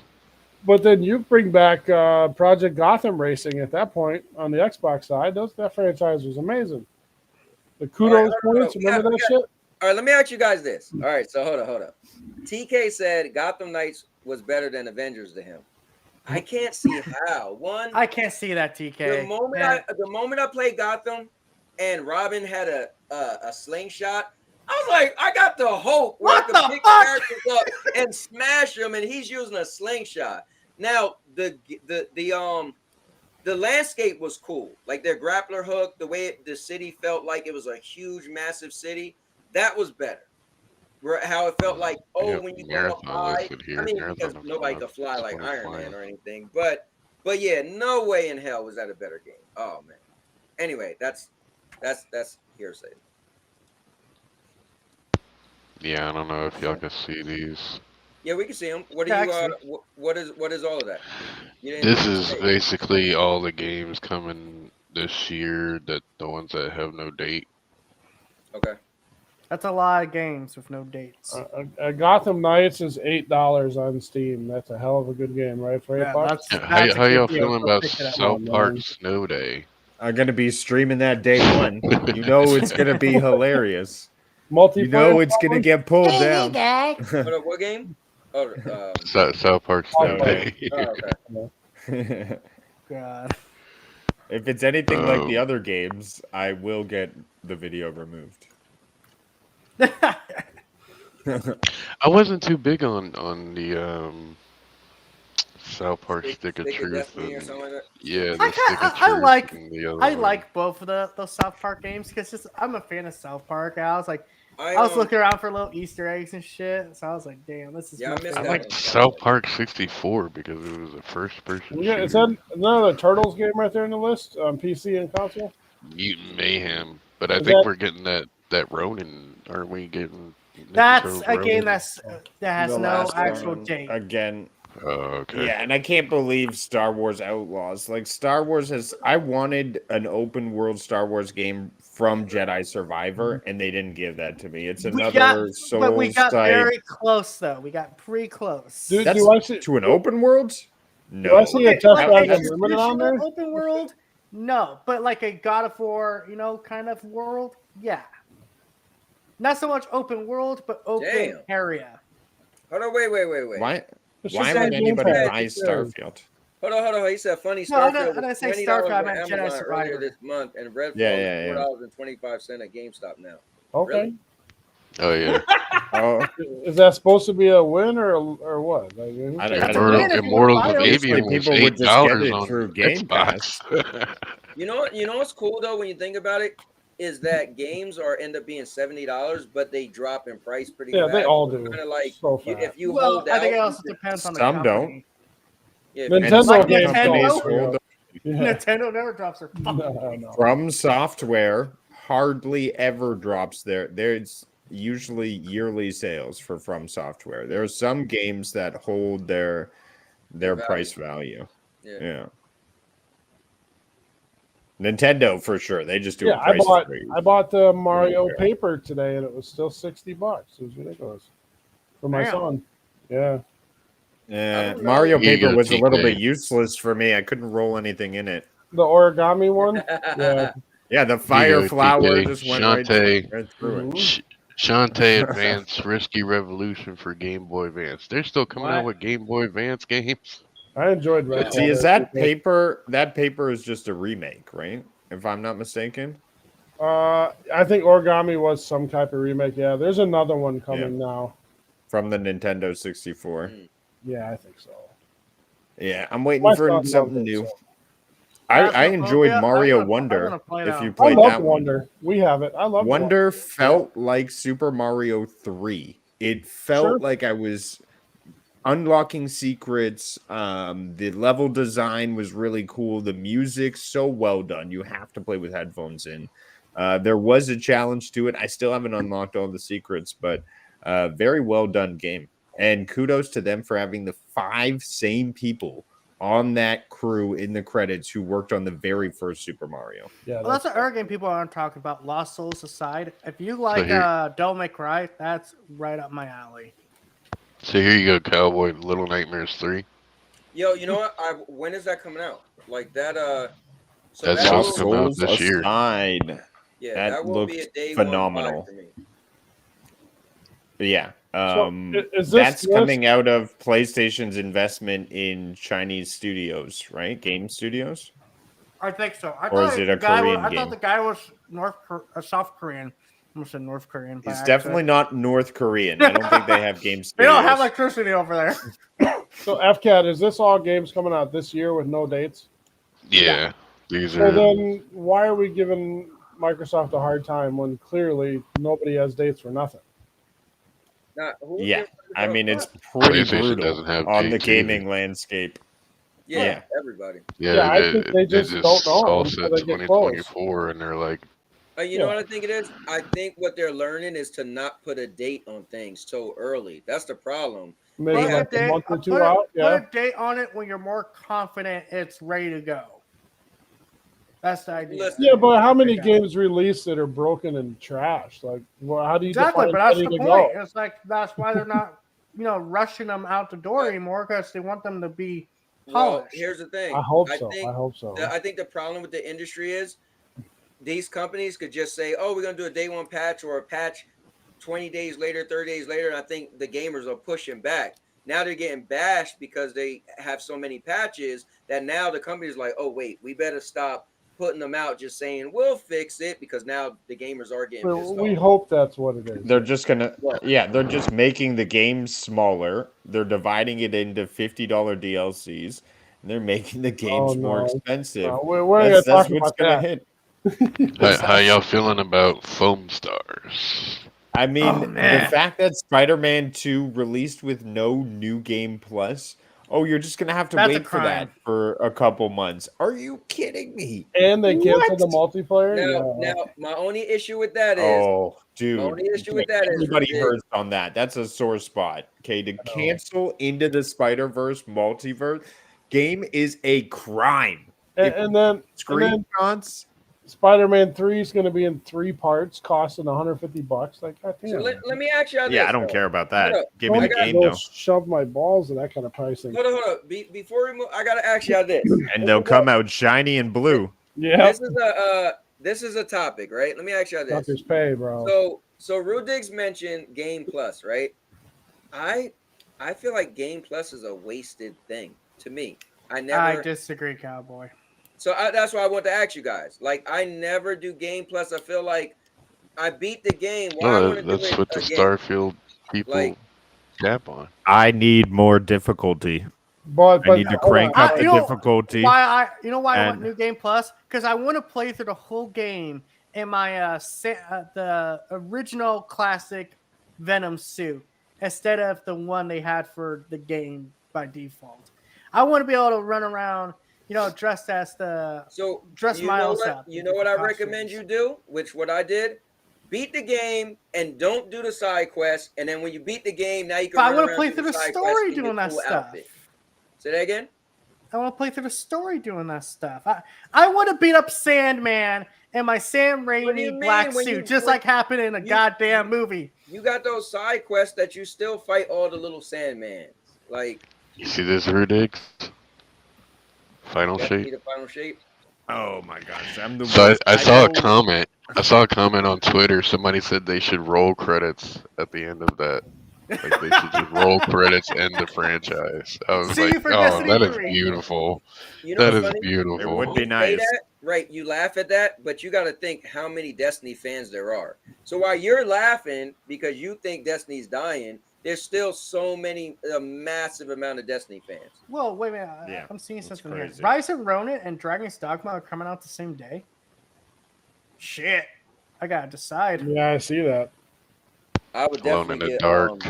But then you bring back Project Gotham Racing at that point on the Xbox side. That franchise was amazing. The kudos points, remember that shit? All right, let me ask you guys this. All right, so hold up. TK said Gotham Knights was better than Avengers to him. I can't see how. One, I can't see that, TK. the moment I played Gotham and Robin had a slingshot, I was like, I got the hope where I could pick characters up and smash them, and he's using a slingshot. Now the landscape was cool, like their grappler hook, the way the city felt like it was a huge, massive city. That was better. How it felt like, when you go up high. I mean, because nobody could fly like Iron Man or anything, but yeah, no way in hell was that a better game. Oh man. Anyway, that's hearsay. Yeah, I don't know if y'all can see these. Yeah, we can see them. What do you? What is all of that? This is basically all the games coming this year, that the ones that have no date. Okay. That's a lot of games with no dates. Gotham Knights is $8 on Steam. That's a hell of a good game, right? For $8. How y'all feeling about South Park Snow Day? I'm gonna be streaming that day one. You know it's gonna be hilarious. You know it's gonna get pulled down. What game? Oh, South Park Snow Day. Oh, okay. God. If it's anything like the other games, I will get the video removed. I wasn't too big on the South Park Stick of Truth. Yeah, the Stick of Truth. I like both of those South Park games because I'm a fan of South Park. I was like, I was looking around for little Easter eggs and shit. So I was like, damn, this is. Yeah, I like South Park 64 because it was a first-person. Yeah, is that another Turtles game right there in the list on PC and console? Mutant Mayhem, but I think we're getting that Ronin. Aren't we getting? That's a game that has no actual date. Again. Oh, okay. Yeah, and I can't believe Star Wars Outlaws. Like Star Wars has, I wanted an open world Star Wars game from Jedi Survivor, and they didn't give that to me. It's another Souls but we got type. very close though. We got pretty close. Dude, That's to an open world? No. Do I see a Test Drive Like Unlimited on there? Open world? No, but like a God of War, kind of world. Yeah. Not so much open world, but open area. Hold on, wait. Why would anybody buy Starfield? Hold on. He said funny No, Starfield I was say $20 Starfield, I on meant Jedi Amazon Survivor. earlier this month, and Redfall Yeah. is $4.25 at GameStop now. Okay. Really? Oh yeah. Oh, is that supposed to be a win or what? Like, Immortals of Avium was people would just get $8 it on through Game Pass. You know what's cool though when you think about it is that games end up being $70, but they drop in price pretty fast. Yeah, they all do. Kind of like So if you well, hold I out, think it also depends on the Some company. Yeah, Nintendo games Nintendo? don't. Yeah. Nintendo never drops their fucking No. From Software hardly ever drops there's usually yearly sales for From Software. There are some games that hold their price value. Yeah. Nintendo for sure. They just do. Yeah, I bought the Mario paper today, and it was still $60. It was ridiculous for my son. Yeah. Yeah, Mario Paper was a little bit useless for me. I couldn't roll anything in it. The origami one. Yeah. Yeah, the fire flower just went right through it. Shantae Advance Risky Revolution for Game Boy Advance. They're still coming out with Game Boy Advance games. I enjoyed that. See, is that paper? That paper is just a remake, right? If I'm not mistaken. I think Origami was some type of remake. Yeah, there's another one coming now. from the Nintendo 64. Mm. Yeah, I think so. Yeah, I'm waiting My for son something loved it, new. so. I enjoyed Phasmophobia? Mario I wanna Wonder. play If that you one. I played love that one, Wonder. We have it. I love Wonder felt like Super Mario 3. It felt Sure. like I was unlocking secrets. The level design was really cool. The music so well done. You have to play with headphones in. There was a challenge to it. I still haven't unlocked all the secrets, but very well done game. And kudos to them for having the 5 same people on that crew in the credits who worked on the very first Super Mario. Yeah, Well, that's an other game people aren't talking about. Lost Souls aside, if you like here- Devil May Cry, that's right up my alley. So here you go, Cowboy. Little Nightmares 3. Yo, you know what? When is that coming out? Like that. So That's that supposed to will, come out this year. Aside, yeah, that that will be a looked day one buy phenomenal. for me. Yeah. is this That's list- coming out of PlayStation's investment in Chinese studios, right? Game studios? I think so. I Or thought is it the a guy Korean was, I game? thought the guy was South Korean. I almost said North Korean. by It's accident. definitely not North Korean. I don't think they have game They studios. don't have electricity over there. So FCAT, is this all games coming out this year with no dates? Yeah. These So are. then why are we giving Microsoft a hard time when clearly nobody has dates for nothing? Now, who's Yeah. giving I mean, Microsoft- it's pretty PlayStation brutal doesn't have on the dates either. gaming landscape. yeah, everybody. Yeah, I think they just don't know all until said they get close. 2024, and they're like, You know what I think it is? I think what they're learning is to not put a date on things so early. That's the problem. Maybe They like have- a month or two put out. Yeah. Put a date on it when you're more confident it's ready to go. That's the idea. Listen, Yeah, but how many games released that are broken and trashed? Like, well, how do you Exactly, define but that's ready the to point. go? It's like that's why they're not, rushing them out the door anymore because they want them to be Well, polished. here's the thing. I hope so. Think I hope so. I think the problem with the industry is these companies could just say, "Oh, we're gonna do a day one patch or a patch 20 days later, 30 days later," and I think the gamers are pushing back. Now they're getting bashed because they have so many patches that now the company's like, "Oh, wait, we better stop putting them out just saying we'll fix it," because now the gamers are getting pissed We off. hope that's what it is. They're just gonna, they're just making the game smaller. They're dividing it into $50 DLCs. And they're making the games more expensive. No, we're that's gonna talk what's about gonna that. hit. how y'all feeling about Foam Stars? I mean, Oh, the man. fact that Spider-Man 2 released with no new game plus. Oh, you're just gonna have to That's a wait for that crime. for a couple months. Are you kidding me? And they canceled the What? multiplayer. Now, my only issue with that is Oh, dude. my only issue with that is Everybody ridiculous. hurts on that. That's a sore spot. Okay, to cancel Into the Spider-Verse multiverse game is a crime. And then Screenshots. Spider-Man 3 is going to be in 3 parts, costing $150. Like, God damn. So let me ask y'all this. Yeah, I don't though. care about Hold that. up. Give me I the got- game though. Shove my balls in that kind of pricing. Hold on. Before we move, I gotta ask y'all this. And they'll come out shiny and blue. Yeah. This is a topic, right? Let me ask y'all this. Suckers pay, bro. So Rudig's mentioned Game Plus, right? I feel like Game Plus is a wasted thing to me. I disagree, Cowboy. So that's why I want to ask you guys. Like, I never do Game Plus. I feel like I beat the game. Why I No, want to do that's it what the again? Starfield people Like- tap on. I need more difficulty. But I need to crank up the difficulty. Why I want and- New Game Plus? Because I want to play through the whole game in my the original classic Venom suit instead of the one they had for the game by default. I want to be able to run around, dressed as dress Miles up. You know what I Costumes. recommend you do? Which what I did? Beat the game and don't do the side quest. And then when you beat the game, now you can. But I run want to around play do through the side story quest in your doing that cool stuff. outfit. Say that again. I want to play through the story doing that stuff. I want to beat up Sandman in my Sam What do you Raimi mean black when suit, you- just when- like happened in a goddamn movie. You got those side quests that you still fight all the little Sandmans. Like, You see this, Rudigs? Final that's shape. the final shape. Oh my gosh, I'm the So worst. I saw a know- comment. I saw a comment on Twitter. Somebody said they should roll credits at the end of that. Like they should just roll credits end the franchise. I was See you like, for oh, Destiny that is 3." beautiful. You know That what's is funny? beautiful. It would be You say nice. that, right? You laugh at that, but you got to think how many Destiny fans there are. So while you're laughing because you think Destiny's dying, there's still so many, a massive amount of Destiny fans. Well, wait a minute. Yeah, I'm seeing that's something here. crazy. Rise of Ronin and Dragon's Dogma are coming out the same day. Shit. I gotta decide. Yeah, I see that. I would Alone definitely in the get Dark.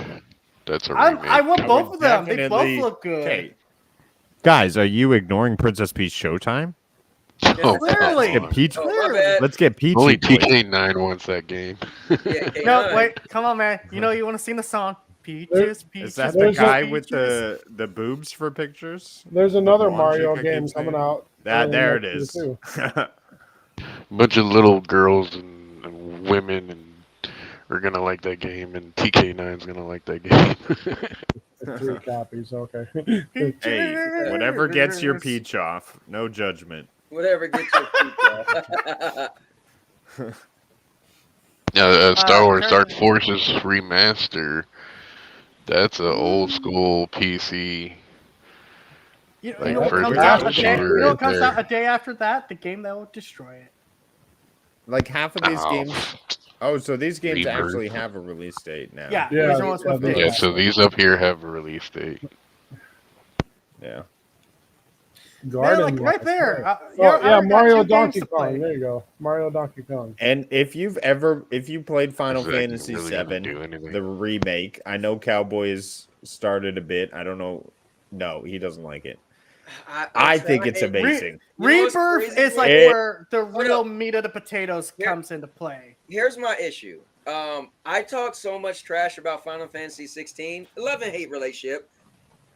That's a I remake. want I both would of them. They both definitely- look good. Okay. Guys, are you ignoring Princess Peach Showtime? Oh, Clearly. come on. Get Peach. Oh, my bad. Let's get Peachy. Only boys. TK9 wants that game. Yeah, No, K9. wait, come on, man. You know you want to sing the song. Peaches, peaches. Is that the There's guy peaches. with the boobs for pictures? There's The another blonde Mario chick I game keep coming saying? out. There it next is. year, too. Bunch of little girls and women are gonna like that game, and TK9's gonna like that game. 3 copies. Okay. Hey, whatever gets your peach off, no judgment. Whatever gets your feet off. Yeah, Star Wars Dark Turn- Forces remaster. That's an old school PC. You Like know what first comes out a person day? shooter You know right what comes out there. a day after that? The game that will destroy it. Like half of these Oh. games. Oh, so these games Rebirth. actually have a release date now. Yeah, Yeah, these are ones with yeah, Yeah, dates. so these up here have a release date. Yeah. Garden like right Life, there. yeah. You know, I Oh, yeah, already got Mario 2 games Donkey to Kong. play. There you go. Mario Donkey Kong. And if you played Final Is that Fantasy really gonna VII, do anything? the remake, I know Cowboys started a bit. I don't know. No, he doesn't like it. I think it's amazing. You know what's Rebirth crazy, is man? like It- where the real meat of the potatoes Here- comes into play. Here's my issue. I talk so much trash about Final Fantasy 16. Love and hate relationship.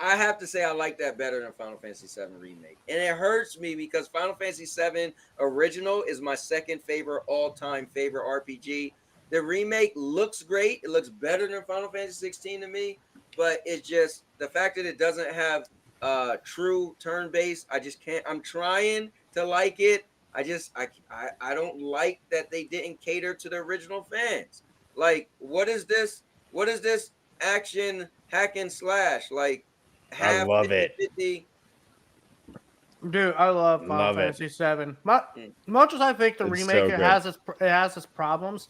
I have to say I like that better than Final Fantasy 7 Remake. And it hurts me because Final Fantasy 7 Original is my second favorite all-time favorite RPG. The remake looks great. It looks better than Final Fantasy 16 to me, but it's just the fact that it doesn't have true turn-based. I just can't. I'm trying to like it. I don't like that they didn't cater to the original fans. Like, what is this? What is this action hack and slash? Like, I love it. 50-50. Dude, I love Final Love it. Fantasy 7. Much as I think the It's remake so it good. has its problems.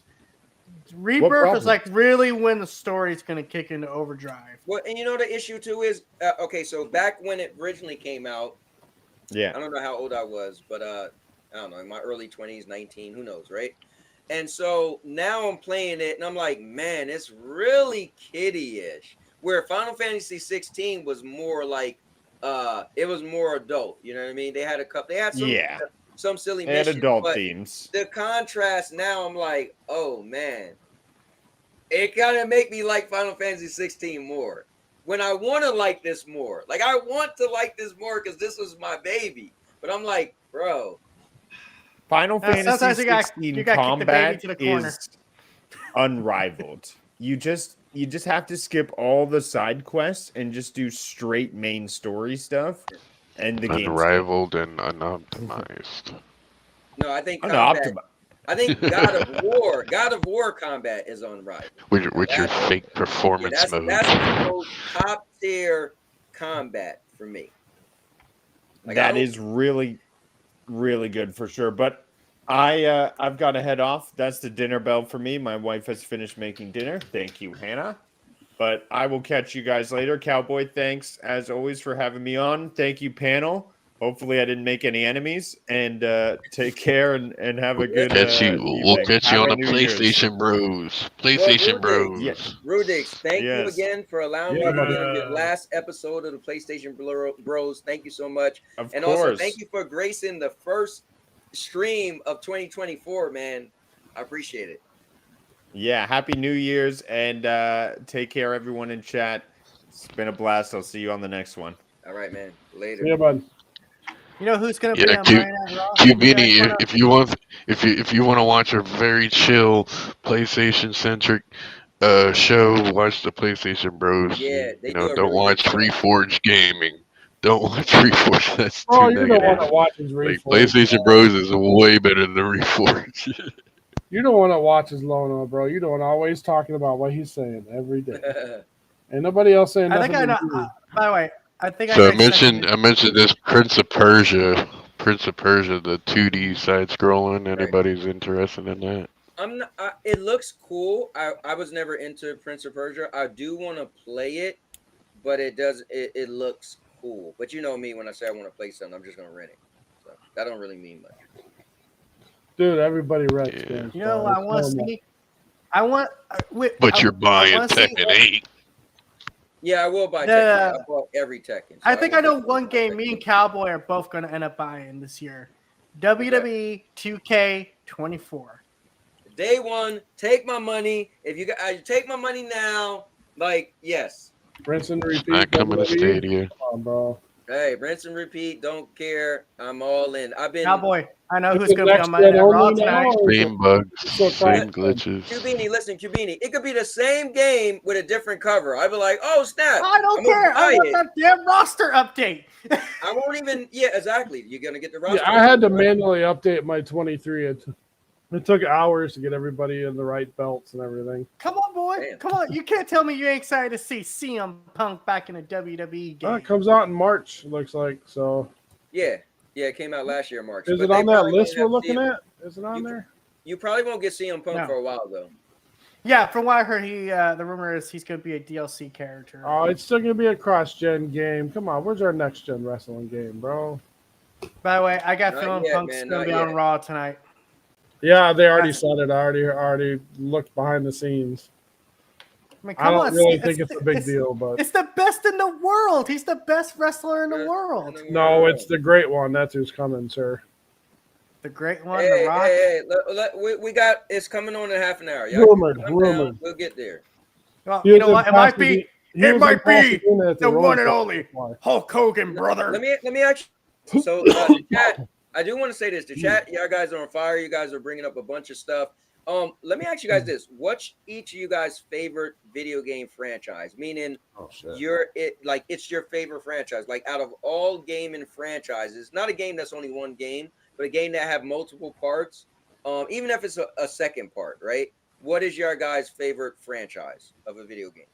Rebirth is like really when the story's gonna kick into overdrive. Well, and you know the issue too is okay. So back when it originally came out, Yeah. I don't know how old I was, but I don't know, in my early 20s, 19, who knows, right? And so now I'm playing it, and I'm like, man, it's really kiddie-ish. Where Final Fantasy 16 was more like, it was more adult. You know what I mean? They had some silly They had missions, adult but themes. the contrast now, I'm like, oh man, it gotta make me like Final Fantasy 16 more. When I want to like this more, like I want to like this more because this was my baby. But I'm like, bro, Final Fantasy sometimes you gotta 16 kick the baby combat to the corner. is unrivaled. You just have to skip all the side quests and just do straight main story stuff, and the game. Unrivaled and unoptimized. no, I think Unoptimized. I think God of War combat is unrivaled. With your fake performance That's mode. the most top tier combat for me. Like, That is really, really good for sure. But I've got to head off. That's the dinner bell for me. My wife has finished making dinner. Thank you, Hannah. But I will catch you guys later. Cowboy, thanks as always for having me on. Thank you, panel. Hopefully I didn't make any enemies. And take care and have a good We'll evening. catch you Have on a the New Year's. PlayStation Bros. PlayStation Bros. Yes. Rudix, thank you Yes. again for allowing me to be on your last episode of the PlayStation Bros. Thank you so much. Of And also course. thank you for gracing the first stream of 2024, man. I appreciate it. Yeah, happy New Year's and take care, everyone in chat. It's been a blast. I'll see you on the next one. All right, man. Later. See ya, bud. You know who's gonna be Yeah, on Monday Night Raw? Cubini, if you want to watch a very chill PlayStation centric show, watch the PlayStation Bros. Yeah, they You know, do a don't really watch good job. Reforged Gaming. Don't watch Reforged. That's too Oh, you're the one negative. that watches Like Reforged. PlayStation Bros is way better than Reforged. You're the one that watches Lono, bro. You're the one always talking about what he's saying every day. Ain't nobody else saying I nothing. think I know. but you. By the way, I think So I I mentioned this Prince of Persia, the 2D side scrolling. Anybody's interested in that? I'm not, it looks cool. I was never into Prince of Persia. I do want to play it, but it looks cool. But you know me, when I say I want to play something, I'm just gonna rent it. So that don't really mean much. Dude, everybody wrecks Yeah. games. You know, bro. I It's want to normal. see. I want. But you're buying wanna see Tekken what- 8. Yeah, I will buy The- Tekken. I bought every Tekken. So I think I will know definitely one buy game Tekken. me and Cowboy are both going to end up buying this year. WWE 2K24. Day one, take my money. If you take my money now, like yes. Rinse and repeat. Not coming to WWE. Stadia. Come on, bro. Hey, rinse and repeat. Don't care. I'm all in. I've been Cowboy, I know Is who's it going to be next on Monday gen Night Raw only now, tonight. or is it Same bugs, still same cross-gen? glitches. Cubini. Listen, Cubini. It could be the same game with a different cover. I'd be like, oh snap! I don't I'm gonna care. I buy want it. that damn roster update. I won't even. Yeah, exactly. You're gonna get the roster. Yeah, I had to manually update my 23. It took hours to get everybody in the right belts and everything. Come on, boy. Damn. Come on. You can't tell me you ain't excited to see CM Punk back in a WWE game. It comes out in March, looks like. So Yeah, it came out last year, March. is But it they on that probably won't list we're have looking CM at? Is it on there? You probably won't get CM Punk No. for a while though. Yeah, from what I heard, the rumor is he's going to be a DLC character. Oh, it's still gonna be a cross-gen game. Come on, where's our next-gen wrestling game, bro? By the way, I got Not feeling yet, Punk's man, going to not be on yet. Raw tonight. Yeah, they already That's- said it. I already looked behind the scenes. I mean, I come don't on, really see, think it's a big deal, but It's the best in the world. He's the best wrestler in the Best world. in the no, world. it's the great one. That's who's coming, sir. The great one, Hey, The Rock. we got it's coming on in half an hour. Y'all Rumored, calm down. rumored. We'll get there. Well, He you was know in what? It might Pasadena- be. he It was might in be Pasadena at the one and Road only Festival. Hulk Hogan, brother. Let me ask you. So the chat, I do want to say this. The chat, y'all guys are on fire. You guys are bringing up a bunch of stuff. Let me ask you guys this: what's each of you guys' favorite video game franchise? Meaning, Oh shit. it's your favorite franchise. Like out of all gaming franchises, not a game that's only one game, but a game that have multiple parts. Even if it's a second part, right? What is your guys' favorite franchise of a video game?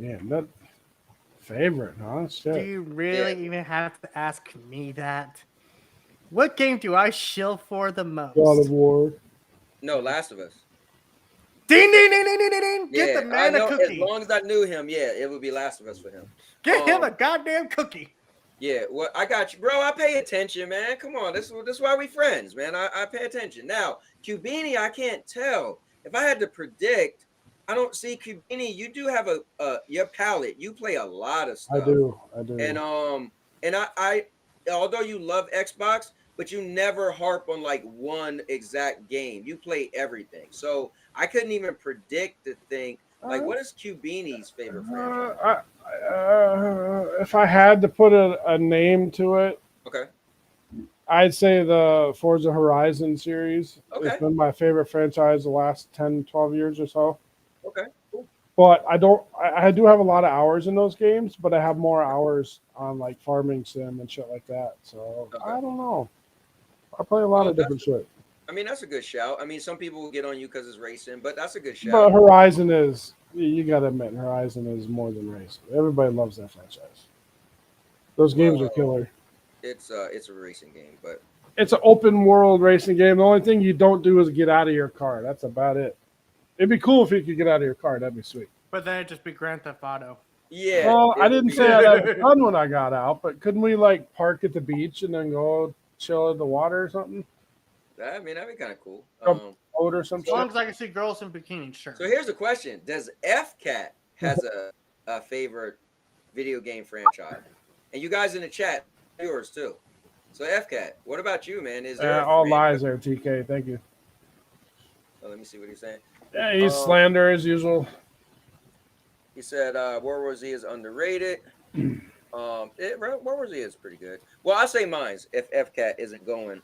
Damn, that favorite, huh? Do Shit. you really even have to ask me that? What game do I shill for the most? God of War. No, Last of Us. Ding, ding, ding, ding, ding, ding, ding. Get the I man a know. As cookie. long as I knew him, yeah, it would be Last of Us for him. Get him a goddamn cookie. Yeah, well, I got you, bro. I pay attention, man. Come on, this is why we friends, man. I pay attention. Now, Cubini, I can't tell. If I had to predict, I don't see Cubini. You do have your palette. You play a lot of stuff. I do. And I although you love Xbox, but you never harp on like one exact game. You play everything. So I couldn't even predict the thing. Like, what is Cubini's favorite franchise? If I had to put a name to it, Okay. I'd say the Forza Horizon series. Okay. It's been my favorite franchise the last 10, 12 years or so. Okay. Cool. But I do have a lot of hours in those games, but I have more hours on like farming sim and shit like that. So I don't know. I play a lot of different shit. I mean, that's a good shout. I mean, some people will get on you because it's racing, but that's a good shout. But Horizon is, you got to admit, Horizon is more than racing. Everybody loves that franchise. Those games are killer. It's a racing game, but it's an open world racing game. The only thing you don't do is get out of your car. That's about it. It'd be cool if you could get out of your car. That'd be sweet. But then it'd just be Grand Theft Auto. Yeah. Well, I didn't say I'd have fun when I got out, but couldn't we like park at the beach and then go chill in the water or something? I mean, that'd be kind of cool. Boat or some As long shit. as I can see girls in bikinis, sure. So here's the question: does FCAT has a favorite video game franchise? And you guys in the chat, yours too. So FCAT, what about you, man? Is there All lies there, TK. Thank you. Oh, let me see what he's saying. Yeah, he's slander as usual. He said World War Z is underrated. World War Z is pretty good. Well, I say mine's if FCAT isn't going.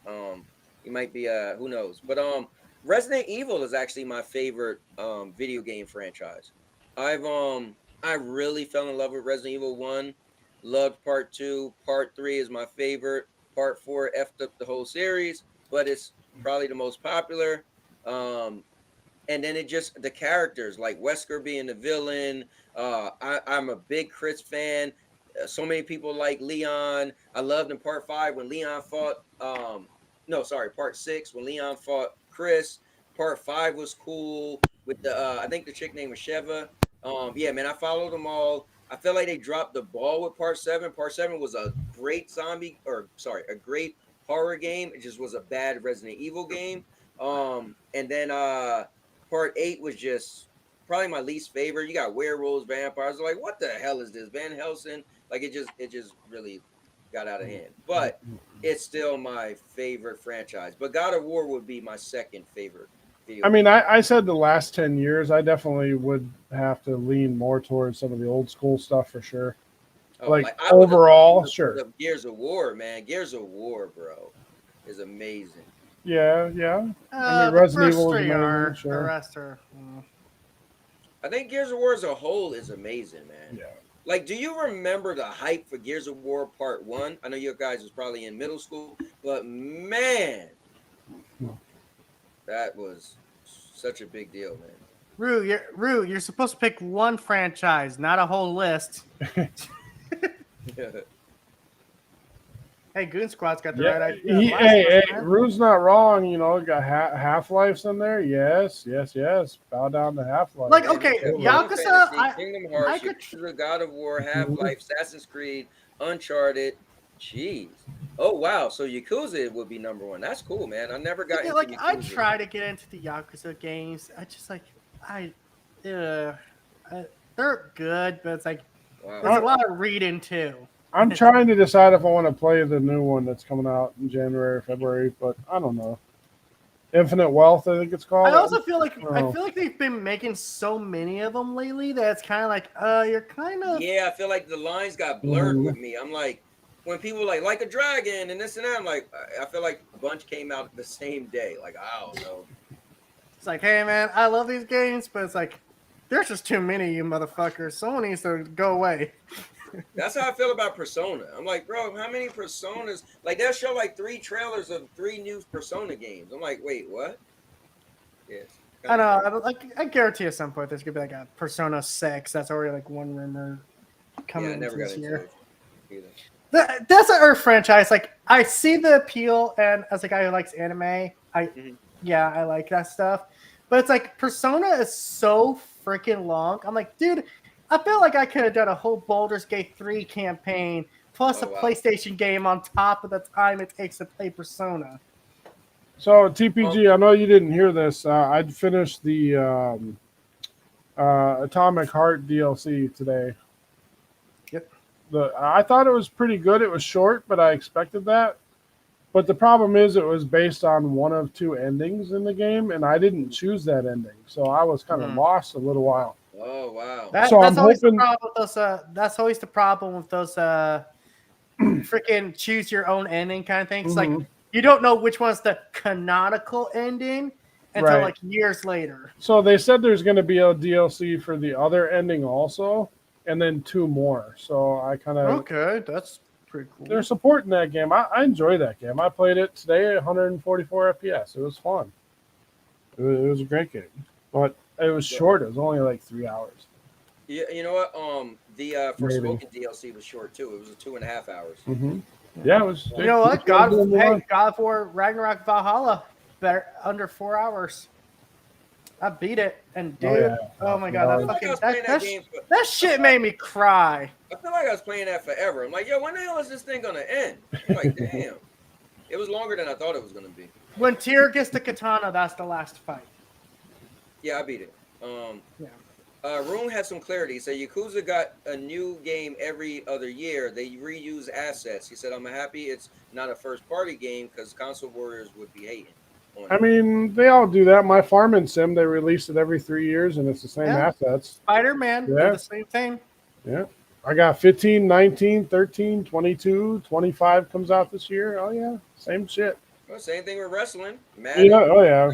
He might be who knows. But Resident Evil is actually my favorite video game franchise. I really fell in love with Resident Evil 1. Loved part 2. Part 3 is my favorite. Part 4 effed up the whole series, but it's probably the most popular. And then it just the characters like Wesker being the villain. I'm a big Chris fan. So many people like Leon. I loved in part 5 when Leon fought. Part 6 when Leon fought Chris. Part 5 was cool with the I think the chick name was Sheva. Yeah, man, I followed them all. I feel like they dropped the ball with Part 7. Part 7 was a great a great horror game. It just was a bad Resident Evil game. And then Part 8 was just probably my least favorite. You got werewolves, vampires. Like, what the hell is this? Van Helsing? Like, it just really got out of hand. But it's still my favorite franchise. But God of War would be my second favorite video I mean, game. I said the last 10 years, I definitely would have to lean more towards some of the old school stuff for sure. Like I was overall, a sure. of Gears of War, man. Gears of War, bro, is amazing. Yeah, yeah. I mean, The Resident first Evil is 3 amazing, are. The sure. rest are. I think Gears of War as a whole is amazing, man. Yeah. Like, do you remember the hype for Gears of War Part 1? I know you guys was probably in middle school, but man, that was such a big deal, man. Rue, you're supposed to pick one franchise, not a whole list. Hey, Goon Squad's got the right idea. Hey, Rue's not wrong. You know, got Half-Life's in there. Yes. Bow down to Half-Life. Like, okay, Yakuza, Kingdom Hearts, Yakuza, God of War, Half-Life, Assassin's Creed, Uncharted. Jeez. Oh wow. So Yakuza would be number 1. That's cool, man. I never got into like Yakuza. I try to get into the Yakuza games. I just like they're good, but it's like there's a lot of reading too. I'm trying to decide if I want to play the new one that's coming out in January or February, but I don't know. Infinite Wealth, I think it's called. I also feel like they've been making so many of them lately that it's kind of like you're kind of I feel like the lines got blurred with me. I'm like, when people like a dragon and this and that, I'm like, I feel like a bunch came out the same day. Like, I don't know. It's like, hey man, I love these games, but it's like there's just too many of you motherfuckers. Someone needs to go away. That's how I feel about Persona. I'm like, bro, how many Personas? Like, they'll show like 3 trailers of 3 new Persona games. I'm like, wait, what? Yes. I know. I guarantee at some point there's gonna be like a Persona 6. That's already like one rumor coming into this year. That's an Earth franchise. Like, I see the appeal, and as a guy who likes anime, I like that stuff. But it's like Persona is so freaking long. I'm like, dude, I feel like I could have done a whole Baldur's Gate 3 campaign plus a PlayStation game on top of the time it takes to play Persona. So TPG, I know you didn't hear this. I'd finished the Atomic Heart DLC today. Yep. I thought it was pretty good. It was short, but I expected that. But the problem is it was based on one of 2 endings in the game, and I didn't choose that ending. So I was kind of lost a little while. Oh wow! That's always the problem with those. That's always the problem with those freaking choose your own ending kind of things. Like you don't know which one's the canonical ending until like years later. So they said there's going to be a DLC for the other ending also, and then 2 more. So I kind of that's pretty cool. They're supporting that game. I enjoy that game. I played it today at 144 FPS. It was fun. It was a great game, but it was short. It was only like 3 hours. Yeah, you know what? The Forspoken DLC was short too. It was 2.5 hours. Yeah, it was. You know what? God of War Ragnarok Valhalla better under 4 hours. I beat it, and dude, oh my god, that shit made me cry. I feel like I was playing that forever. I'm like, yo, when the hell is this thing gonna end? I'm like, damn, it was longer than I thought it was gonna be. When Tyr gets the katana, that's the last fight. Yeah, I beat it. Rune had some clarity. He said Yakuza got a new game every other year. They reuse assets. He said, I'm happy it's not a first-party game because console warriors would be hating. I mean, they all do that. My farming sim, they release it every 3 years, and it's the same assets. Spider-Man, the same thing. Yeah. I got 15, 19, 13, 22, 25 comes out this year. Oh, yeah. Same shit. Well, same thing with wrestling. Madden. Yeah. Oh, yeah.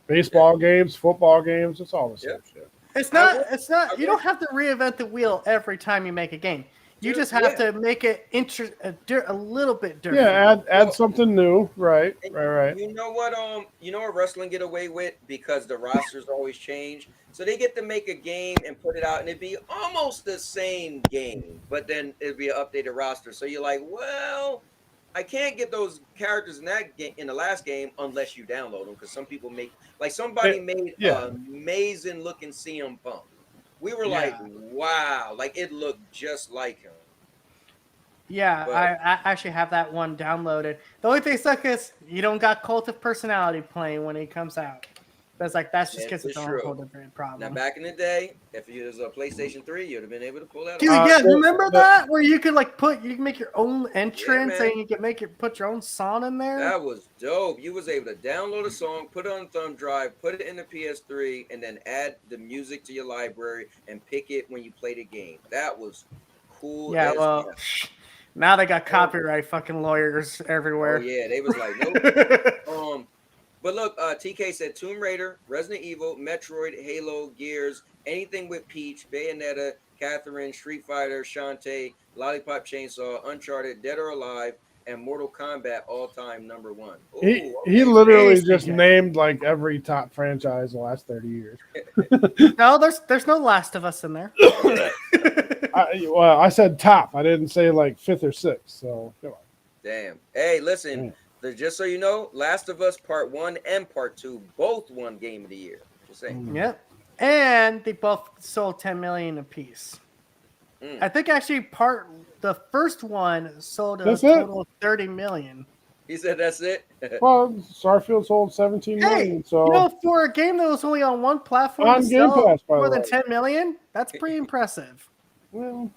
Baseball games, football games. It's all the same shit. It's not. You don't have to reinvent the wheel every time you make a game. You just have to make it a little bit different. Yeah, add something new. Right. You know what? Wrestling get away with because the rosters always change. So they get to make a game and put it out, and it'd be almost the same game, but then it'd be an updated roster. So you're like, well, I can't get those characters in that game in the last game unless you download them because some people make like somebody made yeah. amazing looking CM Punk. We were like, Yeah. wow, like it looked just like him. Yeah, But I actually have that one downloaded. The only thing suck is you don't got Cult of Personality playing when it comes out. That's like that's just that gets its is own true. whole different Now problem. back in the day, if it was a PlayStation 3, you'd have been able to pull that Dude, off. yeah, remember that where you could like you can make your own Yeah, entrance man. and you can put your own song in there. That was dope. You was able to download a song, put it on thumb drive, put it in the PS3, and then add the music to your library and pick it when you play the game. That was cool Yeah, as well, hell. now they got copyright fucking lawyers Oh everywhere. yeah, they was like, nope. But look, TK said Tomb Raider, Resident Evil, Metroid, Halo, Gears, anything with Peach, Bayonetta, Catherine, Street Fighter, Shantae, Lollipop Chainsaw, Uncharted, Dead or Alive, and Mortal Kombat all time number 1. He Okay. literally just named like every top franchise the last 30 years. No, there's no Last of Us in there. I said top. I didn't say like fifth or sixth. So come on. Damn. Hey, listen. Just so you know, Last of Us Part 1 and Part 2 both won Game of the Year. Just saying. Yep. And they both sold 10 million apiece. I think actually the first one sold a total of 30 million. He said that's it. Well, Starfield sold 17 million. So you know, for a game that was only on one platform on to Game sell Pass, by more the than way. 10 million, that's pretty impressive. Well,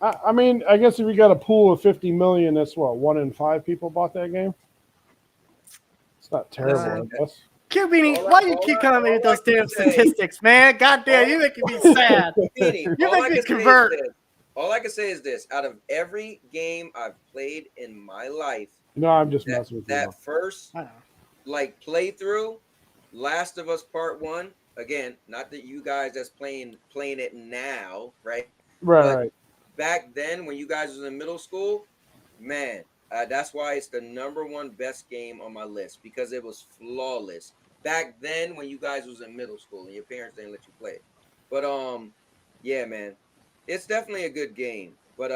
I mean, I guess if you got a pool of 50 million, that's what 1 in 5 people bought that game. It's not terrible, I guess. Beanie, why do you keep coming with those damn statistics, man? God damn, you making me sad. You make me convert. All I can say is this: out of every game I've played in my life, No, I'm just messing with you. that first like playthrough, Last of Us Part 1. Again, not that you guys that's playing it now, right? Right. Back then, when you guys was in middle school, man, that's why it's the number 1 best game on my list because it was flawless. Back then, when you guys was in middle school and your parents didn't let you play it. But yeah, man, it's definitely a good game. But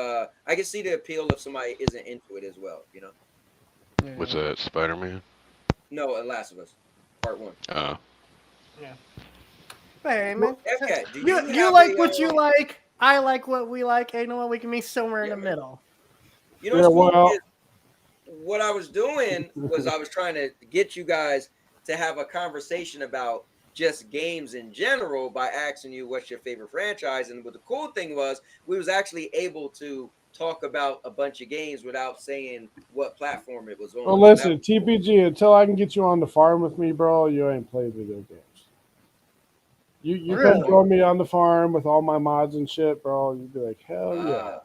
I can see the appeal if somebody isn't into it as well. You know. Was that Spider-Man? No, Last of Us, Part 1. Oh. Yeah. Hey, man. Okay, you like what you like. I like what we like. Hey, you know what? We can meet somewhere in the middle. You know what's cool is what I was doing was I was trying to get you guys to have a conversation about just games in general by asking you what's your favorite franchise. And what the cool thing was, we was actually able to talk about a bunch of games without saying what platform it was on. Well, listen, TPG, until I can get you on the farm with me, bro, you ain't played video games. You come join me on the farm with all my mods and shit, bro. You'd be like, hell yeah.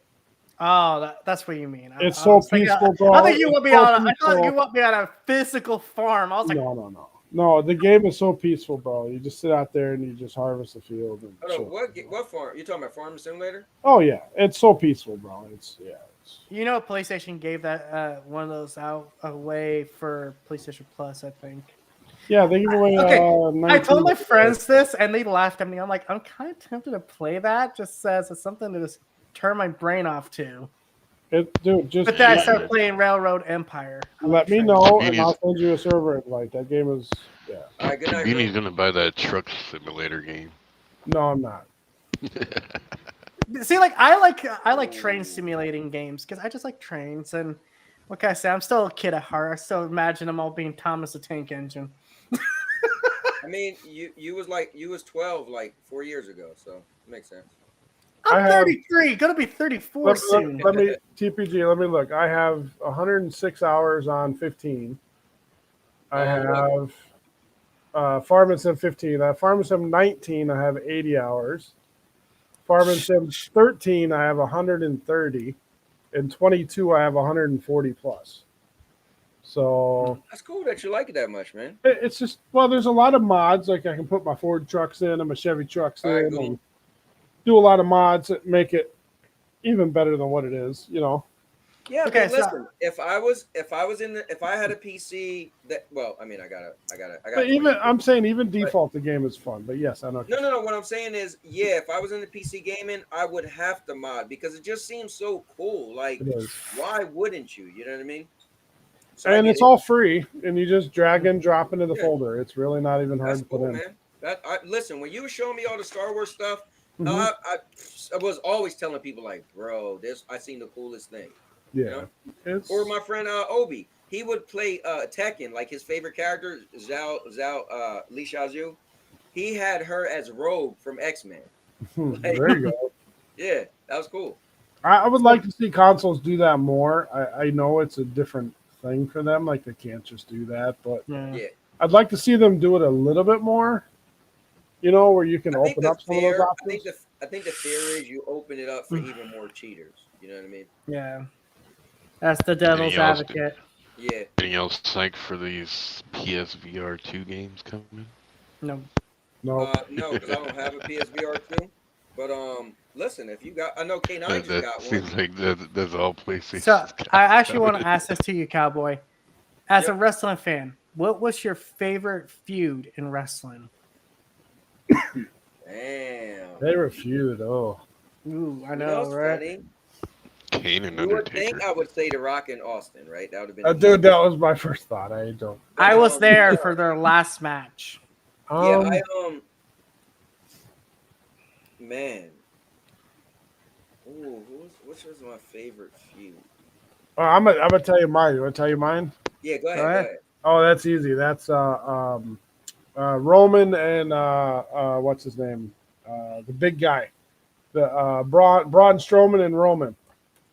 Oh, that's what you mean. It's so peaceful, bro. I think you want me on. I thought you want me on a physical farm. I was like, no. The game is so peaceful, bro. You just sit out there and you just harvest the field. And what farm? You talking about Farming Simulator? Oh yeah, it's so peaceful, bro. You know, PlayStation gave that one of those away for PlayStation Plus, I think. Yeah, they give away. I told my friends this, and they laughed at me. I'm like, I'm kind of tempted to play that, just as it's something to just turn my brain off to. But then I started playing Railroad Empire. Let me know, and I'll send you a server invite. That game is All right, good night. Beanie's gonna buy that truck simulator game. No, I'm not. See, like I like train simulating games because I just like trains, and what can I say? I'm still a kid at heart. I still imagine them all being Thomas the Tank Engine. I mean, you was 12 like 4 years ago, so it makes sense. I'm 33, gonna be 34 soon. Let me TPG. Let me look. I have 106 hours on 15. I have Farming Sim 15. I have Farming Sim 19. I have 80 hours. Farming Sim 13. I have 130. And 22. I have 140 plus. So that's cool that you like it that much, man. It's just there's a lot of mods. Like I can put my Ford trucks in and my Chevy trucks in, and do a lot of mods that make it even better than what it is. You know. Yeah. Okay. Listen, if I had a PC that, I mean, I got. But I'm saying even default the game is fun. But yes, I know. No. What I'm saying is, yeah, if I was in the PC gaming, I would have to mod because it just seems so cool. Like, why wouldn't you? You know what I mean? So I And get it's it. all free, and you just drag and drop into the Yeah. folder. It's really not even hard That's to put cool, in. man. Listen, when you were showing me all the Star Wars stuff, Mhm. I was always telling people like, bro, this I seen the coolest thing. Yeah, You know? it's Or my friend Obi, he would play Tekken, like his favorite character, Li Xiaozu. He had her as Rogue from X-Men. Like, there you go. yeah, that was cool. I would like to see consoles do that more. I know it's a different thing for them, like they can't just do that, but Yeah. I'd like to see them do it a little bit more. You know, where you can I think open the up some of those fear, options. I think the fear is you open it up for even more cheaters. You know what I mean? Yeah. That's the Any devil's else? advocate. Yeah. Anything else like for these PSVR 2 games coming? No. No, No, because I don't have a PSVR 2. But listen, if you got, I know K9 That, just that got one. seems like that's all PlayStation. So I actually want to ask this to you, Cowboy. As a Yep. wrestling fan, what was your favorite feud in wrestling? Damn. favorite feud. Oh, Ooh, I You know, know, it's right? funny. Kane and You would Undertaker. think I would say The Rock and Austin, right? That would have been. dude, that was my first thought. I don't. I was there for their last match. Yeah, Um, man. Ooh, which was my favorite feud? I'm gonna tell you mine. You want to tell you mine? Yeah, go ahead. Go Go ahead. ahead. Oh, that's easy. That's Roman and what's his name? The big guy, the Braun Strowman and Roman.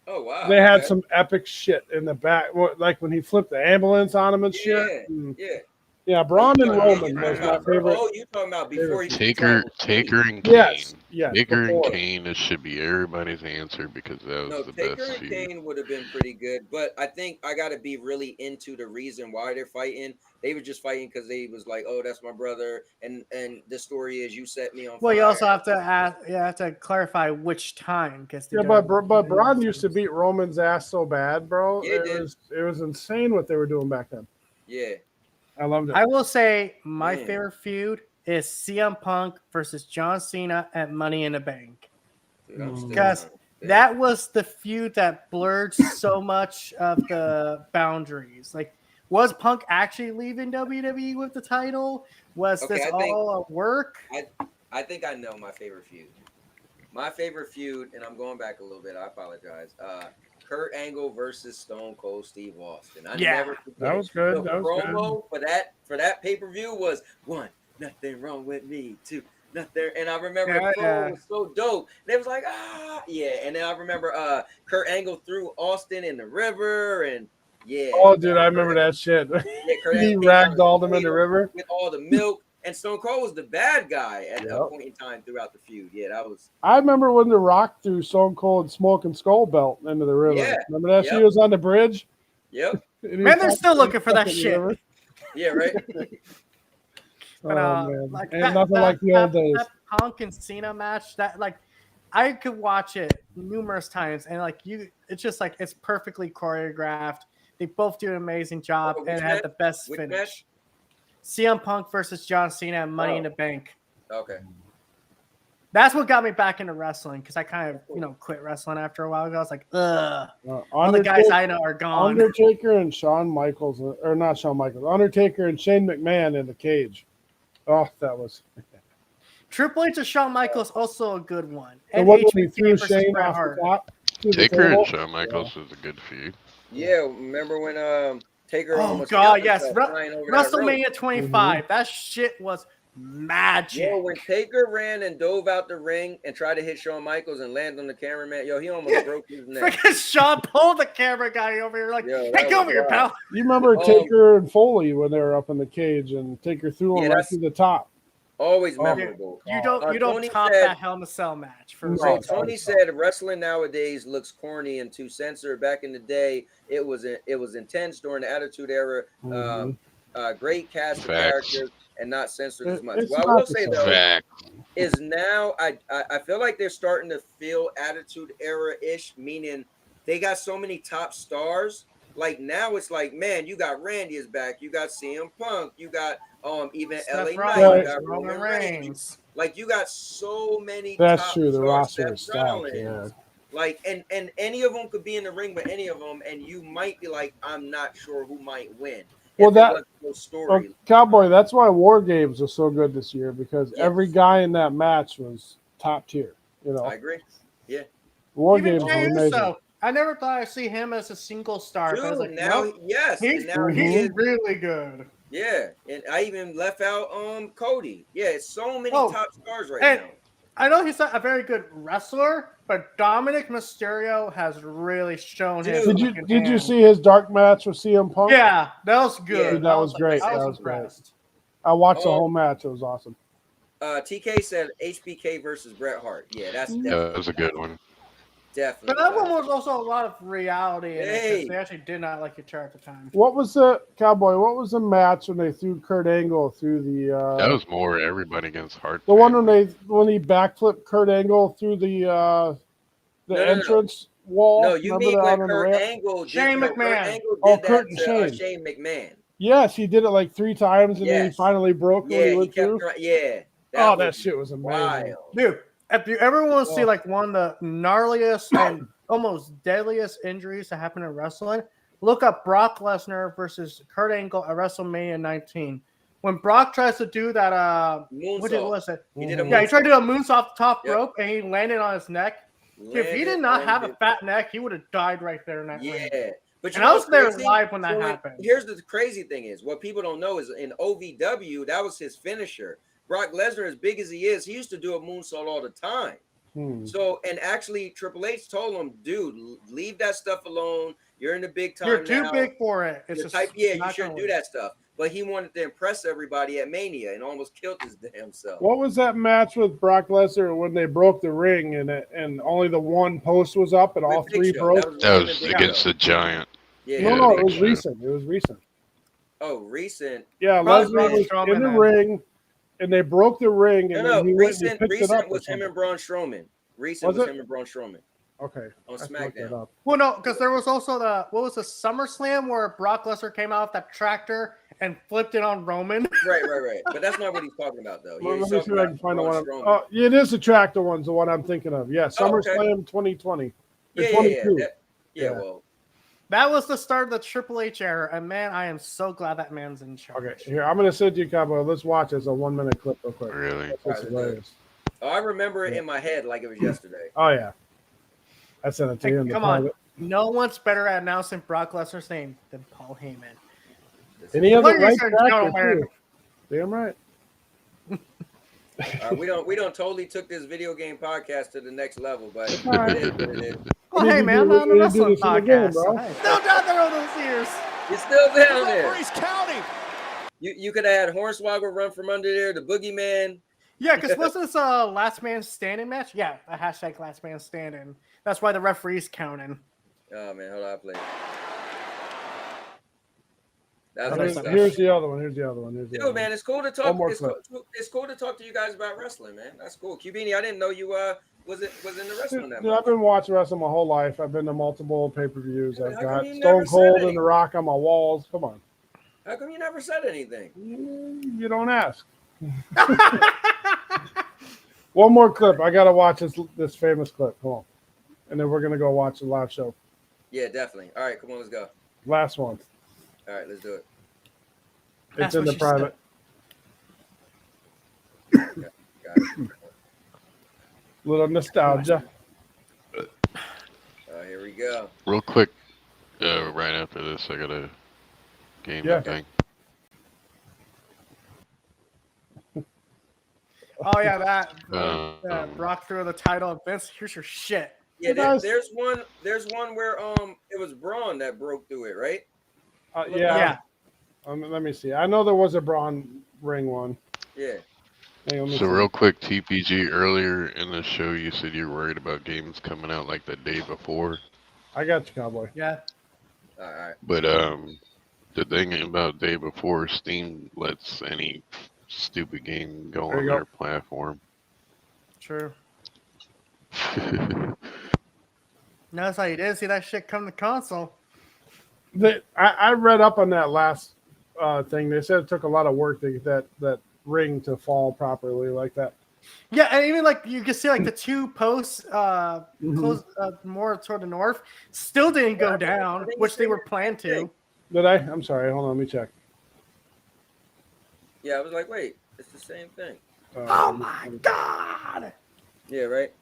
Oh wow. They had okay. some epic shit in the back, like when he flipped the ambulance on him and Yeah, shit. And, yeah. yeah, Braun and Roman was my favorite. Oh, you talking about before he Taker, traveled Taker free. and Kane. Yes, yes, Taker and before. Kane. This should be everybody's answer because that was No, the Taker best and feud. Kane would have been pretty good, but I think I got to be really into the reason why they're fighting. They were just fighting because they was like, "Oh, that's my brother," and the story is you set me on Well, fire. you also have to ask, you have to clarify which time, because Yeah, but Braun used to beat Roman's ass so bad, bro. Yeah, it It was insane what they were doing back then. Yeah. I loved it. I will say my Man. favorite feud is CM Punk versus John Cena at Money in the Bank. Dude, I'm still Because trying to think. that was the feud that blurred so much of the boundaries. Like, was Punk actually leaving WWE with the title? Was Okay, this I think- all a work? I think I know my favorite feud. My favorite feud, and I'm going back a little bit. I apologize. Kurt Angle versus Stone Cold Steve Austin. I Yeah. never forget That was good. The That was promo for that pay-per-view was 1, nothing wrong with me. 2, nothing. And I remember the promo was so dope. And it was like, yeah. And then I remember Kurt Angle threw Austin in the river, and yeah. Oh, dude, I remember that shit. Yeah, Kurt He Angle came out ragdolled him in the river. with all the milk. And Stone Cold was the bad guy at a Yep. point in time throughout the feud. Yeah, that was. I remember when The Rock threw Stone Cold Smoke and Skull Belt into the river. Yeah. Remember that? Yep. She was on the bridge. Yep. And he Man, they're was still looking for that in the shit. river. Yeah, right. But, Oh man, like ain't that, nothing like the old days. That Punk and Cena match, that like I could watch it numerous times, and like it's just like it's perfectly choreographed. They both do an amazing job, Which and it match? had the best Which finish. match? CM Punk versus John Cena and Money in the Bank. Okay. That's what got me back into wrestling, because I kind of quit wrestling after a while ago. I was like, ugh, all the guys I know are gone. Undertaker and Shawn Michaels, or not Shawn Michaels, Undertaker and Shane McMahon in the cage. Oh, that was. Triple H and Shawn Michaels also a good one. The And one when he HBK threw versus Shane Bret off Hart. the top. through the Taker and table. Shawn Michaels was a good feud. Yeah, remember when Taker Oh almost god, killed yes, himself flying over that rope? WrestleMania 25. That shit was magic. Yo, when Taker ran and dove out the ring and tried to hit Shawn Michaels and land on the cameraman, yo, he almost broke his neck. Freaking Shawn pulled the camera guy over here like, Yo, hey, that come was here, wild. pal. You remember Taker and Foley when they were up in the cage and Taker threw him Yeah, right that's- through the top. Always memorable. You don't Tony top said- that Hell in a Cell match for So Tony said wrestling nowadays looks corny and too censored. Back in the day, it was intense during the Attitude Era. Great cast of Facts. characters and not censored as much. It's Well, I not will the say same. though, Fact. is now I feel like they're starting to feel Attitude Era ish, meaning they got so many top stars. Like now, it's like, man, you got Randy is back, you got CM Punk, you got even LA Knight, Rollins, you got Roman Roman Reigns. Reigns. Like you got so many. That's top true. The stars, roster Seth is stacked. Rollins. Yeah. Like, and any of them could be in the ring with any of them, and you might be like, I'm not sure who might win. Well, if that it was no story. Cowboy. That's why War Games are so good this year because every guy in that match was top tier. You know, I agree. Yeah. War Even Games Jey was amazing. Uso, I never thought I'd see him as a single star. Dude, I was like, now nope, yes, he's, and now he's really good. Yeah, and I even left out Cody. Yeah, it's so many top stars right and now. I know he's not a very good wrestler, but Dominic Mysterio has really shown his. Did you see his dark match with CM Punk? Yeah, that was good. Dude, that was great. I That was was great. impressed. I watched the whole match. It was awesome. TK said HBK versus Bret Hart. Yeah, that's definitely that was a good one. Definitely. But that one was also a lot of reality in it. 'Cause Hey. They actually did not like each other at the time. What was the Cowboy? What was the match when they threw Kurt Angle through the? That was more everybody against Hart. The one when he backflipped Kurt Angle through the entrance wall. No, you Remember mean that when on the Kurt ramp? Angle did, Shane no, Kurt McMahon. Angle Oh, did Kurt that and to Shane. Shane McMahon. Yes, he did it like 3 times, and then he Yes. finally broke when he Yeah, went through. yeah. Oh, that shit was amazing. Wild. Dude, if you ever want to see Oh. like one of the gnarliest and almost deadliest injuries to happen in wrestling, look up Brock Lesnar versus Kurt Angle at WrestleMania 19. When Brock tries to do that, what was it? He did a Yeah, he tried to do a moonsault off the top Yep. rope and he landed on his neck. If he did not have a fat neck, he would have died right there in that ring. Yeah. But you And know I was what's there crazy? live when that So happened. Here's the crazy thing is what people don't know is in OVW, that was his finisher. Brock Lesnar, as big as he is, he used to do a moonsault all the time. So, and actually, Triple H told him, dude, leave that stuff alone. You're in the big time. You're too now. big for it. It's You're just you not shouldn't gonna do that stuff. But he wanted to impress everybody at Mania and almost killed his damn self. What was that match with Brock Lesnar when they broke the ring and only the one post was up and all Big three Show. broke? That was against the Giant. Yeah. No, it Big was Show. recent. It was recent. Oh, recent. Yeah, Lesnar was in the ring, and they broke the ring, and then he went and he picked it up. Was him and Braun Strowman. Recent was him and Braun Strowman. Okay. On SmackDown. Well, no, because there was also the SummerSlam where Brock Lesnar came out with that tractor and flipped it on Roman. Right. But that's not what he's talking about, though. Well, He's let me see talking if I about can find the Braun one. Strowman. Oh, it is the tractor one's the one I'm thinking of. Yeah, Oh, okay. SummerSlam 2020. Yeah, 22. yeah. Well, That was the start of the Triple H era, and man, I am so glad that man's in charge. Okay, here I'm gonna send you, Cowboy. Let's watch this a 1 minute clip real quick. Really? That's hilarious. Oh, I remember it in my head like it was yesterday. Oh yeah, I sent it to you. In the Come on, private. no one's better at announcing Brock Lesnar's name than Paul Heyman. And he has the right Ladies and tractor gentlemen. too. Damn right. We don't totally took this video game podcast to the next level, but it is what it is. Well, hey man, I'm not on a wrestling podcast. So, hey, still down there all those years. You're still down there. Referee's counting. You could have had Hornswoggle run from under there, the Boogeyman. Yeah, because was this a last man standing match? Yeah, a hashtag last man standing. That's why the referee's counting. Oh man, hold on, I play. Here's the other one. Here's the other one. Dude, man, it's cool to talk. It's cool to talk to you guys about wrestling, man. That's cool. Cubini, I didn't know you was in the wrestling that Dude, much. I've been watching wrestling my whole life. I've been to multiple pay-per-views. I've how got come you never Stone said Cold and anything? The Rock on my walls. Come on. How come you never said anything? You don't ask. One more clip. I gotta watch this famous clip. Come on, and then we're gonna go watch the live show. Yeah, definitely. All right, come on, let's go. Last one. All right, let's do it. It's in the private. Got it. Little nostalgia. Here we go. Real quick, right after this, I got a game thing. Oh yeah, that Brock threw the title of Vince. Here's your shit. Yeah, there's one where it was Braun that broke through it, right? Yeah. Let me see. I know there was a Braun ring one. Yeah. So real quick, TPG, earlier in the show, you said you're worried about games coming out like the day before. I got you, Cowboy. Yeah. All right. But the thing about day before, Steam lets any stupid game go on their platform. True. Notice how you didn't see that shit come to console. I read up on that last thing. They said it took a lot of work to get that ring to fall properly like that. Yeah, and even like you can see like the two posts Mhm. close more toward the north still didn't go down, which they were planned to. Did I? I'm sorry. Hold on. Let me check. Yeah, I was like, wait, it's the same thing. Oh my god! Yeah, right.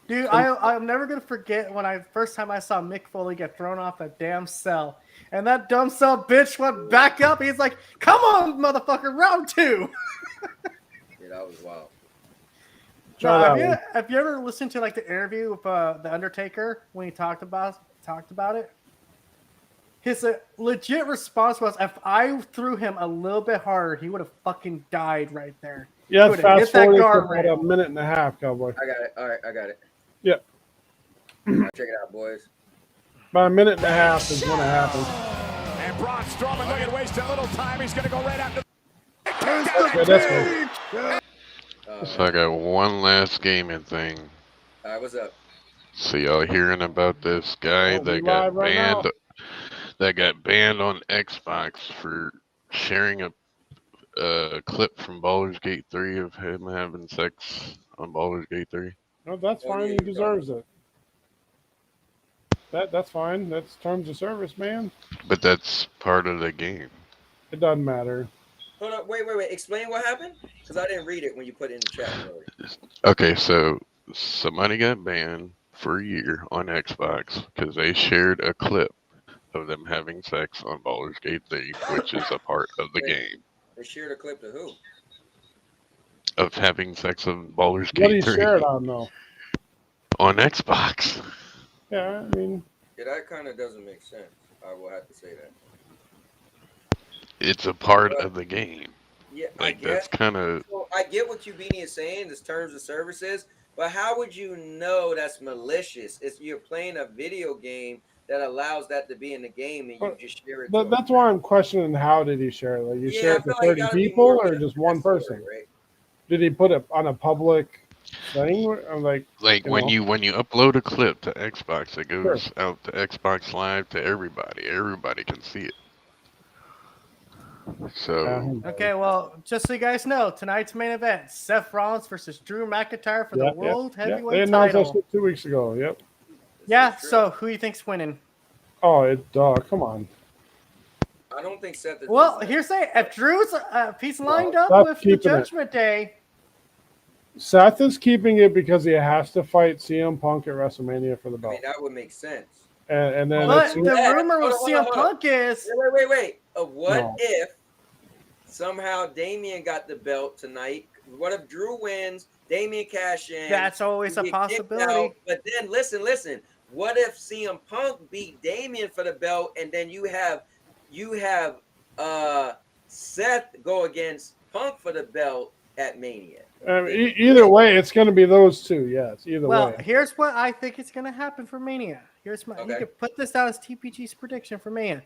Dude, I'm never gonna forget when first time I saw Mick Foley get thrown off that damn cell, and that dumb cell bitch went back up. He's like, "Come on, motherfucker, round 2." Yeah, that was wild. No, have you ever listened to like the interview with the Undertaker when he talked about it? His legit response was, "If I threw him a little bit harder, he would have fucking died right there." Yeah, He fast hit that forward to guardrail. about a minute and a half, Cowboy. I got it. All right, I got it. Yep. Check it out, boys. About a minute and a half is when it happened. And Braun Strowman looking to waste a little time. He's going to go right after. Yeah, that's good. So I got one last gaming thing. All right, what's up? So y'all hearing about this guy Oh, we that got live right banned? now. That got banned on Xbox for sharing a clip from Baldur's Gate 3 of him having sex on Baldur's Gate 3. No, that's fine. He deserves it. That's fine. That's terms of service, man. But that's part of the game. It doesn't matter. Hold up, wait. Explain what happened, because I didn't read it when you put it in the chat. Okay, so somebody got banned for a year on Xbox because they shared a clip of them having sex on Baldur's Gate 3, which is a part of the game. They shared a clip to who? Of having sex on Baldur's What do Gate you 3 share it on, though? on Xbox. Yeah, I mean... Yeah, that kind of doesn't make sense. I will have to say that. It's a part of the game. Yeah, like that's kind of. So I get what Beanie is saying. This terms of services, but how would you know that's malicious? It's you're playing a video game that allows that to be in the game, and you just share it. That's why I'm questioning how did he share it? Like you share it to 30 people or just one person? Right? Did he put it on a public thing? I'm like when you upload a clip to Xbox, it goes out to Xbox Live to everybody. Everybody can see it. So okay, well, just so you guys know, tonight's main event: Seth Rollins versus Drew McIntyre for the World Heavyweight They announced title. that 2 weeks ago. Yep. Yeah. So who do you think's winning? Oh, come on. I don't think Seth. Well, here's the if Drew's if he's lined up Seth's with the keeping it. Judgment Day. Seth is keeping it because he has to fight CM Punk at WrestleMania for the belt. I mean, that would make sense. And then But the rumor with CM Punk is wait. What if somehow Damian got the belt tonight? What if Drew wins? Damian cash in. That's always a possibility. But then listen. What if CM Punk beat Damian for the belt, and then you have Seth go against Punk for the belt at Mania? Either way, it's going to be those two. Yes, either way. Well, here's what I think is going to happen for Mania. Here's my. You can put this down as TPG's prediction for Mania.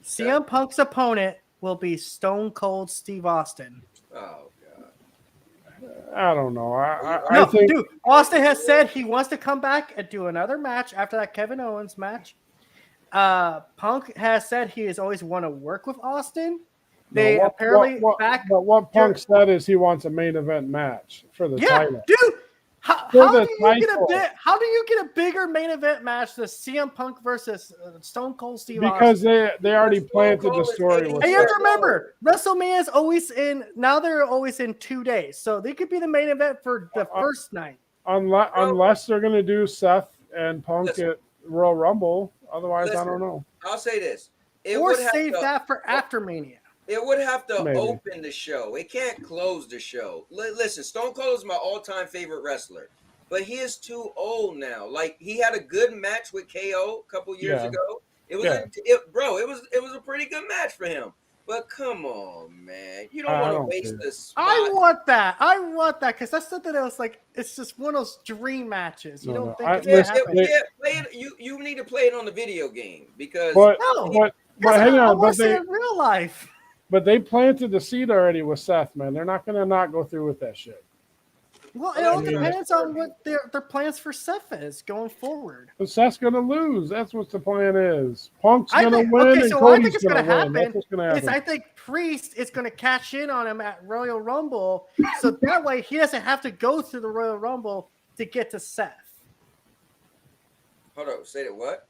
CM Punk's opponent will be Stone Cold Steve Austin. Oh God. I don't know. I think, dude, Austin has said he wants to come back and do another match after that Kevin Owens match. Punk has said he has always want to work with Austin. They apparently But what Punk said is he wants a main event match for the title. Dude, how do you get a bigger main event match than CM Punk versus Stone Cold Steve Austin? Because they already planted the story. And you have to remember, WrestleMania is always in. Now they're always in 2 days, so they could be the main event for the first night. Unless they're going to do Seth and Punk at Royal Rumble. Otherwise, I don't know. I'll say this. Or save that for after Mania. It would have to open the show. It can't close the show. Listen, Stone Cold is my all-time favorite wrestler, but he is too old now. Like he had a good match with KO a couple years ago. It was it was a pretty good match for him. But come on, man, you don't want to waste the spot. I want that because that's something else. Like it's just one of those dream matches. You don't think it's play it. You need to play it on the video game because but hang on, I want to see it in real life. But they planted the seed already with Seth, man. They're not going to not go through with that shit. Well, it all depends on what their plans for Seth is going forward. But Seth's gonna lose. That's what the plan is. Punk's I gonna think, win, okay, and so what I Cody's think is gonna going to win. That's happen what's gonna happen. is I think Priest is going to cash in on him at Royal Rumble, so that way he doesn't have to go through the Royal Rumble to get to Seth. Hold on, say that what?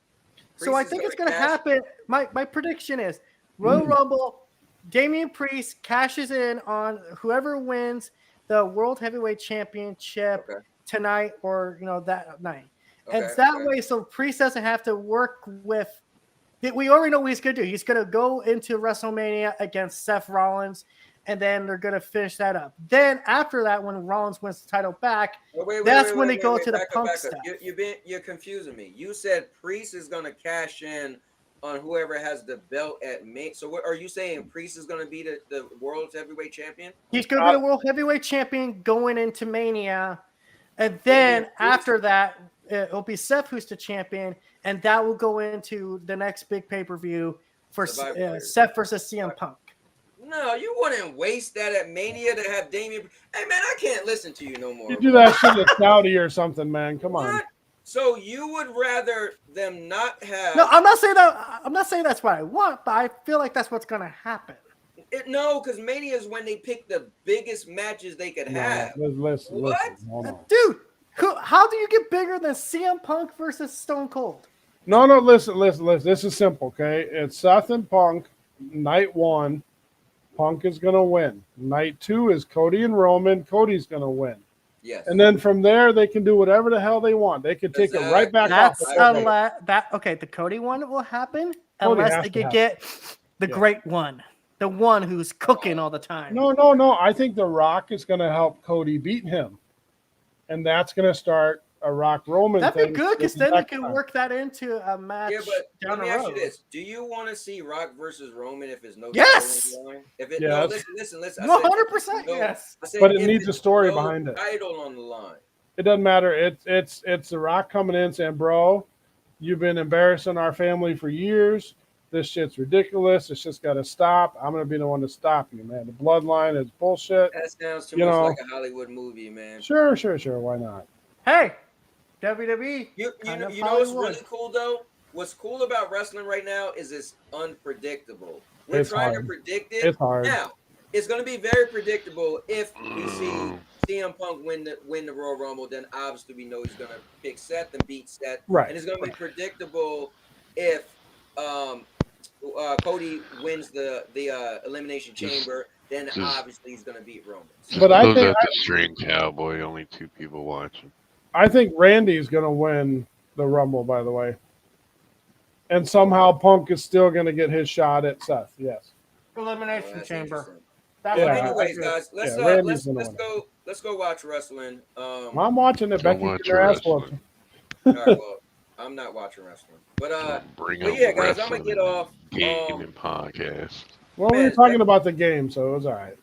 So I think it's going to happen. My prediction is Royal Rumble, Damian Priest cashes in on whoever wins the World Heavyweight Championship tonight or that night. And that way, so Priest doesn't have to work with. We already know what he's going to do. He's going to go into WrestleMania against Seth Rollins, and then they're going to finish that up. Then after that, when Rollins wins the title back, that's when they go to the Punk stuff. You're confusing me. You said Priest is going to cash in on whoever has the belt at Mania. So what are you saying? Priest is going to be the world heavyweight champion? He's going to be the world heavyweight champion going into Mania, and then after that, it'll be Seth who's the champion, and that will go into the next big pay-per-view for Seth versus CM Punk. No, you wouldn't waste that at Mania to have Damian. Hey man, I can't listen to you no more. You do that shit at Saudi or something, man. Come on. So you would rather them not have? No, I'm not saying that. I'm not saying that's what I want, but I feel like that's what's going to happen. No, because Mania is when they pick the biggest matches they could have. Listen. Dude, how do you get bigger than CM Punk versus Stone Cold? No, listen. This is simple, okay? It's Seth and Punk. Night 1, Punk is going to win. Night 2 is Cody and Roman. Cody's going to win. Yes. And then from there, they can do whatever the hell they want. They can take it right back off. Okay, the Cody one will happen unless they could get the great one. The one who's cooking all the time. No. I think The Rock is going to help Cody beat him. And that's going to start a Rock Roman thing. That'd be good because then they can work that into a match. Yeah, but down let me the ask road. you this: do you want to see Rock versus Roman if it's no? Yes. If it yes. no, listen. 100% yes. But it needs a story behind it. Title on the line. It doesn't matter. It's The Rock coming in saying, "Bro, you've been embarrassing our family for years. This shit's ridiculous. This shit's got to stop. I'm gonna be the one to stop you, man. The bloodline is bullshit." That sounds too much like a Hollywood movie, man. Sure. Why not? Hey, WWE. You know what's really cool though? What's cool about wrestling right now is it's unpredictable. We're trying to predict it. It's hard. Now, it's going to be very predictable if we see CM Punk win the Royal Rumble. Then obviously we know he's going to pick Seth and beat Seth. Right. And it's going to be predictable if Cody wins the Elimination Chamber. Then obviously he's going to beat Roman. But I think the string cowboy. Only 2 people watching. I think Randy's going to win the Rumble, by the way. And somehow Punk is still going to get his shot at Seth. Yes. Elimination Chamber. Anyways, guys, let's go watch wrestling. I'm watching it. Becky getting her ass whooped. All right, well, I'm not watching wrestling. But yeah, guys, I'm going to get off. Gaming podcast. Well, we were talking about the game, so it was all right.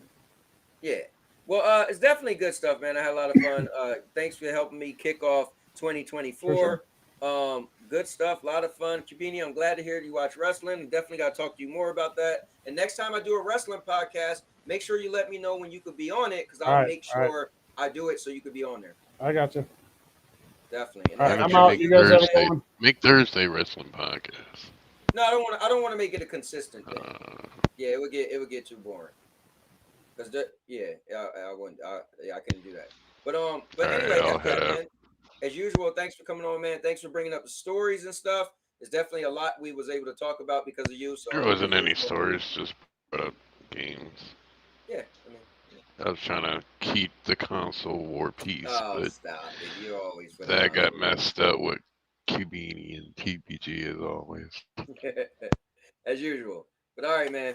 Yeah. Well, it's definitely good stuff, man. I had a lot of fun. Thanks for helping me kick off 2024. Sure. Good stuff, a lot of fun. Kibini, I'm glad to hear you watch wrestling. Definitely got to talk to you more about that. And next time I do a wrestling podcast, make sure you let me know when you could be on it because I'll make sure I do it so you could be on there. I got you. Definitely. All right, I'm out. You guys have a good one. Make Thursday wrestling podcast. No, I don't want to make it a consistent thing. Yeah, it would get too boring. I wouldn't. I couldn't do that. But anyway, man, as usual, thanks for coming on, man. Thanks for bringing up the stories and stuff. There's definitely a lot we was able to talk about because of you. So there wasn't any stories, just brought up games. Yeah, I was trying to keep the console war peace, but stop it. You always that got messed up with Kibini and TPG as always. As usual. But all right, man.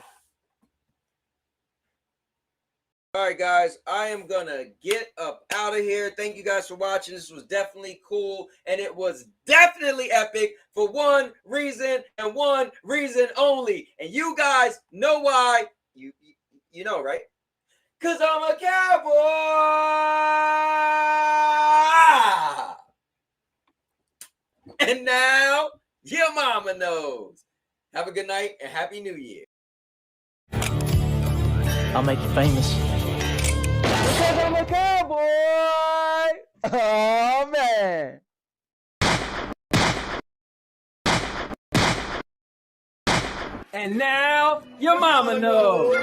All right, guys, I am going to get up out of here. Thank you guys for watching. This was definitely cool, and it was definitely epic for one reason and one reason only. And you guys know why. You know, right? Because I'm a cowboy. And now your mama knows. Have a good night and Happy New Year. I'll make you famous. Because I'm a cowboy! Oh man. And now your mama knows.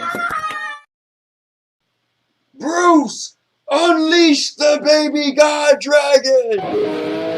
Bruce, unleash the baby god dragon!